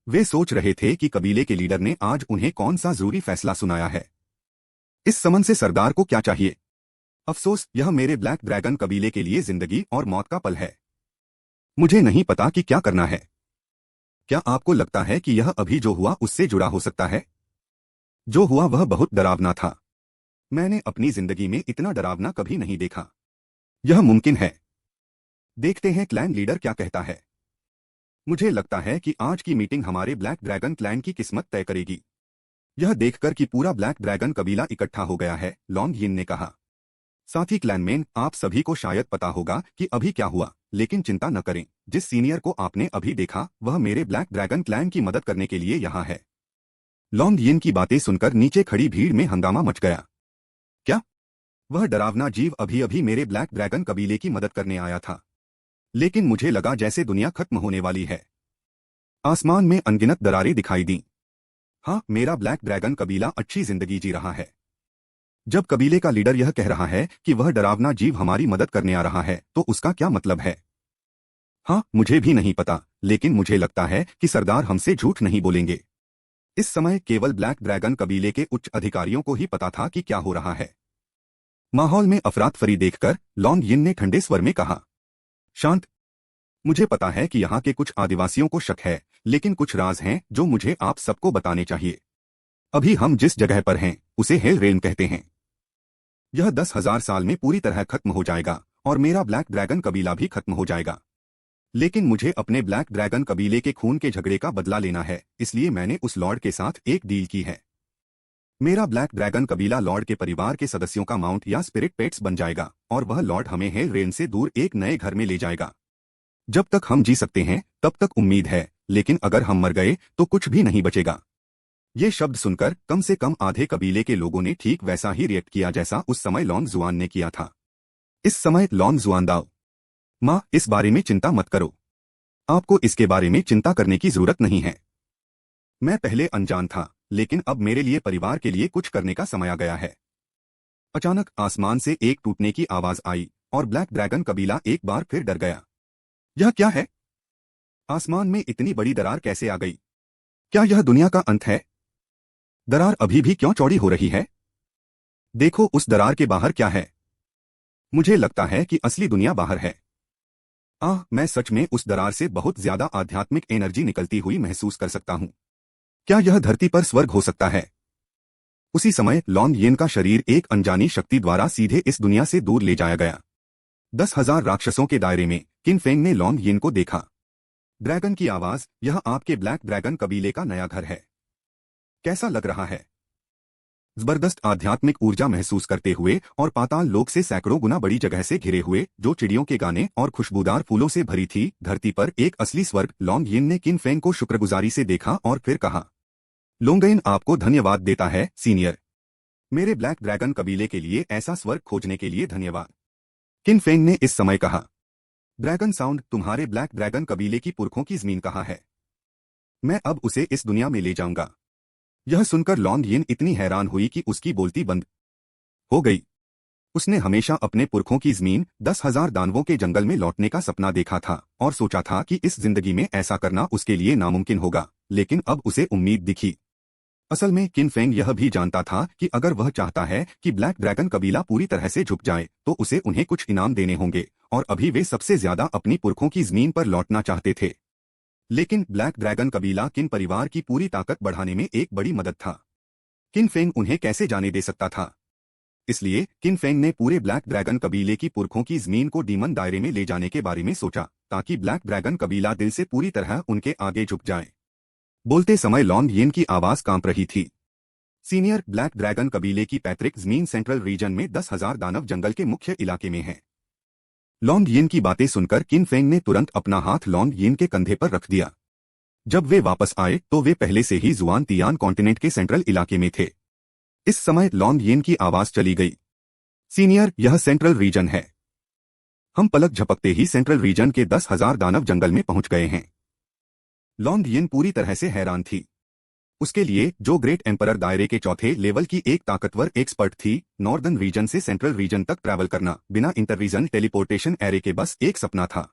वे सोच रहे थे कि कबीले के लीडर ने आज उन्हें कौन सा जरूरी फैसला सुनाया है। इस समन से सरदार को क्या चाहिए? अफसोस, यह मेरे ब्लैक ड्रैगन कबीले के लिए जिंदगी और मौत का पल है। मुझे नहीं पता कि क्या करना है। क्या आपको लगता है कि यह अभी जो हुआ उससे जुड़ा हो सकता है? जो हुआ वह बहुत डरावना था। मैंने अपनी जिंदगी में इतना डरावना कभी नहीं देखा। यह मुमकिन है। देखते हैं क्लैन लीडर क्या कहता है। मुझे लगता है कि आज की मीटिंग हमारे ब्लैक ड्रैगन क्लैन की किस्मत तय करेगी। यह देखकर कि पूरा ब्लैक ड्रैगन कबीला इकट्ठा हो गया है, लॉन्ग यिन ने कहा। साथ ही क्लैनमैन, आप सभी को शायद पता होगा कि अभी क्या हुआ, लेकिन चिंता न करें। जिस सीनियर को आपने अभी देखा वह मेरे ब्लैक ड्रैगन क्लैन की मदद करने के लिए यहाँ है। लॉन्ग यिन की बातें सुनकर नीचे खड़ी भीड़ में हंगामा मच गया। क्या? वह डरावना जीव अभी अभी मेरे ब्लैक ड्रैगन कबीले की मदद करने आया था, लेकिन मुझे लगा जैसे दुनिया खत्म होने वाली है। आसमान में अनगिनत दरारें दिखाई दीं। हाँ, मेरा ब्लैक ड्रैगन कबीला अच्छी जिंदगी जी रहा है। जब कबीले का लीडर यह कह रहा है कि वह डरावना जीव हमारी मदद करने आ रहा है तो उसका क्या मतलब है? हाँ, मुझे भी नहीं पता, लेकिन मुझे लगता है कि सरदार हमसे झूठ नहीं बोलेंगे। इस समय केवल ब्लैक ड्रैगन कबीले के उच्च अधिकारियों को ही पता था कि क्या हो रहा है। माहौल में अफरातफरी देखकर लॉन्ग यिन ने ठंडे स्वर में कहा, शांत। मुझे पता है कि यहाँ के कुछ आदिवासियों को शक है, लेकिन कुछ राज हैं जो मुझे आप सबको बताने चाहिए। अभी हम जिस जगह पर हैं उसे हेल रेन कहते हैं। यह 10,000 साल में पूरी तरह खत्म हो जाएगा और मेरा ब्लैक ड्रैगन कबीला भी खत्म हो जाएगा। लेकिन मुझे अपने ब्लैक ड्रैगन कबीले के खून के झगड़े का बदला लेना है, इसलिए मैंने उस लॉर्ड के साथ एक डील की है। मेरा ब्लैक ड्रैगन कबीला लॉर्ड के परिवार के सदस्यों का माउंट या स्पिरिट पेट्स बन जाएगा और वह लॉर्ड हमें हेल रेन से दूर एक नए घर में ले जाएगा। जब तक हम जी सकते हैं तब तक उम्मीद है, लेकिन अगर हम मर गए तो कुछ भी नहीं बचेगा। ये शब्द सुनकर कम से कम आधे कबीले के लोगों ने ठीक वैसा ही रिएक्ट किया जैसा उस समय लॉन्ग जुआन ने किया था। इस समय लॉन्ग जुआन दाओ, माँ इस बारे में चिंता मत करो, आपको इसके बारे में चिंता करने की जरूरत नहीं है। मैं पहले अनजान था, लेकिन अब मेरे लिए परिवार के लिए कुछ करने का समय आ गया है। अचानक आसमान से एक टूटने की आवाज आई और ब्लैक ड्रैगन कबीला एक बार फिर डर गया। यह क्या है? आसमान में इतनी बड़ी दरार कैसे आ गई? क्या यह दुनिया का अंत है? दरार अभी भी क्यों चौड़ी हो रही है? देखो उस दरार के बाहर क्या है। मुझे लगता है कि असली दुनिया बाहर है। मैं सच में उस दरार से बहुत ज्यादा आध्यात्मिक एनर्जी निकलती हुई महसूस कर सकता हूं। क्या यह धरती पर स्वर्ग हो सकता है? उसी समय लॉन्ग येन का शरीर एक अनजानी शक्ति द्वारा सीधे इस दुनिया से दूर ले जाया गया। 10,000 राक्षसों के दायरे में किन फेंग ने लॉन्ग येन को देखा। ड्रैगन की आवाज, यह आपके ब्लैक ड्रैगन कबीले का नया घर है। कैसा लग रहा है? जबरदस्त आध्यात्मिक ऊर्जा महसूस करते हुए और पाताल लोक से सैकड़ों गुना बड़ी जगह से घिरे हुए, जो चिड़ियों के गाने और खुशबूदार फूलों से भरी थी, धरती पर एक असली स्वर्ग। लॉन्ग यिन ने किन फेंग को शुक्रगुजारी से देखा और फिर कहा, लोंगइन आपको धन्यवाद देता है सीनियर। मेरे ब्लैक ड्रैगन कबीले के लिए ऐसा स्वर्ग खोजने के लिए धन्यवाद। किन फेंग ने इस समय कहा। ड्रैगन साउंड, तुम्हारे ब्लैक ड्रैगन कबीले की पुरखों की जमीन कहाँ है? मैं अब उसे इस दुनिया में ले जाऊंगा। यह सुनकर लॉन्ग यिन इतनी हैरान हुई कि उसकी बोलती बंद हो गई। उसने हमेशा अपने पुरखों की जमीन 10,000 दानवों के जंगल में लौटने का सपना देखा था और सोचा था कि इस जिंदगी में ऐसा करना उसके लिए नामुमकिन होगा, लेकिन अब उसे उम्मीद दिखी। असल में किन फेंग यह भी जानता था कि अगर वह चाहता है कि ब्लैक ड्रैगन कबीला पूरी तरह से झुक जाए तो उसे उन्हें कुछ इनाम देने होंगे, और अभी वे सबसे ज्यादा अपनी पुरखों की जमीन पर लौटना चाहते थे। लेकिन ब्लैक ड्रैगन कबीला किन परिवार की पूरी ताकत बढ़ाने में एक बड़ी मदद था। किन फेंग उन्हें कैसे जाने दे सकता था? इसलिए किन फेंग ने पूरे ब्लैक ड्रैगन कबीले की पुरखों की जमीन को डीमन दायरे में ले जाने के बारे में सोचा, ताकि ब्लैक ड्रैगन कबीला दिल से पूरी तरह उनके आगे झुक जाए। बोलते समय लॉन्ग यिन की आवाज कांप रही थी। सीनियर, ब्लैक ड्रैगन कबीले की पैतृक जमीन सेंट्रल रीजन में 10,000 दानव जंगल के मुख्य इलाके में है। लॉन्ग यिन की बातें सुनकर किन फेंग ने तुरंत अपना हाथ लॉन्ग यिन के कंधे पर रख दिया। जब वे वापस आए तो वे पहले से ही जुआन तियान कॉन्टिनेंट के सेंट्रल इलाके में थे। इस समय लॉन्ग यिन की आवाज चली गई। सीनियर, यह सेंट्रल रीजन है। हम पलक झपकते ही सेंट्रल रीजन के 10,000 दानव जंगल में पहुंच गए हैं। लॉन्ग यिन पूरी तरह से हैरान थी। उसके लिए, जो ग्रेट एम्परर दायरे के चौथे लेवल की एक ताकतवर एक्सपर्ट थी, नॉर्दर्न रीजन से सेंट्रल रीजन तक ट्रैवल करना बिना इंटर रीजन टेलीपोर्टेशन एरे के बस एक सपना था।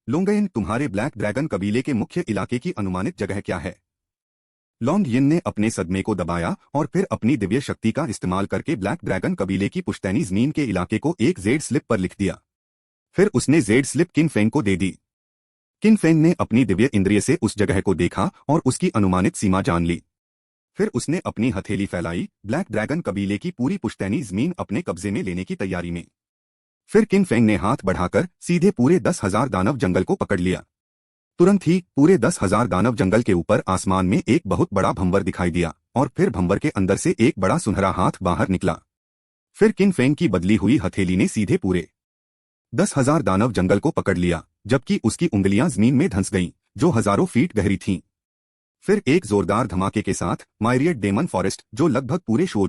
लोंगइन, तुम्हारे ब्लैक ड्रैगन कबीले के मुख्य इलाके की अनुमानित जगह क्या है? लॉन्ग यिन ने अपने सदमे को दबाया और फिर अपनी दिव्य शक्ति का इस्तेमाल करके ब्लैक ड्रैगन कबीले की पुश्तैनी जमीन के इलाके को एक जेड स्लिप पर लिख दिया। फिर उसने जेड स्लिप किन फेंग को दे दी। किन फेंग ने अपनी दिव्य इंद्रिय से उस जगह को देखा और उसकी अनुमानित सीमा जान ली। फिर उसने अपनी हथेली फैलाई, ब्लैक ड्रैगन कबीले की पूरी पुश्तैनी जमीन अपने कब्जे में लेने की तैयारी में। फिर किन फेंग ने हाथ बढ़ाकर सीधे पूरे 10,000 दानव जंगल को पकड़ लिया। तुरंत ही पूरे 10,000 दानव जंगल के ऊपर आसमान में एक बहुत बड़ा भंवर दिखाई दिया और फिर भंवर के अंदर से एक बड़ा सुनहरा हाथ बाहर निकला। फिर किन फेंग की बदली हुई हथेली ने सीधे पूरे 10,000 दानव जंगल को पकड़ लिया, जबकि उसकी उंगलियां जमीन में धंस गईं, जो हजारों फीट गहरी थीं। फिर एक जोरदार धमाके के साथ मायरियड डेमन फॉरेस्ट, जो लगभग पूरे शोझ हो